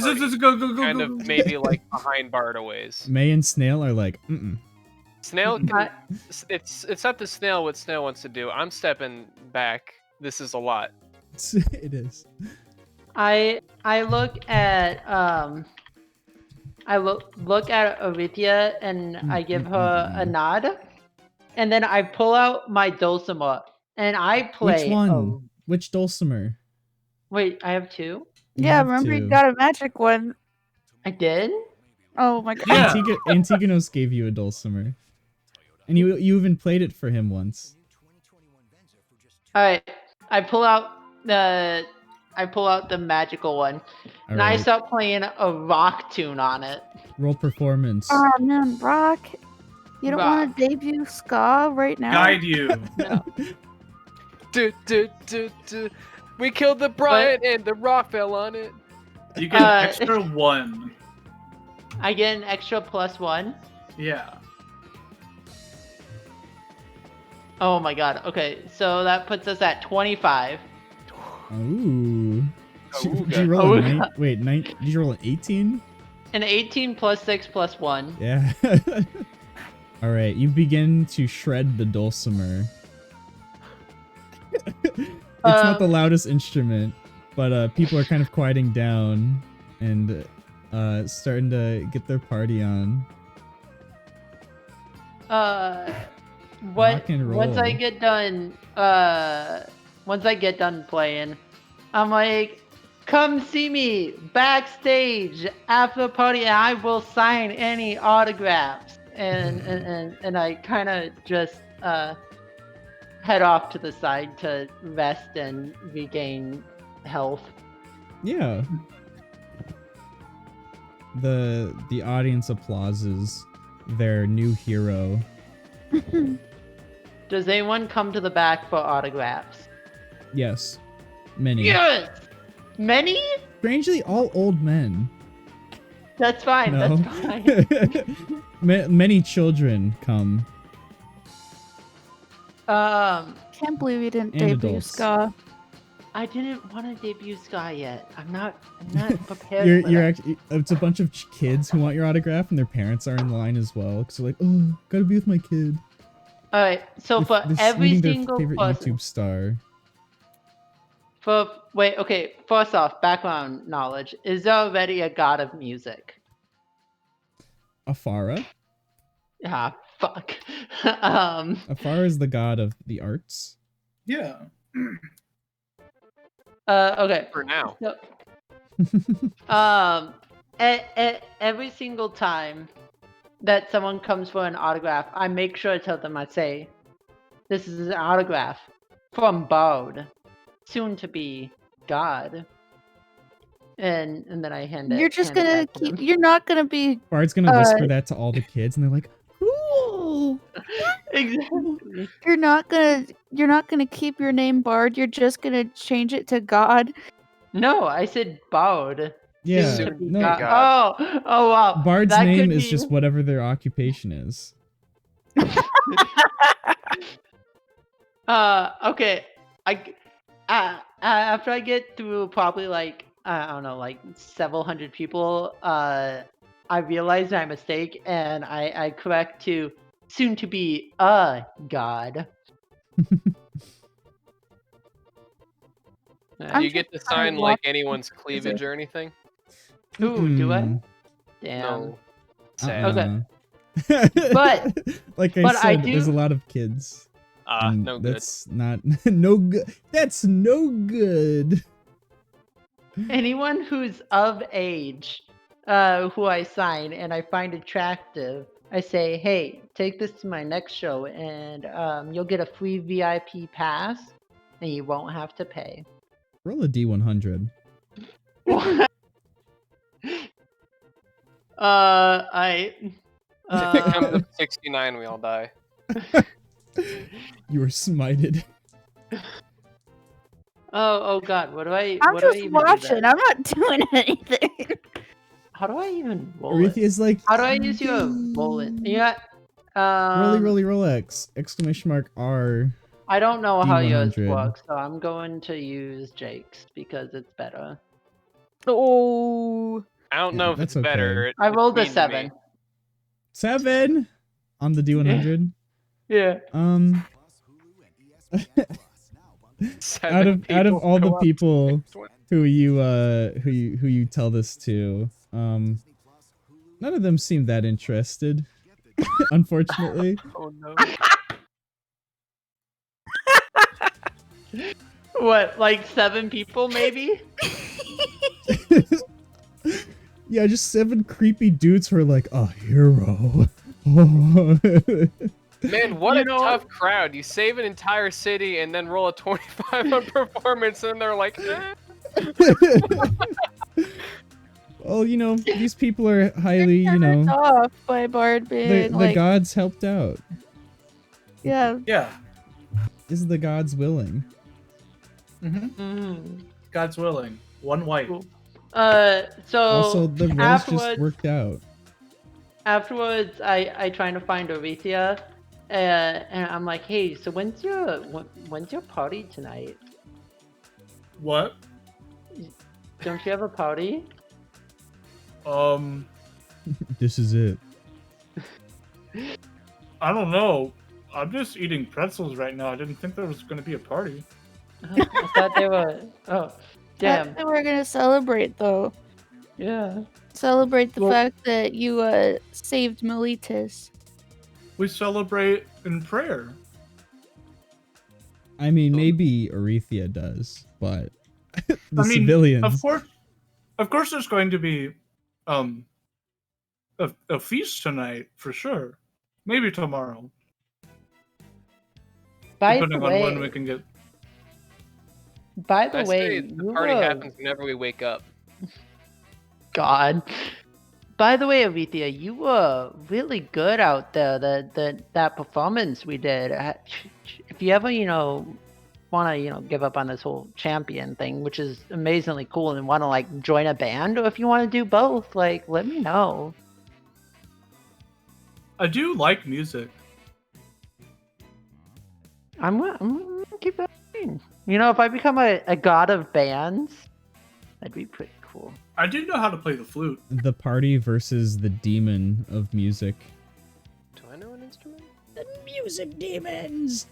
kind of maybe like behind Bard a ways. May and Snail are like, mm-mm. Snail, it's not the Snail what Snail wants to do. I'm stepping back. This is a lot. It is. I look at Arithia and I give her a nod, and then I pull out my dulcimer and I play. Which one? Which dulcimer? Wait, I have two? Yeah, remember you got a magic one. I did? Oh my god. Yeah. Antigonos gave you a dulcimer. And you even played it for him once. Alright. I pull out the magical one. And I start playing a rock tune on it. Roll performance. Oh man, rock. You don't want to debut ska right now? Guide you. No. We killed the Bryant and the rock fell on it. You get an extra 1. I get an extra +1? Yeah. Oh my god. Okay, so that puts us at 25. Ooh. Did you roll did you roll an 18? An 18 + 6 + 1. Yeah. Alright, you begin to shred the dulcimer. It's not the loudest instrument, but people are kind of quieting down and starting to get their party on. Rock and roll. Once I get done playing, I'm like, come see me backstage after the party, and I will sign any autographs. And I kind of just head off to the side to rest and regain health. Yeah. The audience applauses their new hero. Does anyone come to the back for autographs? Yes. Many. Yes! Many? Strangely, all old men. That's fine, No. that's fine. Many children come. Can't believe you didn't And debut adults. Ska. I didn't want to debut Sky yet. I'm not prepared for You're that. actually, it's a bunch of kids who want your autograph, and their parents are in line as well. Because they're like, oh, gotta be with my kid. Alright, so for They're every meeting their single favorite person. YouTube star. Wait, okay, first off, background knowledge. Is there already a god of music? Afara? Ah, fuck. Afara is the god of the arts. Yeah. Okay. For now. So, every single time that someone comes for an autograph, I make sure to tell them, I say, this is an autograph from Bode, soon to be God. And then I hand it. You're just hand it gonna back to keep. them. You're not gonna be. Bard's gonna whisper that to all the kids, and they're like, cool. Exactly. You're not gonna keep your name Bard. You're just gonna change it to God. No, I said Bode. Yeah, Soon to be no. God. Oh wow. Bard's that name could is be... just whatever their occupation is. Okay. After I get through probably like I don't know, like several hundred people, I realize my mistake and I correct to soon to be a god. Do you get to sign like anyone's cleavage or anything? Ooh, do I? Damn. No. Sad. Okay. But like I but said, I do... there's a lot of kids. No good. That's not no good. That's no good. Anyone who's of age, who I sign and I find attractive, I say, hey, take this to my next show and you'll get a free VIP pass and you won't have to pay. Roll a D100. If it comes up 69, we all die. You were smited. Oh god, what do I? I'm what do I just even watching. Do that? I'm not doing anything. How do I even roll it? Is like. How do I use your bullet? Yeah. Roll X! Exclamation mark R. I don't know how yours D100. works, so I'm going to use Jake's because it's better. Oh. I don't know if that's it's better. okay. I rolled a It's mean to 7. me. 7 on the D100. Yeah. out of all the people who you tell this to, none of them seem that interested. Unfortunately. Oh no. What, like 7 people maybe? Yeah, just 7 creepy dudes who are like, a hero. Oh. Man, what a tough crowd. You save an entire city and then roll a 25 on performance and they're like, eh. Well, you know, these people are highly, you know, off by Bard being the like, gods helped out. yeah. Yeah. Is the gods willing? God's willing. One white. So Also, the roles afterwards, just worked out. Afterwards, I try to find Aretha, and I'm like, hey, so when's your party tonight? What? Don't you have a party? This is it. I don't know. I'm just eating pretzels right now. I didn't think there was going to be a party. I thought they were. Oh, damn. We're gonna celebrate though. Yeah. Celebrate the fact that you saved Miletus. We celebrate in prayer. I mean, maybe Aretha does, but the civilians. Of course, there's going to be a feast tonight for sure. Maybe tomorrow. By the depending on when we way, can get. by the I way, say the you party happens whenever we wake up. God. By the way, Alethea, you were really good out there. That performance we did. If you ever, want to, give up on this whole champion thing, which is amazingly cool, and want to like join a band, or if you want to do both, like let me know. I do like music. I'm gonna keep that in. If I become a god of bands, that'd be pretty cool. I do know how to play the flute. The party versus the demon of music. Do I know an instrument? The music demons.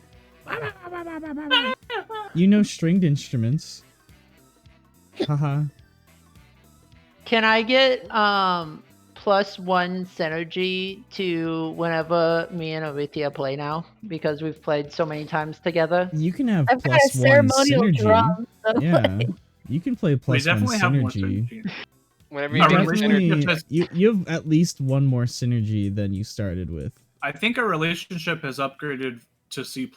You know stringed instruments. Haha. Can I get +1 synergy to whenever me and Alethea play now? Because we've played so many times together. You can have I've got a +1 ceremonial synergy. drum, so Yeah. You can play We +1 definitely have more synergy. synergy. Whenever You you Our get definitely relationship has- you have at least one more synergy than you started with. I think our relationship has upgraded to C+.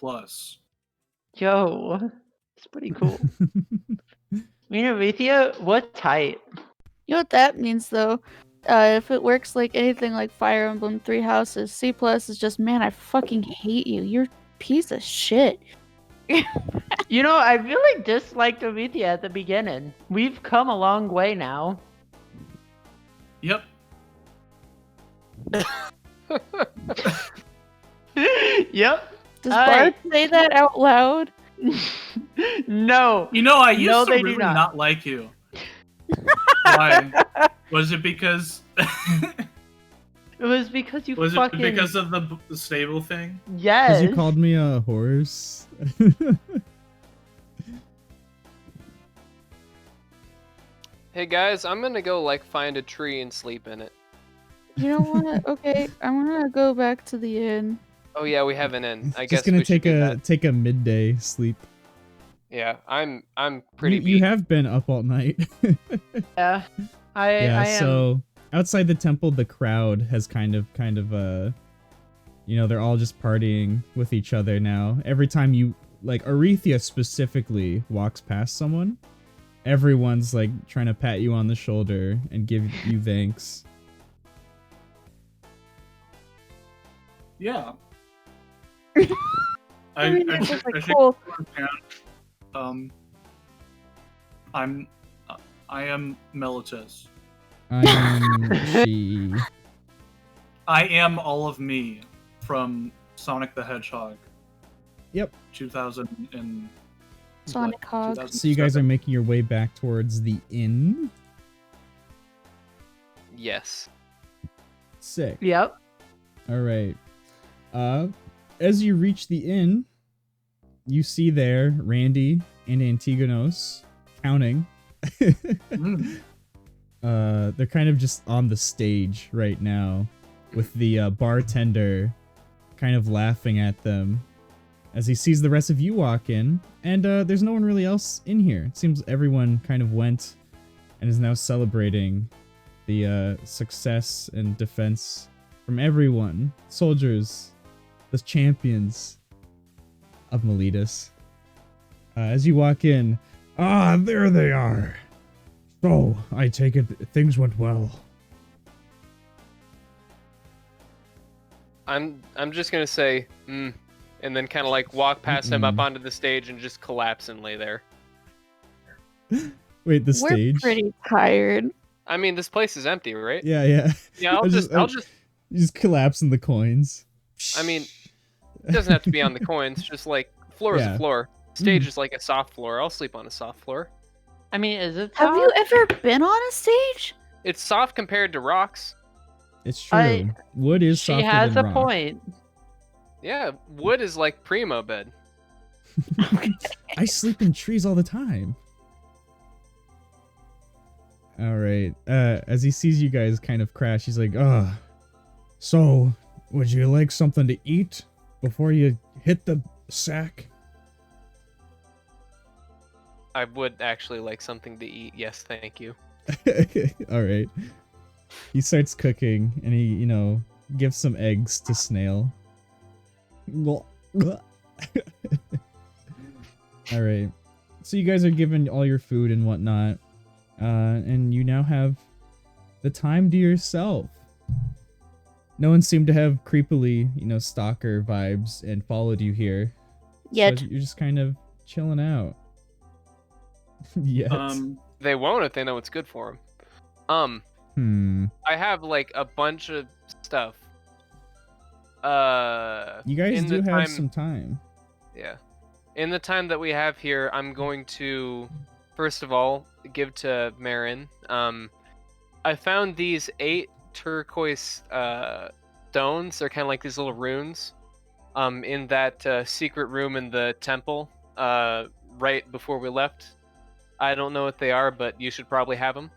Yo, it's pretty cool. Me and Alethea, what type? You know what that means, though? If it works like anything like Fire Emblem Three Houses, C+ is just, man, I fucking hate you. You're a piece of shit. I really disliked Alethea at the beginning. We've come a long way now. Yep. Yep. Does Bart say that out loud? No. I used No, to they do really not. not like you. Why? Was it because... It was because you Was it fucking... because of the stable thing? Yes. Because you called me a horse. Hey guys, I'm gonna go like find a tree and sleep in it. You don't want to? Okay, I want to go back to the inn. Oh yeah, we have an inn. I Just guess gonna we should do that. take a midday sleep. Yeah, I'm pretty You beat. have been up all night. Yeah. I am. So outside the temple, the crowd has kind of they're all just partying with each other now. Every time you Arethea specifically walks past someone, everyone's like trying to pat you on the shoulder and give you thanks. Yeah. I mean, I it's should- like I should cool. understand, I am Melitus. I am she. I am all of me from Sonic the Hedgehog. Yep. 2000 and Sonic what, Hog. 2007? So you guys are making your way back towards the inn. Yes. Sick. Yep. All right. As you reach the inn, you see there Randy and Antigonos counting. Mm. They're kind of just on the stage right now, with the bartender kind of laughing at them as he sees the rest of you walk in, and there's no one really else in here. It seems everyone kind of went and is now celebrating the success and defense from everyone. Soldiers, the champions of Miletus. As you walk in, there they are. So, I take it things went well. I'm just gonna say, and then kind of like walk past him up onto the stage and just collapse and lay there. Wait, the stage? We're pretty tired. I mean, this place is empty, right? Yeah. Yeah, I'll just. You just collapse in the coins. I mean, it doesn't have to be on the coins. Just like floor is a floor. Stage is like a soft floor. I'll sleep on a soft floor. I mean, is it? Have you ever been on a stage? It's soft compared to rocks. It's true. Wood is softer She has than a rock. point. Yeah, wood is like primo bed. I sleep in trees all the time. All right. As he sees you guys kind of crash, he's like, so would you like something to eat before you hit the sack? I would actually like something to eat. Yes, thank you. All right. He starts cooking and he, gives some eggs to Snail. All right. So you guys are given all your food and whatnot, and you now have the time to yourself. No one seemed to have creepily, stalker vibes and followed you here. Yet. So you're just kind of chilling out. Yet. They won't if they know what's good for them. I have like a bunch of stuff. You guys do have some time. Yeah. In the time that we have here, I'm going to, first of all, give to Marin. I found these 8 turquoise stones. They're kind of like these little runes. In that secret room in the temple, right before we left. I don't know what they are, but you should probably have them.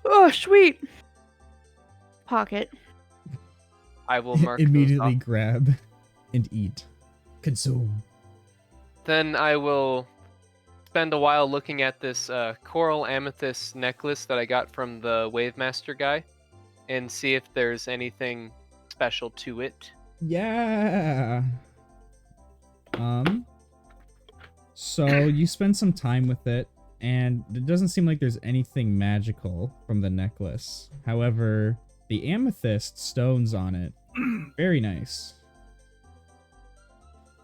Oh, sweet. Pocket. I will mark immediately grab and eat. Consume. Then I will spend a while looking at this coral amethyst necklace that I got from the Wave Master guy and see if there's anything special to it. Yeah. So you spend some time with it, and it doesn't seem like there's anything magical from the necklace. However, the amethyst stones on it, very nice.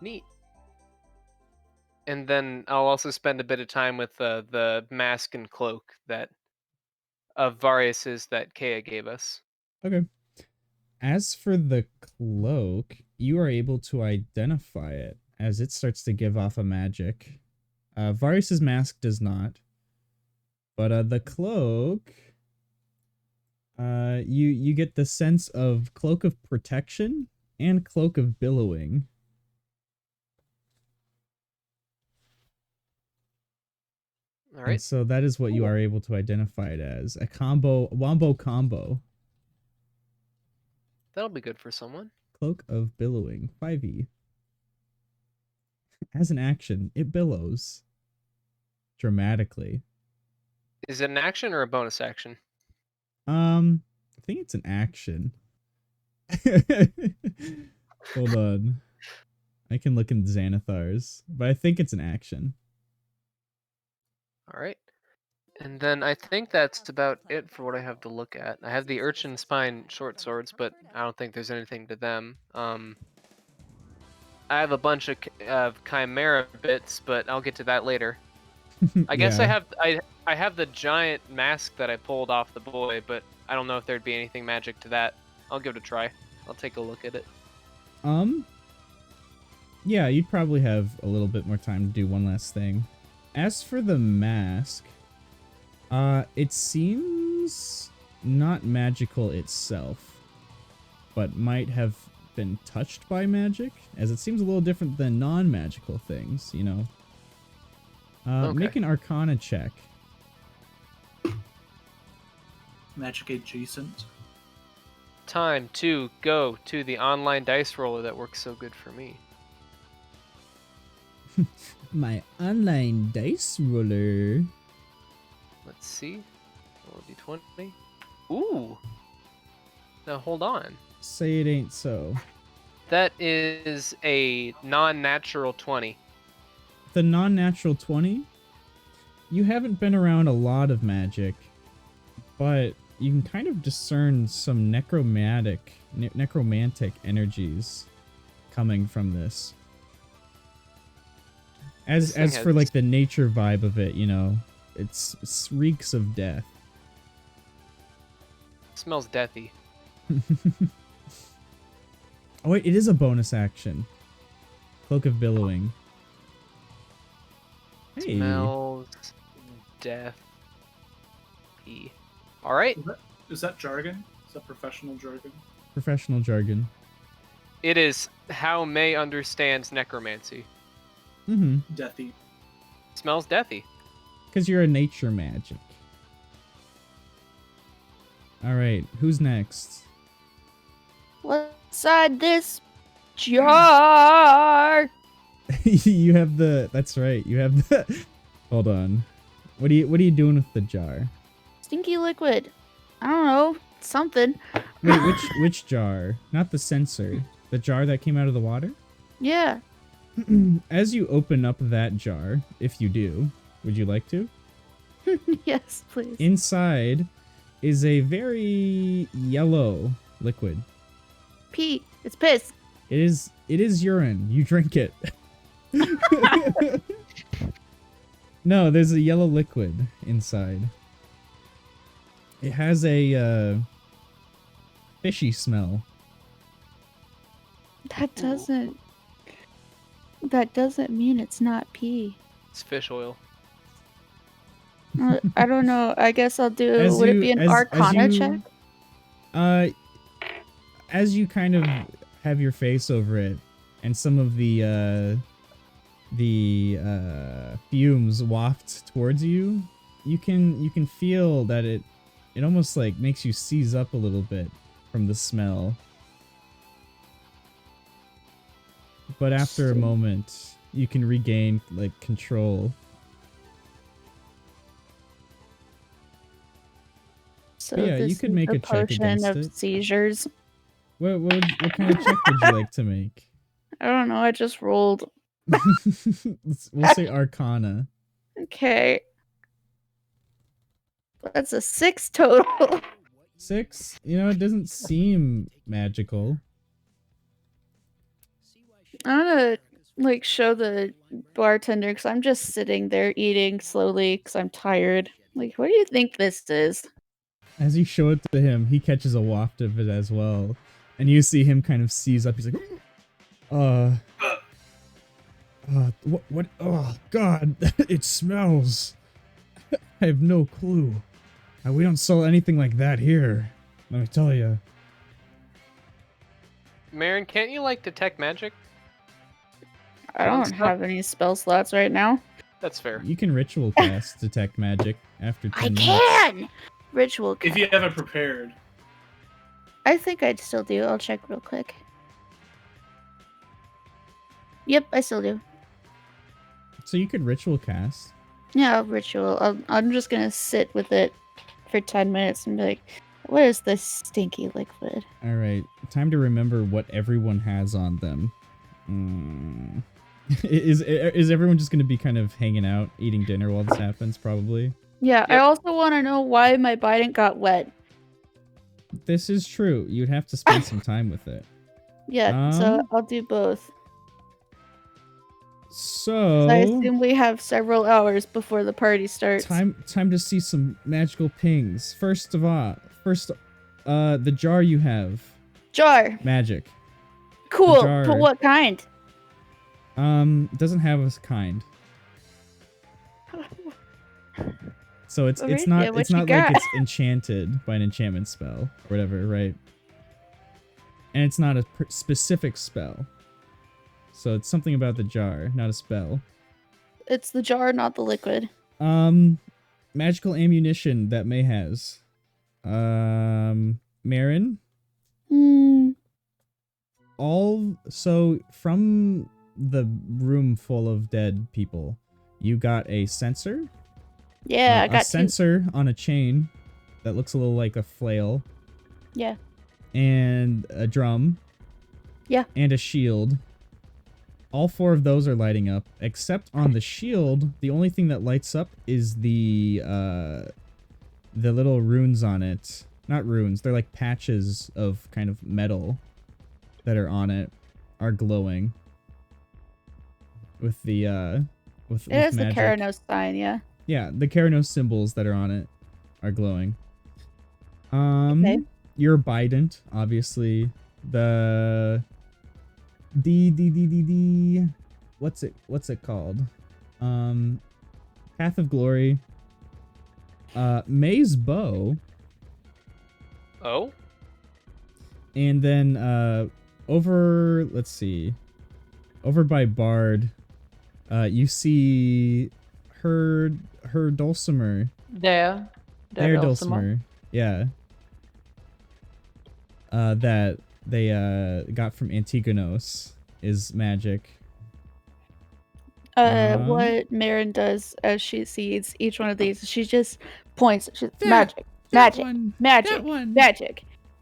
Neat. And then I'll also spend a bit of time with the mask and cloak that of Varius's that Kea gave us. Okay. As for the cloak, you are able to identify it as it starts to give off a magic. Varius's mask does not. But the cloak, you get the sense of cloak of protection and cloak of billowing. All right. And so that is what you are able to identify it as. A wombo combo. That'll be good for someone. Cloak of billowing, 5e. As an action, it billows dramatically. Is it an action or a bonus action? I think it's an action. Hold on. I can look in Xanathar's, but I think it's an action. All right. And then I think that's about it for what I have to look at. I have the Urchin Spine short swords, but I don't think there's anything to them. I have a bunch of Chimera bits, but I'll get to that later. I guess Yeah. I have the giant mask that I pulled off the boy, but I don't know if there'd be anything magic to that. I'll give it a try. I'll take a look at it. Yeah, you'd probably have a little bit more time to do one last thing. As for the mask, it seems not magical itself, but might have been touched by magic, as it seems a little different than non-magical things, you know. Okay. Make an Arcana check. Magic adjacent. Time to go to the online dice roller that works so good for me. My online dice roller. Let's see. Roll d20. Ooh. Now hold on. Say it ain't so. That is a non-natural 20. The non-natural 20? You haven't been around a lot of magic, but you can kind of discern some necromantic energies coming from this. As for like the nature vibe of it, you know, it reeks of death. Smells deathy. Oh wait, it is a bonus action. Cloak of Billowing. Hey. Smells deathy. All right. Is that jargon? Is that professional jargon? Professional jargon. It is how May understands necromancy. Mm-hmm. Deathy. Smells deathy. Because you're a nature magic. Alright, who's next? What's inside this jar? You have the... That's right, you have the... Hold on. What are you doing with the jar? Stinky liquid. I don't know. Something. Wait, which jar? Not the sensor. The jar that came out of the water? Yeah. as you open up that jar, if you do, would you like to? Yes, please. Inside is a very yellow liquid. Pee. It's piss. It is urine. You drink it. No, there's a yellow liquid inside. It has a fishy smell. That doesn't mean it's not pee. It's fish oil. I don't know. I guess I'll do. Would it be an Arcana check? As you kind of have your face over it, and some of the fumes waft towards you, you can feel that it almost like makes you seize up a little bit from the smell. But after a moment, you can regain like control. So But yeah, you could make a check against of it. seizures. What kind of check would you like to make? I don't know. I just rolled. We'll say Arcana. Okay. That's a 6 total. 6? You know, it doesn't seem magical. I'm gonna like show the bartender because I'm just sitting there eating slowly because I'm tired. Like, what do you think this is? As you show it to him, he catches a waft of it as well. And you see him kind of seize up. He's like, what? Oh, God, it smells. I have no clue. We don't sell anything like that here. Let me tell you. Marin, can't you like detect magic? I don't have any spell slots right now. That's fair. You can ritual cast detect magic after 10 I minutes. can! Ritual cast. If you have it prepared. I think I'd still do. I'll check real quick. Yep, I still do. So you could ritual cast. Yeah, ritual. I'm just gonna sit with it for 10 minutes and be like, what is this stinky liquid? Alright, time to remember what everyone has on them. Is everyone just going to be kind of hanging out, eating dinner while this happens, probably? Yeah, Yep. I also want to know why my bident got wet. This is true. You'd have to spend some time with it. Yeah, so I'll do both. So... I assume we have several hours before the party starts. Time to see some magical pings. First, the jar you have. Jar. Magic. Cool, jar. but what kind? It doesn't have a kind. So it's not like it's enchanted by an enchantment spell or whatever, right? And it's not a specific spell. So it's something about the jar, not a spell. It's the jar, not the liquid. Magical ammunition that May has. Marin? So from the room full of dead people, you got a sensor? Yeah, I got a sensor on a chain that looks a little like a flail. Yeah. And a drum. Yeah. And a shield. All 4 of those are lighting up, except on the shield, the only thing that lights up is the little runes on it. Not runes, they're like patches of kind of metal that are on it are glowing. With the with It has the magic. Keranos sign, yeah. Yeah, the Keranos symbols that are on it are glowing. Okay. You're Bident, obviously. The what's it called? Path of Glory. May's bow. Oh? And then let's see. Over by Bard, you see her dulcimer. Their dulcimer. Yeah. That they got from Antigonos is magic. What Marin does as she sees each one of these, she just points. Magic.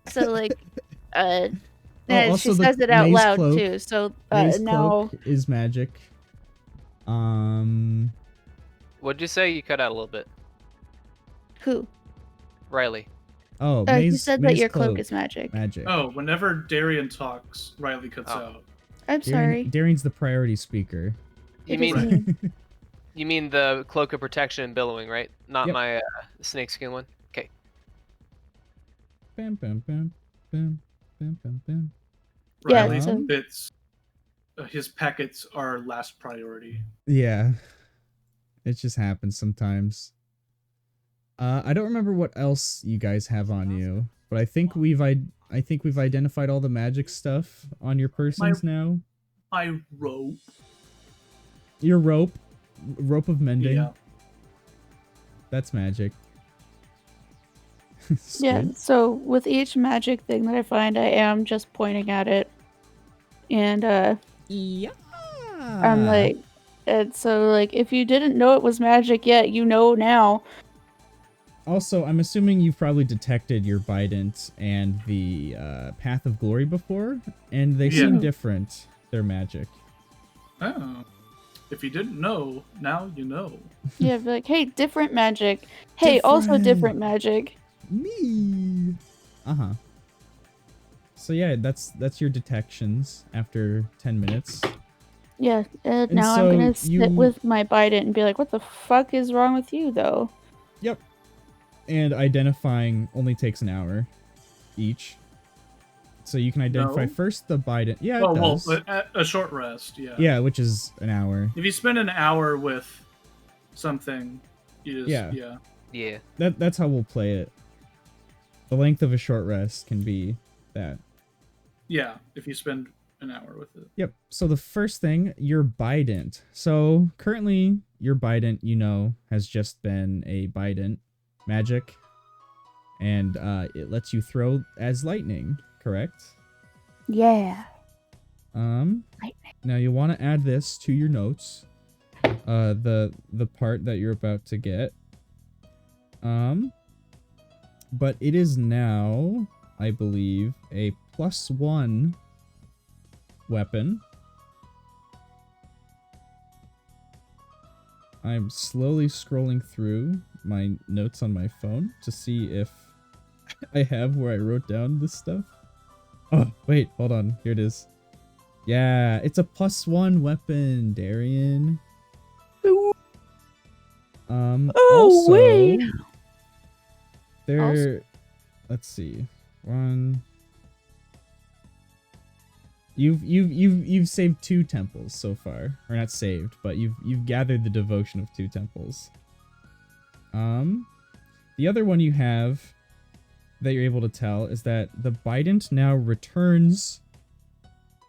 So like, Yeah, also she the says it out maze loud cloak. too. So Maze now cloak is magic. What'd you say? You cut out a little bit. who? Riley. Oh, You maze said that maze your cloak cloak is magic. Magic. Oh, whenever Darian talks, Riley cuts Oh. out. I'm sorry. Darian's the priority speaker. You It is mean me. you mean the cloak of protection and billowing, right? Not Yep. my snakeskin one. Okay. Bam, bam, bam, bam, bam, bam, bam. Yeah, Riley so- bits. His packets are last priority. Yeah. It just happens sometimes. I don't remember what else you guys have on you, but I think we've identified all the magic stuff on your persons now. My rope. Your rope of mending. Yeah. That's magic. Yeah, Squid. so with each magic thing that I find, I am just pointing at it. And Yeah. I'm like, and so like if you didn't know it was magic yet, you know now. Also, I'm assuming you've probably detected your Bident and the Path of Glory before, and they seem different. They're magic. Oh. If you didn't know, now you know. Yeah, be like, hey, different magic. Hey, also different magic. Me. Uh-huh. So yeah, that's your detections after 10 minutes. Yeah, and And now so I'm gonna sit with my Bident and be like, what the fuck is wrong with you, though? Yep. And identifying only takes an hour each. So you can identify No. first the Bident. Yeah, it does. Well, a short rest, yeah. Yeah, which is an hour. If you spend an hour with something, you just, Yeah. Yeah. That's how we'll play it. The length of a short rest can be that. Yeah, if you spend an hour with it. Yep. So the first thing, your Bident. So currently, your Bident, has just been a Bident magic, and it lets you throw as lightning. Correct. Yeah. Now you want to add this to your notes. The part that you're about to get. But it is now, I believe, a +1 weapon. I'm slowly scrolling through my notes on my phone to see if I have where I wrote down this stuff. Oh, wait, hold on. Here it is. Yeah, it's a +1 weapon, Darian. Also, wait. Let's see. You've saved 2 temples so far. Or not saved, but you've gathered the devotion of 2 temples. The other one you have that you're able to tell is that the Bident now returns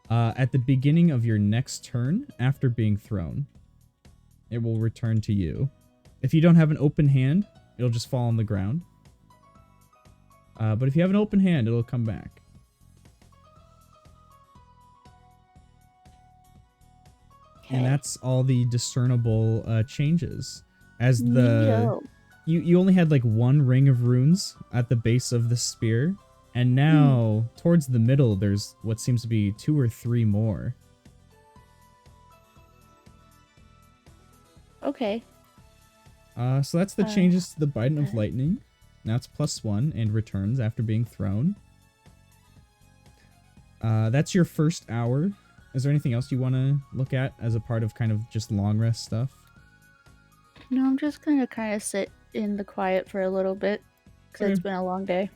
at the beginning of your next turn after being thrown. It will return to you. If you don't have an open hand, it'll just fall on the ground. But if you have an open hand, it'll come back. Okay. And that's all the discernible changes. As you only had like 1 ring of runes at the base of the spear, and now towards the middle there's what seems to be 2 or 3 more. Okay. So that's the changes to the Bident of Lightning. Now it's +1 and returns after being thrown. That's your first hour. Is there anything else you want to look at as a part of kind of just long rest stuff? No, I'm just gonna kind of sit in the quiet for a little bit because it's been a long day.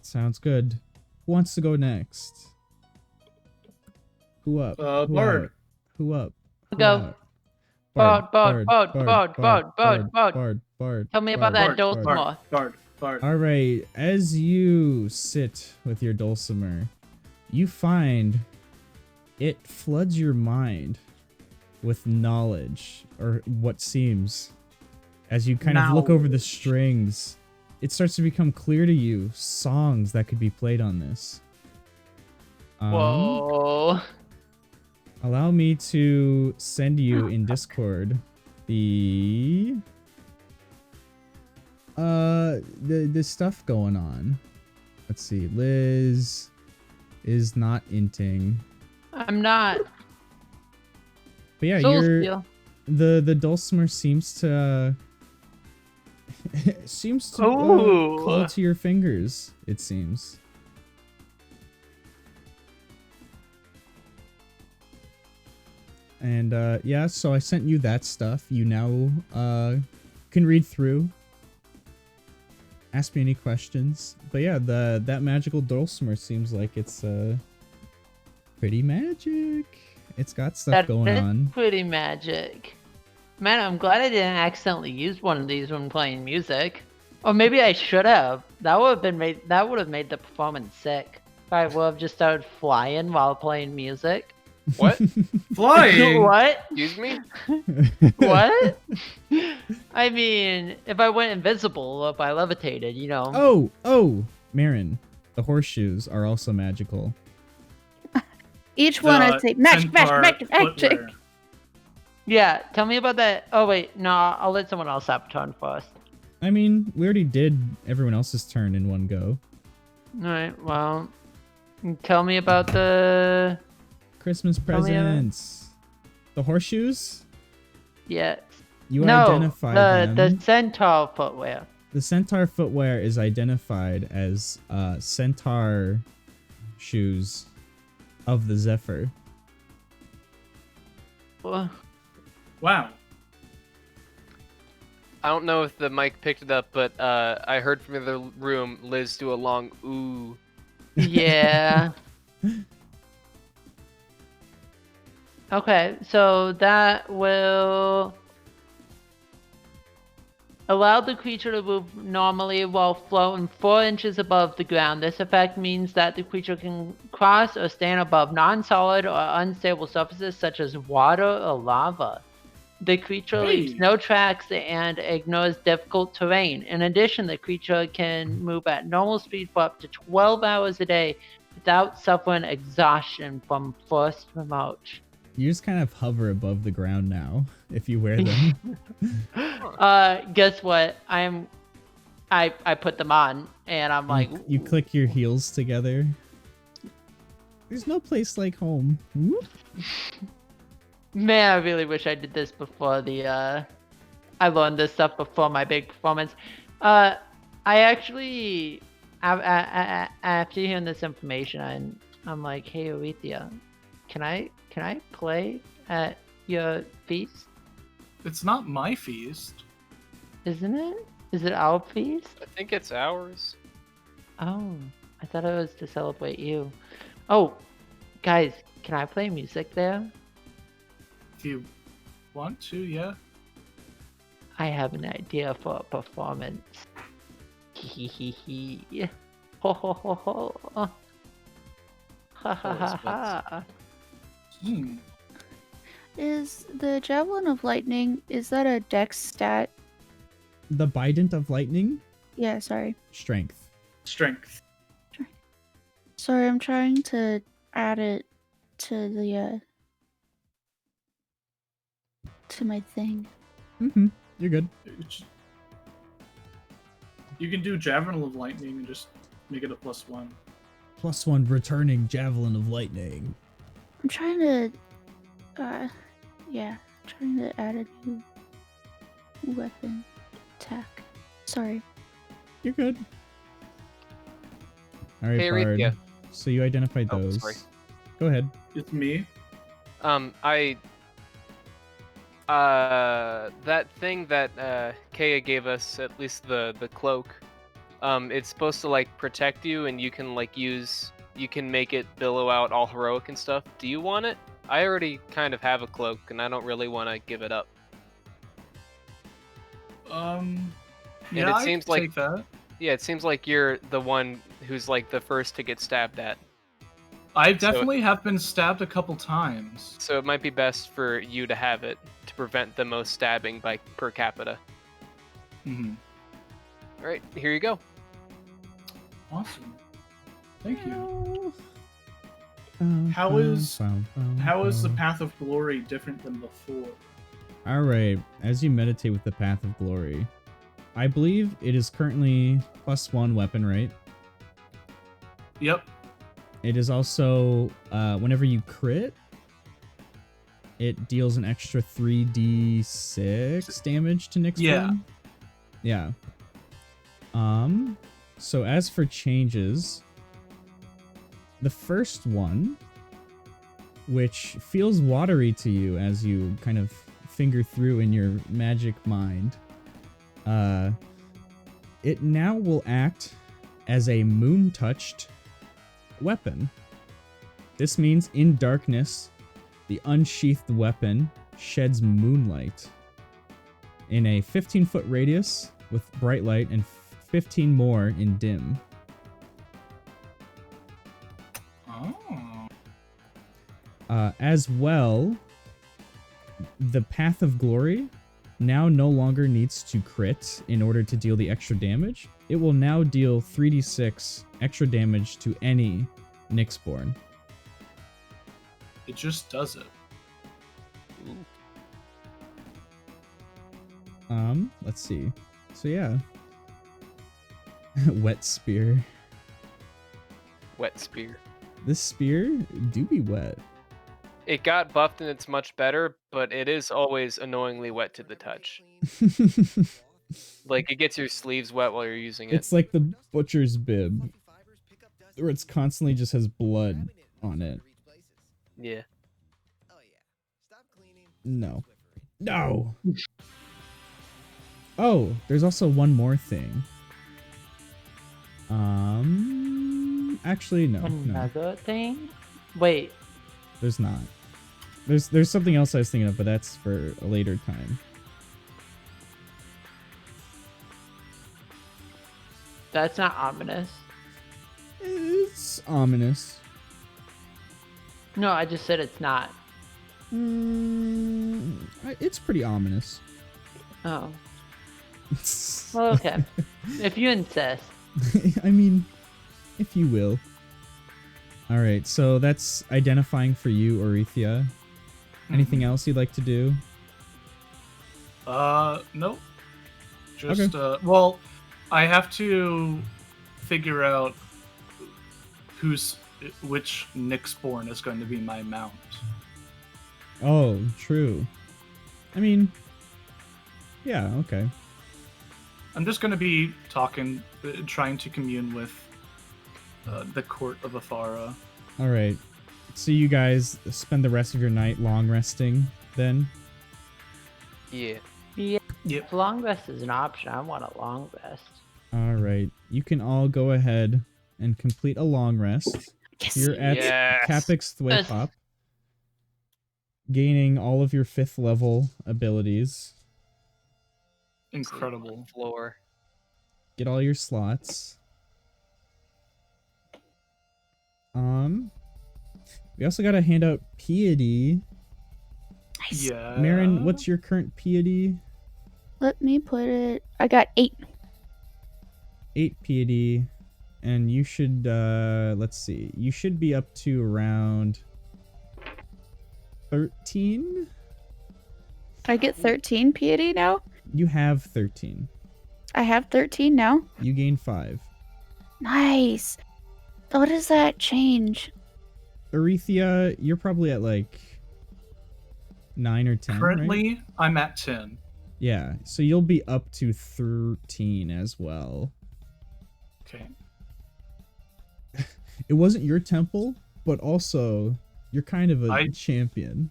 Sounds good. Who wants to go next? Who up? Bard. Who up? Go. Bard. Tell me about that dulcimer. Bard. All right, as you sit with your dulcimer, you find it floods your mind with knowledge, or what seems. As you kind of look over the strings, it starts to become clear to you songs that could be played on this. Whoa. Allow me to send you in Discord the stuff going on. Let's see, Liz. is not inting. I'm not. But yeah, Soul you're Steel. the dulcimer seems to Ooh. call to your fingers, it seems. And yeah, so I sent you that stuff. You now can read through. Ask me any questions. But yeah, that magical dulcimer seems like it's pretty magic. It's got stuff going on. Pretty magic. Man, I'm glad I didn't accidentally use one of these when playing music. Or maybe I should have. That would have made the performance sick. If I would have just started flying while playing music. What? Flying? What? Excuse me? What? I mean, if I went invisible or if I levitated, you know. Oh, Marin, the horseshoes are also magical. Each one I'd say magic. Yeah, tell me about that. Oh wait, no, I'll let someone else have a turn first. I mean, we already did everyone else's turn in one go. Alright, well, tell me about the Christmas presents. The horseshoes? Yeah. You identified them. The Centaur Footwear. The Centaur Footwear is identified as Centaur shoes of the Zephyr. Well, wow. I don't know if the mic picked it up, but I heard from the other room Liz do a long ooh. Yeah. Okay, so that will allow the creature to move normally while floating 4 inches above the ground. This effect means that the creature can cross or stand above non-solid or unstable surfaces such as water or lava. The creature leaves no tracks and ignores difficult terrain. In addition, the creature can move at normal speed for up to 12 hours a day without suffering exhaustion from forced march. You just kind of hover above the ground now if you wear them. Guess what? I put them on and I'm like, you click your heels together. There's no place like home. Whoop. Man, I really wish I did this before I learned this stuff before my big performance. I actually, after hearing this information, I'm like, hey, Aretha, can I play at your feast? It's not my feast. Isn't it? Is it our feast? I think it's ours. Oh, I thought it was to celebrate you. Oh, guys, can I play music there? If you want to, yeah. I have an idea for a performance. Hee hee hee. Ho ho ho ho. Ha ha ha ha. Is the Javelin of Lightning, is that a dex stat? The Bident of Lightning? Yeah, sorry. Strength. Sorry, I'm trying to add it to the, to my thing. Mm-hmm. You're good. You can do Javelin of Lightning and just make it a +1. +1 returning Javelin of Lightning. I'm trying to, trying to add a new weapon attack. Sorry. You're good. Alright, Hey, Bard. Aretha. So you identified those. Sorry. Go ahead. It's me. That thing that Kea gave us, at least the cloak, it's supposed to like protect you, and you can you can make it billow out all heroic and stuff. Do you want it? I already kind of have a cloak, and I don't really want to give it up. Yeah, and it seems like take that. Yeah, it seems like you're the one who's like the first to get stabbed at. I definitely have been stabbed a couple times. So it might be best for you to have it to prevent the most stabbing by per capita. Mm-hmm. All right, here you go. Awesome. Thank you. How is the Path of Glory different than before? Alright, as you meditate with the Path of Glory, I believe it is currently +1 weapon, right? Yep. It is also, whenever you crit, it deals an extra 3d6 damage to Nyxborn. Yeah. So as for changes, the first one, which feels watery to you as you kind of finger through in your magic mind, it now will act as a moon-touched weapon. This means in darkness, the unsheathed weapon sheds moonlight in a 15-foot radius with bright light and 15 more in dim. As well, the Path of Glory now no longer needs to crit in order to deal the extra damage. It will now deal 3d6 extra damage to any Nyxborn. It just does it. Let's see. So yeah. Wet spear. Wet spear. This spear do be wet. It got buffed and it's much better, but it is always annoyingly wet to the touch. Like, it gets your sleeves wet while you're using it. It's like the butcher's bib, where it's constantly just has blood on it. Yeah. No. No! Oh, there's also one more thing. Actually, no. Another thing? Wait. There's not. There's something else I was thinking of, but that's for a later time. That's not ominous. It's ominous. No, I just said it's not. It's pretty ominous. Oh. Well, okay. If you insist. I mean, if you will. Alright, so that's identifying for you, Orethia. Anything else you'd like to do? Nope. Just, well, I have to figure out which Nyxborn is going to be my mount. Oh, true. I mean, yeah, okay. I'm just going to be trying to commune with the court of Afara. Alright. So you guys spend the rest of your night long resting, then? Yeah. Yeah. Yep. If long rest is an option, I want a long rest. Alright. You can all go ahead and complete a long rest. Yes. You're at Capix Thwaypop, gaining all of your 5th level abilities. Incredible. Floor. Get all your slots. We also gotta hand out piety. Nice. Yeah. Marin, what's your current piety? Let me put it. I got 8. 8 piety. And you should, let's see. You should be up to around 13? I get 13 piety now? You have 13. I have 13 now? You gain 5. Nice. What does that change? Orethia, you're probably at like 9 or 10. Currently, right? I'm at 10. Yeah, so you'll be up to 13 as well. Okay. It wasn't your temple, but also you're kind of a champion.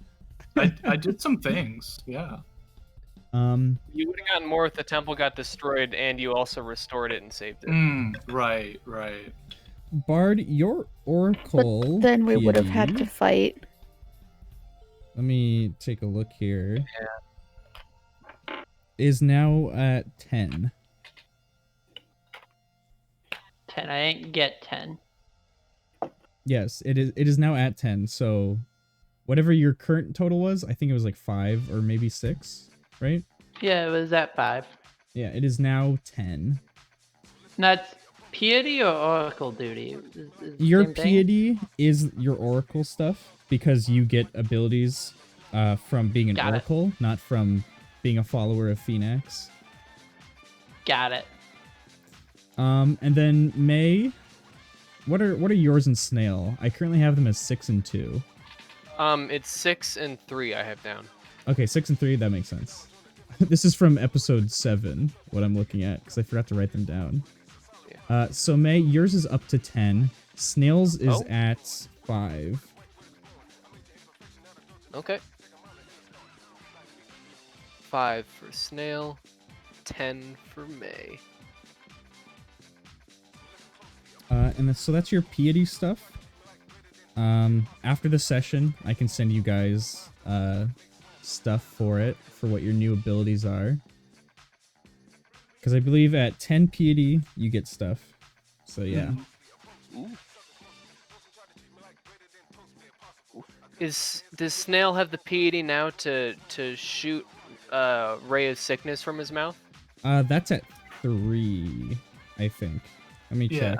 I did some things, yeah. You would have gotten more if the temple got destroyed and you also restored it and saved it. Right. Bard, your oracle. But then we would have had to fight. Let me take a look here. Yeah. Is now at 10. 10. I didn't get 10. Yes, it is now at 10. So whatever your current total was, I think it was like 5 or maybe 6, right? Yeah, it was at 5. Yeah, it is now 10. That's piety or oracle duty? Is Your piety is your oracle stuff because you get abilities from being an oracle, not from being a follower of Phoenix. Got it. And then May, what are yours and snail? I currently have them as 6 and 2. It's 6 and 3 I have down. Okay, 6 and 3, that makes sense. This is from episode 7, what I'm looking at, because I forgot to write them down. Yeah. So May, yours is up to 10. Snail's is at 5. Okay. 5 for Snail, 10 for May. And so that's your piety stuff. After the session, I can send you guys stuff for it, for what your new abilities are. Because I believe at 10 piety, you get stuff. So yeah. Ooh. Does Snail have the piety now to shoot ray of sickness from his mouth? That's at 3, I think. Let me check.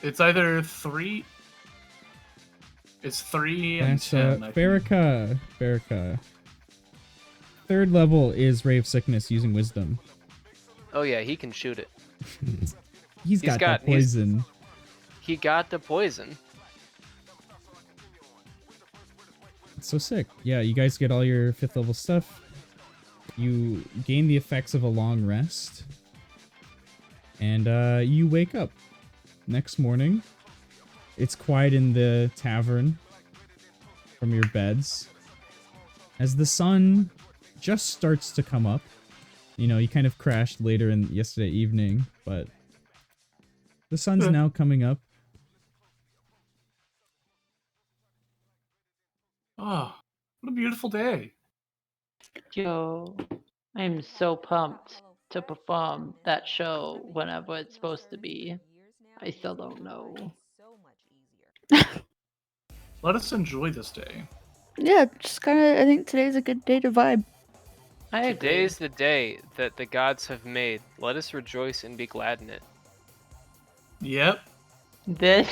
It's either 3. It's 3 and That's 10. I think. Farrakha. 3rd level is Ray of Sickness using Wisdom. Oh yeah, he can shoot it. He's got the poison. He got the poison. It's so sick. Yeah, you guys get all your 5th level stuff. You gain the effects of a long rest. And you wake up. Next morning, it's quiet in the tavern from your beds. As the sun just starts to come up. You know, you kind of crashed later in yesterday evening, but the sun's now coming up. Oh, what a beautiful day. Yo, I'm so pumped to perform that show whenever it's supposed to be. I still don't know. Let us enjoy this day. Yeah, just kind of, I think today's a good day to vibe. Today's the day that the gods have made. Let us rejoice and be glad in it. Yep. This.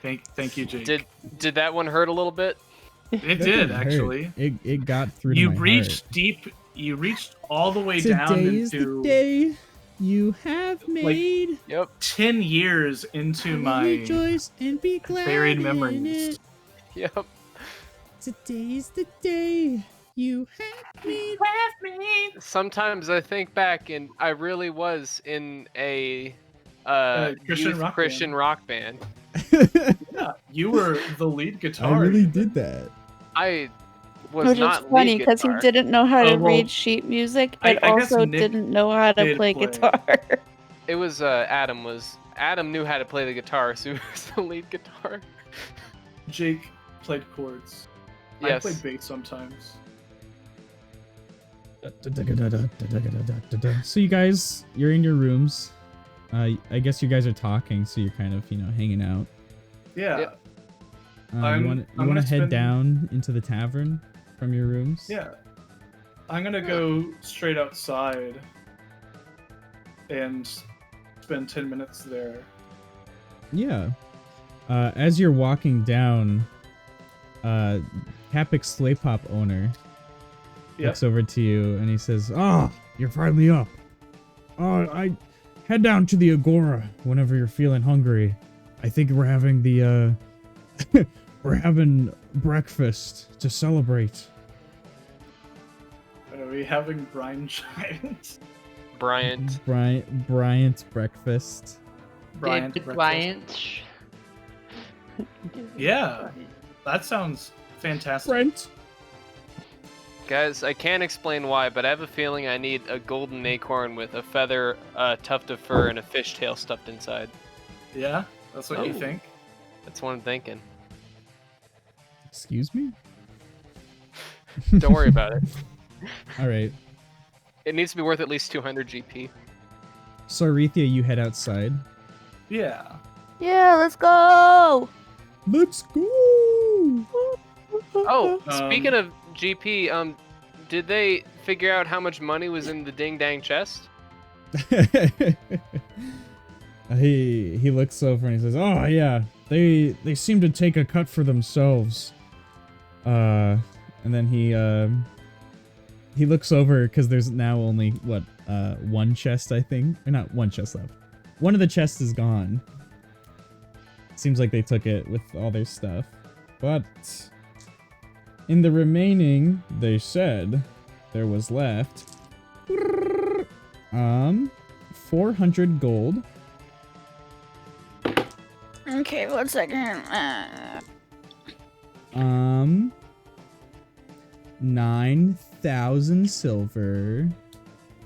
Thank you, Jake. Did that one hurt a little bit? It did, actually. It got through to You my reached heart. deep. You reached all the way down Today's the into day you have made. 10 years into my Rejoice and be glad buried in memories. it. Yep. Today's the day you have made. Sometimes I think back and I really was in a Christian rock band. Yeah, you were the lead guitar. I really did that. I was Which is not funny lead because he guitar. didn't know how to Oh, well, read sheet music, I and guess also Nick didn't know how to did play play. guitar. It was Adam knew how to play the guitar, so he was the lead guitar. Jake played chords. Yes. I played bass sometimes. So you guys, you're in your rooms. I guess you guys are talking, so you're kind of, hanging out. Yeah. Yep. You I'm want to gonna head spend- down into the tavern from your rooms? Yeah. I'm gonna go straight outside and spend 10 minutes there. Yeah. As you're walking down, Capix Slay Pop owner looks over to you and he says, you're finally up. I head down to the Agora whenever you're feeling hungry. I think we're having the, we're having breakfast to celebrate. Are we having Brine Giant? Bryant's breakfast. Bryant. Yeah, that sounds fantastic. Brent. Guys, I can't explain why, but I have a feeling I need a golden acorn with a feather, a tuft of fur, and a fishtail stuffed inside. Yeah, that's what you Oh. think. That's what I'm thinking. Excuse me? Don't worry about it. All right. It needs to be worth at least 200 GP. So, Arethia, you head outside. Yeah. Yeah, let's go! Let's go! Oh, speaking of GP, did they figure out how much money was in the ding dang chest? He looks over and he says, "Oh yeah, they seem to take a cut for themselves." And then he looks over because there's now only one chest, I think, or not one chest left. One of the chests is gone. seems like they took it with all their stuff. But in the remaining, they said there was left 400 gold. Okay, 1 second. 9,000 silver.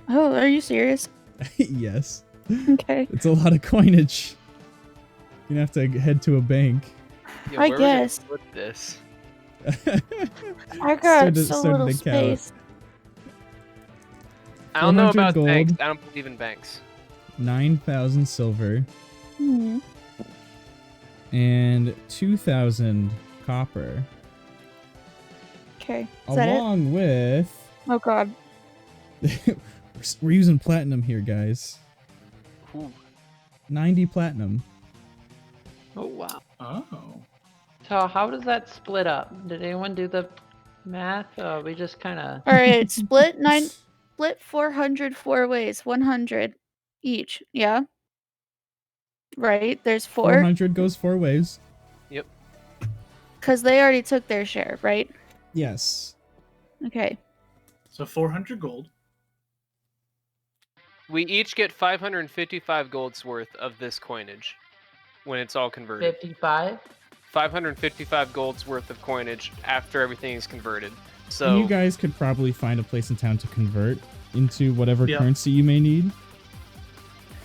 Oh, are you serious? Yes. Okay. It's a lot of coinage. You're gonna have to head to a bank. Yo, I where are we gonna guess. put this? I got Started- so started little to count. space. I don't know 400 about gold. banks. I don't believe in banks. 9,000 silver. Hmm. And 2,000 copper. Okay. Is that it? Along with... Oh god. We're using platinum here, guys. Ooh. 90 platinum. Oh wow. Oh. So how does that split up? Did anyone do the math? We just kind of. All right, split 400 4 ways, 100 each. Yeah. Right. There's 4 400 goes 4 ways. Yep. because they already took their share, right? Yes. Okay. So 400 gold. We each get 555 gold's worth of this coinage when it's all converted. 55? 555 gold's worth of coinage after everything is converted. And So you guys could probably find a place in town to convert into whatever Yep. currency you may need.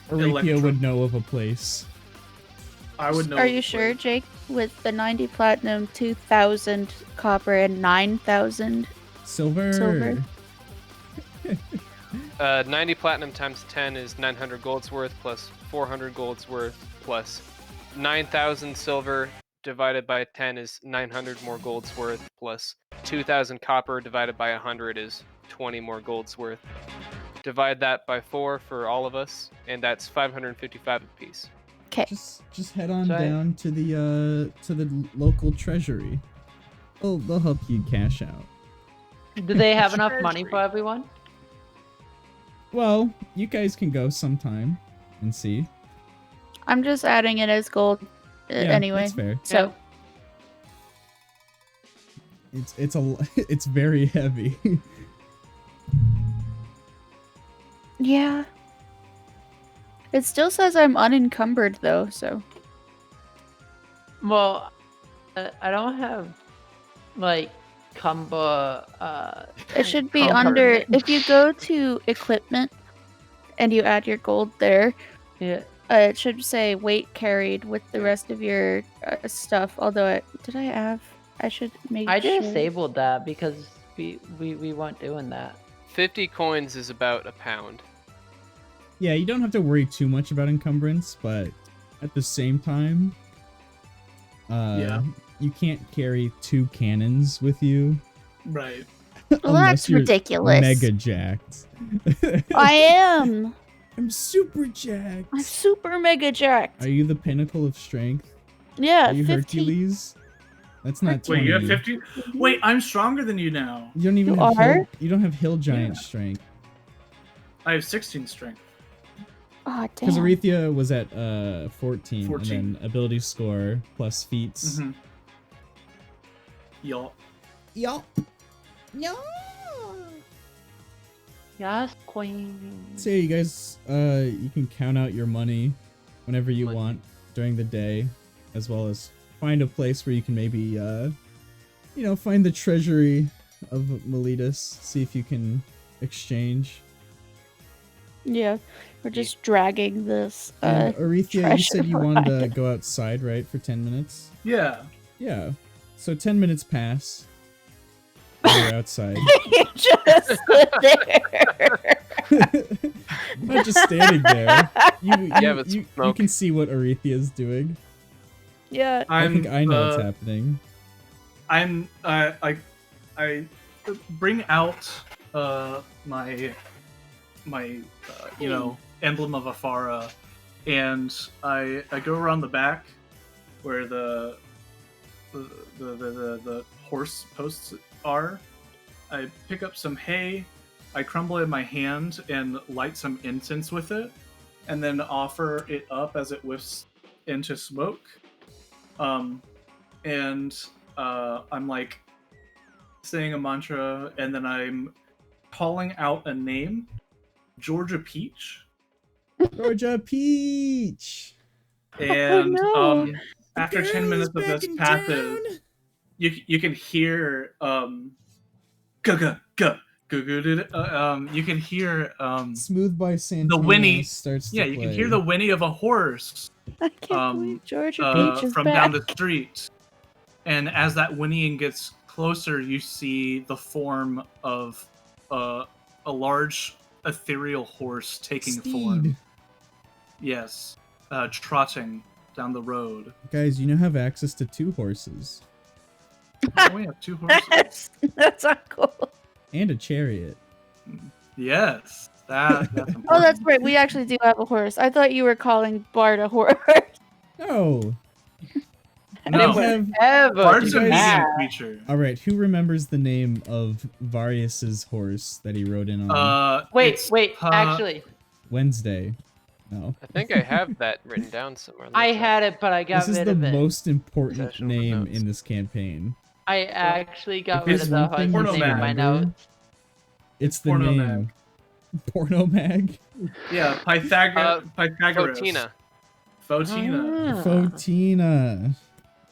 Arethia Electrum. would know of a place. I would know. Are you sure, Jake? With the 90 platinum, 2,000 copper, and 9,000 Silver. Silver. 90 platinum times 10 is 900 gold's worth plus 400 gold's worth plus 9,000 silver divided by 10 is 900 more gold's worth plus 2,000 copper divided by 100 is 20 more gold's worth. Divide that by 4 for all of us, and that's 555 apiece. Okay. Just head on Sorry. down to the local treasury. They'll help you cash out. Do they have enough money for everyone? Well, you guys can go sometime and see. I'm just adding it as gold Yeah, anyway. that's fair. So It's very heavy. yeah. It still says I'm unencumbered though, so Well, I don't have like cumber. it should be Concurrent. under. If you go to equipment and you add your gold there, Yeah. it should say weight carried with the rest of your stuff. Although I should make. I sure. disabled that because we weren't doing that. 50 coins is about a pound. Yeah, you don't have to worry too much about encumbrance, but at the same time, Yeah. you can't carry 2 cannons with you. Right. Well, unless that's you're ridiculous. Mega jacked. I am. I'm super jacked. I'm super mega jacked. Are you the pinnacle of strength? Yeah, Are you 15. Hercules? That's not 20. Wait, you have 50? Wait, I'm stronger than you now. You don't even You have are? you don't have hill giant strength. I have 16 strength. Oh, Because damn. Arethia was at 14, 14. and then ability score plus feats. Mm-hmm. Y'all. Yup. No. Yes, queen. So you guys, you can count out your money whenever you Money. want during the day, as well as find a place where you can maybe, find the treasury of Miletus, see if you can exchange. Yeah, we're just dragging this. And Arethia, you treasure said you wanted to ride. go outside, right, for 10 minutes? Yeah. Yeah. So 10 minutes pass. You're outside. You just sit there. Not just standing there. Yeah, but You smoke. can see what Arethia's doing. Yeah. I think I know what's happening. I bring out my emblem of Afara, and I go around the back where the horse posts are. I pick up some hay, I crumble it in my hand and light some incense with it, and then offer it up as it whiffs into smoke. And I'm like saying a mantra, and then I'm calling out a name, Georgia Peach. Georgia Peach. And no. after Girl 10 is minutes of back this in passes, town. you can hear you can hear Smooth by the Santana whinny. starts Yeah, to you play. can hear the whinny of a horse I can't believe Georgia Peach is from back. down the street. And as that whinnying gets closer, you see the form of a large ethereal horse taking form. Steed. Yes, trotting down the road. Guys, you now have access to 2 horses. Oh, we have 2 horses. That's not cool. And a chariot. Yes, that's important. Oh, that's right. We actually do have a horse. I thought you were calling Bart a horse. No. No, Bart's a You guys- medium creature. All right, who remembers the name of Varius's horse that he rode in on Wait, actually, Wednesday? No. I think I have that written down somewhere. I had it, but I got This is rid the of it. most important Session name notes. in this campaign. I actually got If rid there's of the one thing husband's you name in my remember, notes. It's the Porno name. Porno mag? Yeah, Pythagoras. Fotina. Fotina. Fotina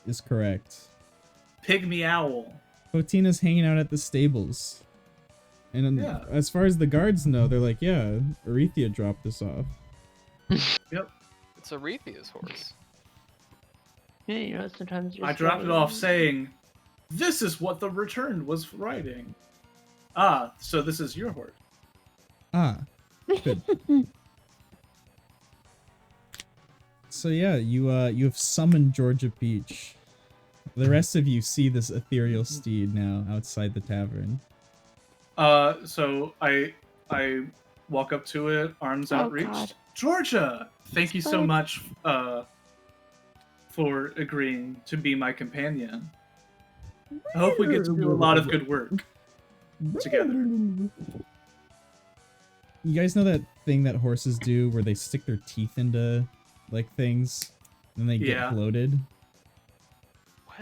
is correct. Pygmy owl. Fotina's hanging out at the stables. And Yeah. as far as the guards know, they're like, yeah, Arethia dropped this off. Yep. It's Arethia's horse. Yeah, you know, sometimes I dropped it off saying, "This is what the return was riding." Ah, so this is your horse. Ah, good. So yeah, you have summoned Georgia Peach. The rest of you see this ethereal steed now outside the tavern. So I walk up to it, arms Oh, outreached. God. Georgia, thank you so Spud. much for agreeing to be my companion. I hope we get to do a lot of good work together. You guys know that thing that horses do where they stick their teeth into like things and they get Yeah. bloated?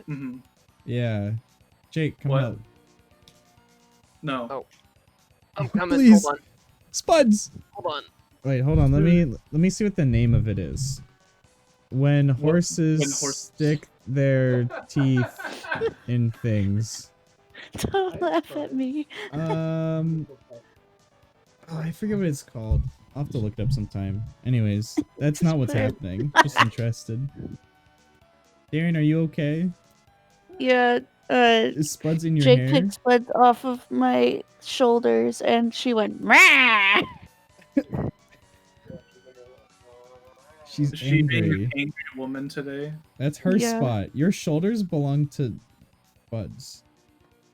Mm-hmm. Yeah. Jake, come What? out. No. Oh. I'm coming. Please. Hold on. Spuds! Hold on. Wait, hold on. Let me see what the name of it is. When horses stick their teeth in things. Don't laugh at me. Oh, I forget what it's called. I'll have to look it up sometime. Anyways, that's not what's happening. Just interested. Darren, are you okay? Yeah, Is Spuds in your Jake hair? picked Spud off of my shoulders and she went, "Rah!" She's Is she being angry. an angry woman today? That's her Yeah. spot. Your shoulders belong to Spuds.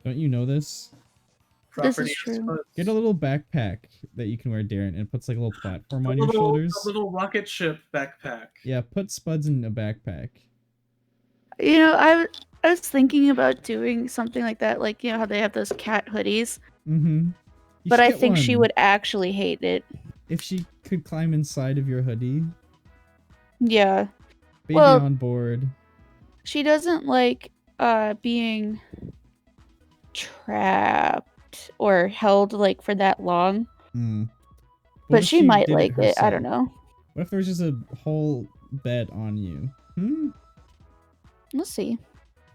Don't you know this? This Property is of true. Spuds. Get a little backpack that you can wear, Darren, and it puts like a little platform on A your little, shoulders. a little rocket ship backpack. Yeah, put Spuds in a backpack. You know, I was thinking about doing something like that, like, you know how they have those cat hoodies, Mm-hmm. but I think she would actually hate it. If she could climb inside of your hoodie. Yeah. Baby Well- on board. She doesn't like being trapped or held like for that long, Hmm. What but if she might did like it. I herself? don't know. What if there's just a whole bed on you? Hmm? We'll see.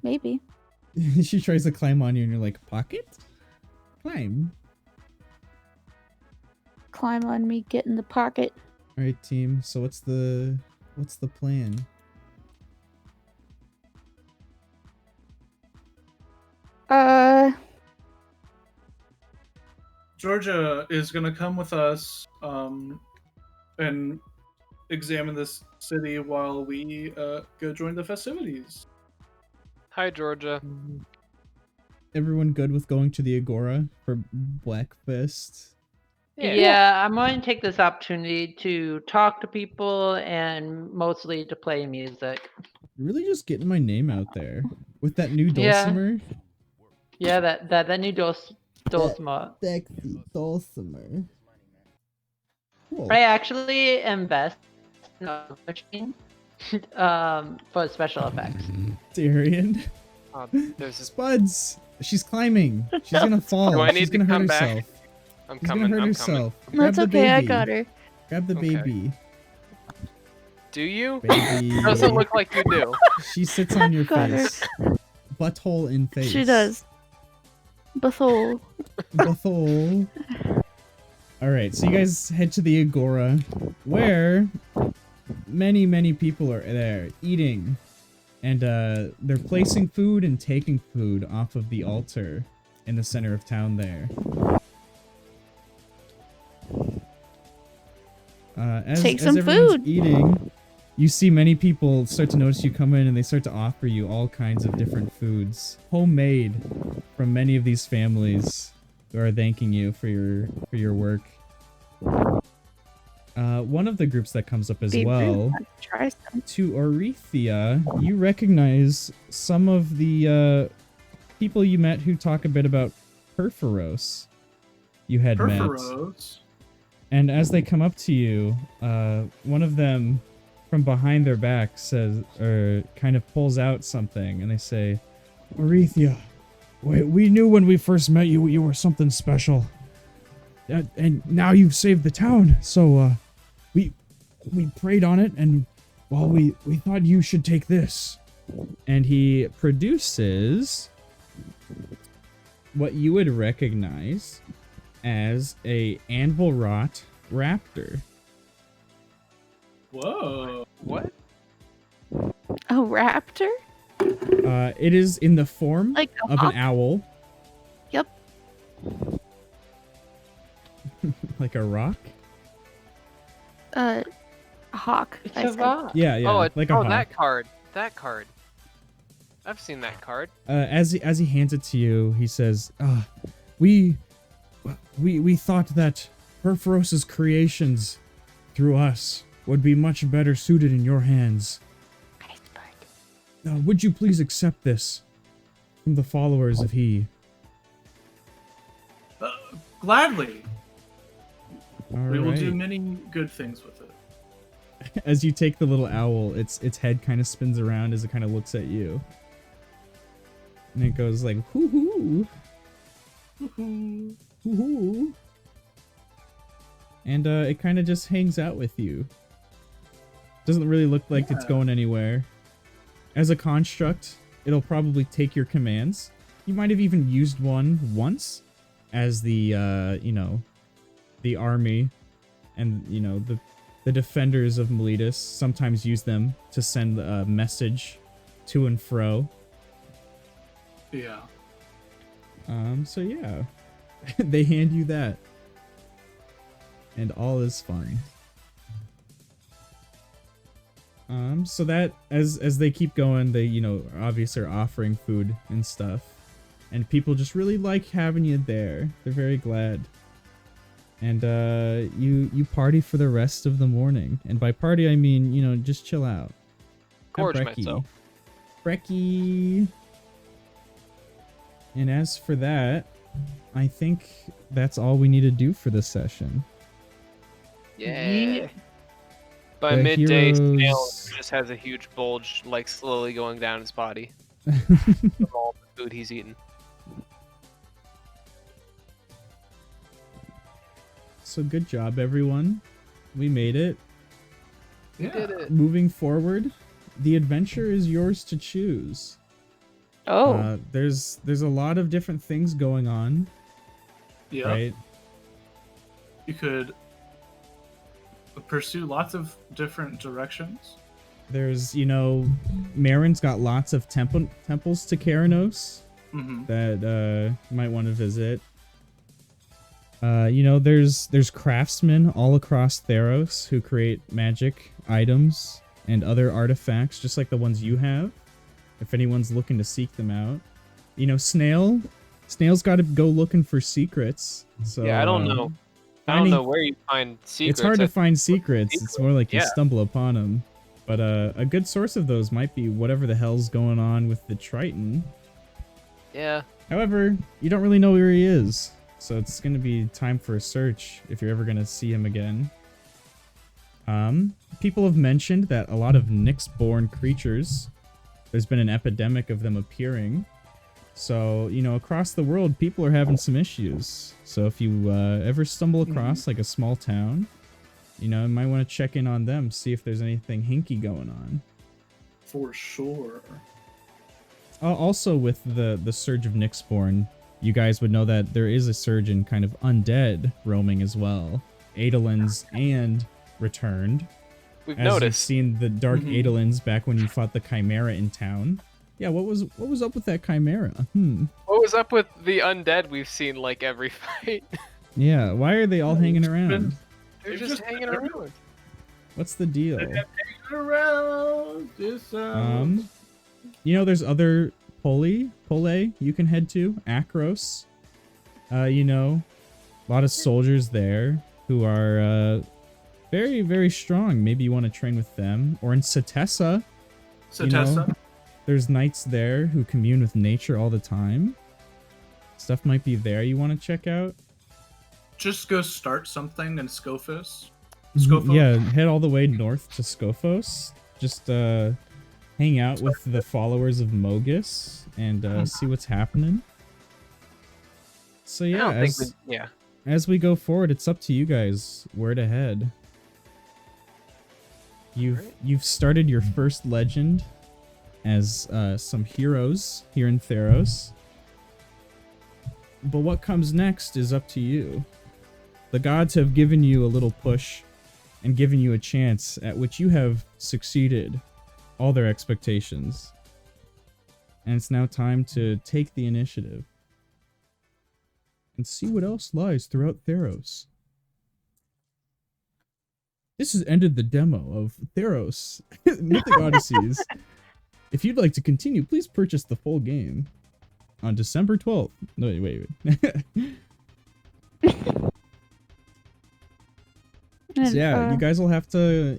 Maybe. She tries to climb on you and you're like, pocket? Climb. Climb on me, get in the pocket. Alright, team. So what's the plan? Georgia is gonna come with us and examine this city while we go join the festivities. Hi, Georgia. Everyone good with going to the Agora for Blackfest? Yeah, I'm going to take this opportunity to talk to people and mostly to play music. You're really just getting my name out there with that new Yeah. dulcimer. Yeah, that new dulcimer. Sexy dulcimer. Cool. I actually invest in a machine for special effects. Darian. There's this. Spuds. She's climbing. She's gonna fall. Do I need She's to gonna hurt come back? herself. I'm She's coming. gonna hurt I'm herself. coming. Grab That's the okay, I baby. got her. Grab the Okay. baby. Do you? Baby. Doesn't look like you do. She sits on your Got her. face. Butthole in face. She does. Bethel. Butthole. Alright, so you guys head to the Agora, where many people are there eating. And they're placing food and taking food off of the altar in the center of town there. Take some everyone's food. Eating, you see many people start to notice you come in and they start to offer you all kinds of different foods, homemade from many of these families who are thanking you for your work. One of the groups that comes up as Be well, rude. Try some. to Orethia, you recognize some of the people you met who talk a bit about Perforos. You had met. Perforos. And as they come up to you, one of them from behind their back says, or kind of pulls out something, and they say, Orethia, we knew when we first met you, you were something special. And now you've saved the town, so, we prayed on it, and, well, we thought you should take this. And he produces what you would recognize as a anvil wrought raptor. Whoa. What? A raptor? It is in the form Like a of hawk? an owl. Yep. Like a rock? A hawk. It's I a said. rock. Yeah, Oh, like a hawk. that card. That card. I've seen that card. As he hands it to you, he says, we thought that Perforos's creations through us would be much better suited in your hands. Would you please accept this from the followers of he? Gladly. All We will do right. many good things with it. As you take the little owl, its head kind of spins around as it kind of looks at you. And it goes like, hoo-hoo. Woohoo. Hoo-hoo. And it kind of just hangs out with you. Doesn't really look like it's going anywhere. As a construct, it'll probably take your commands. You might have even used one once as the, the army and, the defenders of Miletus sometimes use them to send a message to and fro. Yeah. So yeah, they hand you that. And all is fine. So that, as they keep going, they, obviously are offering food and stuff. And people just really like having you there. They're very glad. And, you party for the rest of the morning. And by party, I mean, just chill out. Gorge myself. Brekkie. And as for that, I think that's all we need to do for this session. Yeah. By The midday, Snail heroes- just has a huge bulge, like slowly going down his body from all the food he's eaten. So good job, everyone. We made it. We did it. Moving forward, the adventure is yours to choose. Oh. There's a lot of different things going on. Yeah. Right? You could pursue lots of different directions. There's, Marin's got lots of temples to Keranos that you might want to visit. There's craftsmen all across Theros who create magic items and other artifacts, just like the ones you have. If anyone's looking to seek them out, Snail's got to go looking for secrets. So Yeah, I don't know. I don't know where you find secrets. It's hard to find secrets. It's more like you Yeah. stumble upon them. But a good source of those might be whatever the hell's going on with the Triton. Yeah. However, you don't really know where he is. So it's going to be time for a search if you're ever going to see him again. People have mentioned that a lot of Nyx-born creatures, there's been an epidemic of them appearing. So, you know, across the world, people are having some issues. So if you ever stumble across like a small town, you know, you might want to check in on them, see if there's anything hinky going on. For sure. Also, with the surge of Nyx-born, you guys would know that there is a surge in kind of undead roaming as well. Eidolons and returned. We've As noticed. you've seen the dark Eidolons back when you fought the Chimera in town. Yeah, what was up with that Chimera? What was up with the undead we've seen like every fight? Yeah, why are they all hanging around? They're just hanging around. What's the deal? Hanging around. You know, there's other Pole you can head to. Akros. You know, a lot of soldiers there who are very, very strong. Maybe you want to train with them. Or in Setessa. You know, there's knights there who commune with nature all the time. Stuff might be there you want to check out. Just go start something in Scophos. Yeah, head all the way north to Scophos. Just hang out with the followers of Mogus and see what's happening. So yeah, as we go forward, it's up to you guys where to head. You've started your first legend as some heroes here in Theros. But what comes next is up to you. The gods have given you a little push and given you a chance at which you have succeeded all their expectations. And it's now time to take the initiative and see what else lies throughout Theros. This has ended the demo of Theros Mythic Odysseys. If you'd like to continue, please purchase the full game on December 12th. No, wait. So yeah, you guys will have to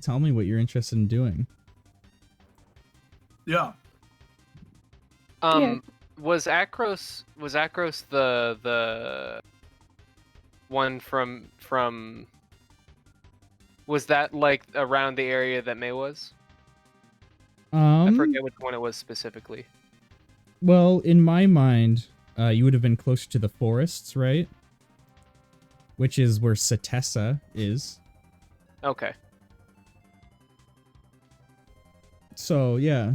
tell me what you're interested in doing. Yeah. Was Akros the one from was that like around the area that May was? I forget which one it was specifically. Well, in my mind, you would have been closer to the forests, right? Which is where Setessa is. Okay. So, yeah.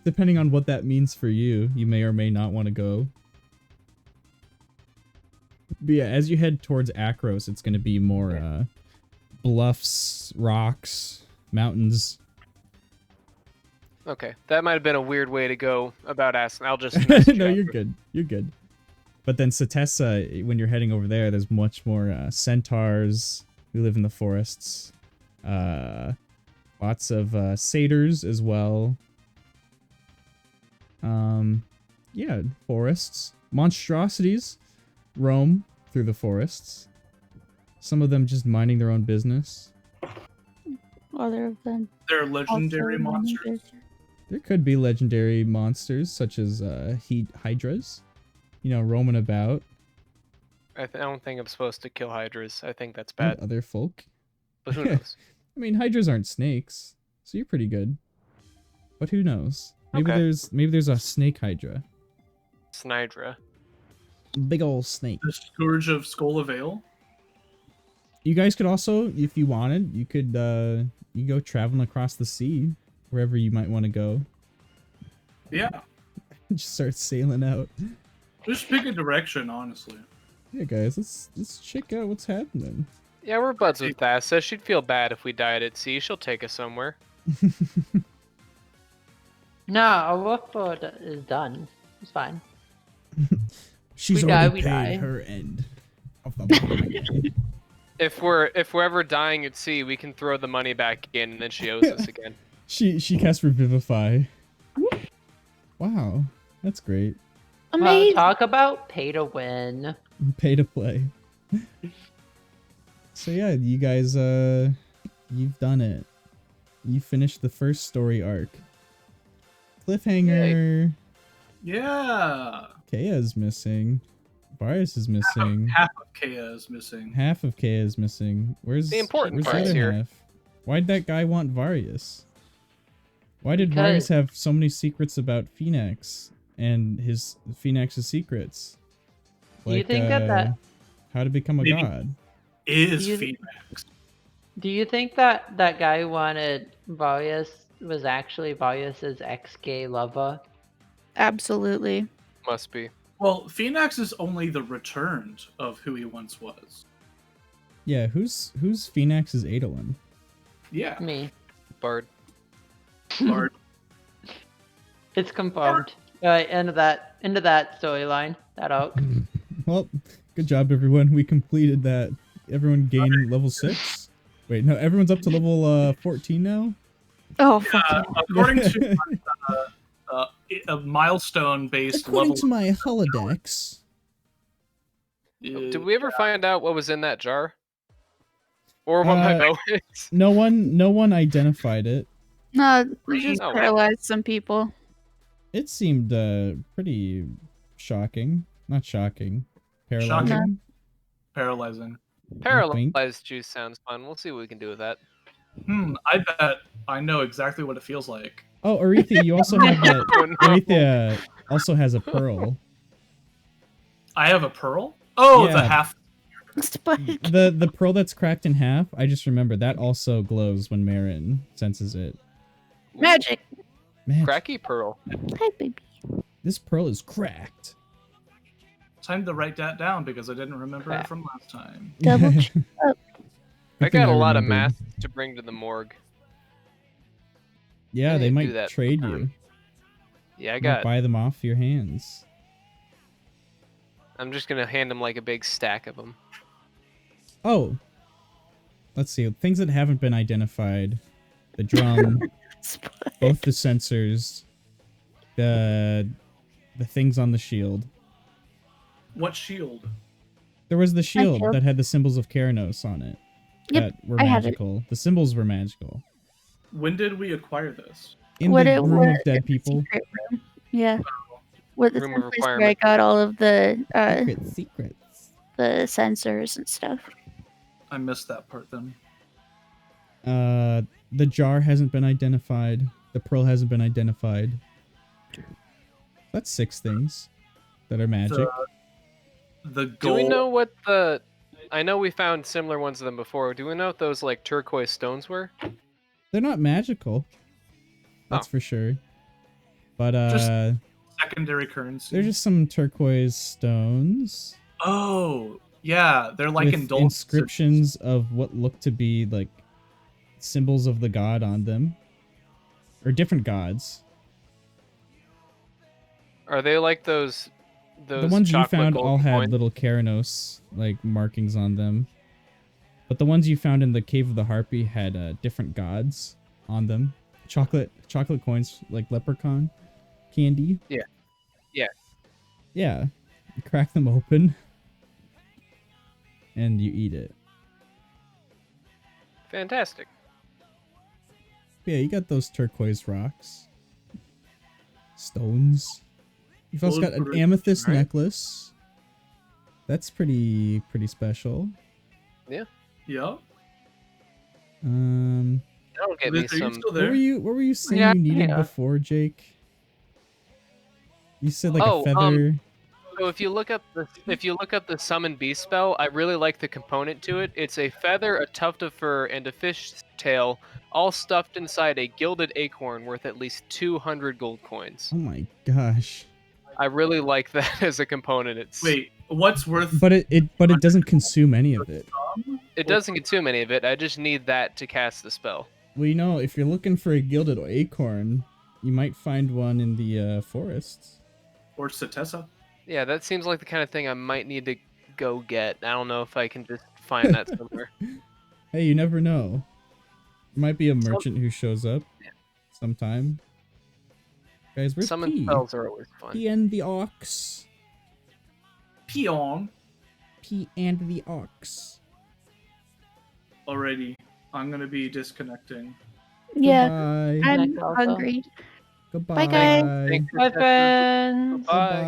Depending on what that means for you, you may or may not want to go. But yeah, as you head towards Akros, it's going to be more bluffs, rocks, mountains. Okay, that might have been a weird way to go about asking. I'll just no, you're good. You're good. But then Setessa, when you're heading over there, there's much more centaurs who live in the forests. Lots of satyrs as well. Yeah, forests. Monstrosities roam through the forests. Some of them just minding their own business. Other of them. They're legendary monsters. There could be legendary monsters such as hydras, you know, roaming about. I don't think I'm supposed to kill hydras. I think that's bad. Other folk. But who knows? I mean, hydras aren't snakes, so you're pretty good. But who knows? Maybe there's a snake hydra. Snydra. Big ol' snake. The Scourge of Skolavale. You guys could also, if you wanted, you could you go traveling across the sea, wherever you might want to go. Yeah. Just start sailing out. Just pick a direction, honestly. Yeah, guys, let's check out what's happening. Yeah, we're buds with Thassa. She'd feel bad if we died at sea. She'll take us somewhere. No, our work for it is done. It's fine. She's already paid her end of the money. If we're ever dying at sea, we can throw the money back in, and then she owes us again. She casts Revivify. Wow, that's great. Amazing. Talk about pay to win. Pay to play. So yeah, you guys, you've done it. You finished the first story arc. Cliffhanger. Yeah. Kaya's missing. Varius is missing. Half of Kea is missing. Half of Kea is missing. Where's The important where's the parts other here. half? Why'd that guy want Varius? Why did Because- Varius have so many secrets about Phoenix and his Phoenix's secrets? Do you think that how to become a Maybe- god? Is You- Phoenix. Do you think that that guy who wanted Varius was actually Varius's ex-gay lover? Absolutely. Must be. Well, Phoenix is only the returned of who he once was. Yeah, who's Phoenix's Adolin? Yeah. Me. Bard. Bard. It's confirmed. Alright, into that storyline. That arc. Well, good job, everyone. We completed that. Everyone gained level 6. Wait, no, everyone's up to level 14 now. Oh, fuck. According to a milestone-based According level. to my holodeck. Did we ever find out what was in that jar? Or what my bow is? No one identified it. No, we just Oh. paralyzed some people. It seemed pretty shocking. Not shocking. Paralyzing. Shocking. Paralyzing. Paralyzed juice sounds fun. We'll see what we can do with that. I bet I know exactly what it feels like. Oh, Aretha, you also have that. Aretha also has a pearl. I have a pearl? Oh, the Yeah. half. Spike. The pearl that's cracked in half, I just remember that also glows when Marin senses it. Magic. Man, Cracky pearl. Hi, baby. this pearl is cracked. Time to write that down because I didn't remember it from last time. Double check up. Good I thing got a lot of remembered. masks to bring to the morgue. Yeah, I they didn't might do that trade last you. time. Yeah, I Might got. buy them off your hands. I'm just gonna hand him like a big stack of them. Oh, let's see. Things that haven't been identified: the drum, both the sensors, the things on the shield. What shield? There was the shield shield. that had the symbols of Keranos on it. Yep, That were I have it. magical. The symbols were magical. When did we acquire this? In What the it room was- of dead people. Secret room. Yeah. With the Room of place where I requirement. got all of the Secrets. the sensors and stuff. I missed that part then. The jar hasn't been identified. The pearl hasn't been identified. That's 6 things that are magic. The Do gold. we know what the? I know we found similar ones of them before. Do we know what those like turquoise stones were? They're not magical. That's for sure. But Just secondary currency? they're just some turquoise stones. Oh, yeah. They're like with indulgences. inscriptions of what look to be like symbols of the god on them. Or different gods. Are they like those? The ones you chocolate found gold all had coins? little Keranos like markings on them. But the ones you found in the Cave of the Harpy had different gods on them. Chocolate coins like leprechaun candy. Yeah. Yeah. Yeah. You crack them open and you eat it. Fantastic. Yeah, you got those turquoise rocks. Stones. You've also got an Gold amethyst right? necklace. That's pretty special. Yeah. Yeah. That'll get me Liz, are you some. still What there? were you saying Yeah, you needed yeah. before, Jake? You said like Oh, a feather. So if you look up the summon beast spell, I really like the component to it. It's a feather, a tuft of fur, and a fish tail, all stuffed inside a gilded acorn worth at least 200 gold coins. Oh my gosh. I really like that as a component. It's Wait, what's worth? But it doesn't consume any of it. it doesn't consume any of it. I just need that to cast the spell. Well, you know, if you're looking for a gilded acorn, you might find one in the forests. Or Satessa? Yeah, that seems like the kind of thing I might need to go get. I don't know if I can just find that somewhere. Hey, you never know. There might be a merchant who shows up sometime. Guys, where's Summon P? spells are always fun. P and the ox. Peon. P and the ox. Alrighty. I'm gonna be disconnecting. Yeah, Goodbye. I'm Next also. hungry. Goodbye. Bye, guys. Thanks for Bye, checking. friends. Bye.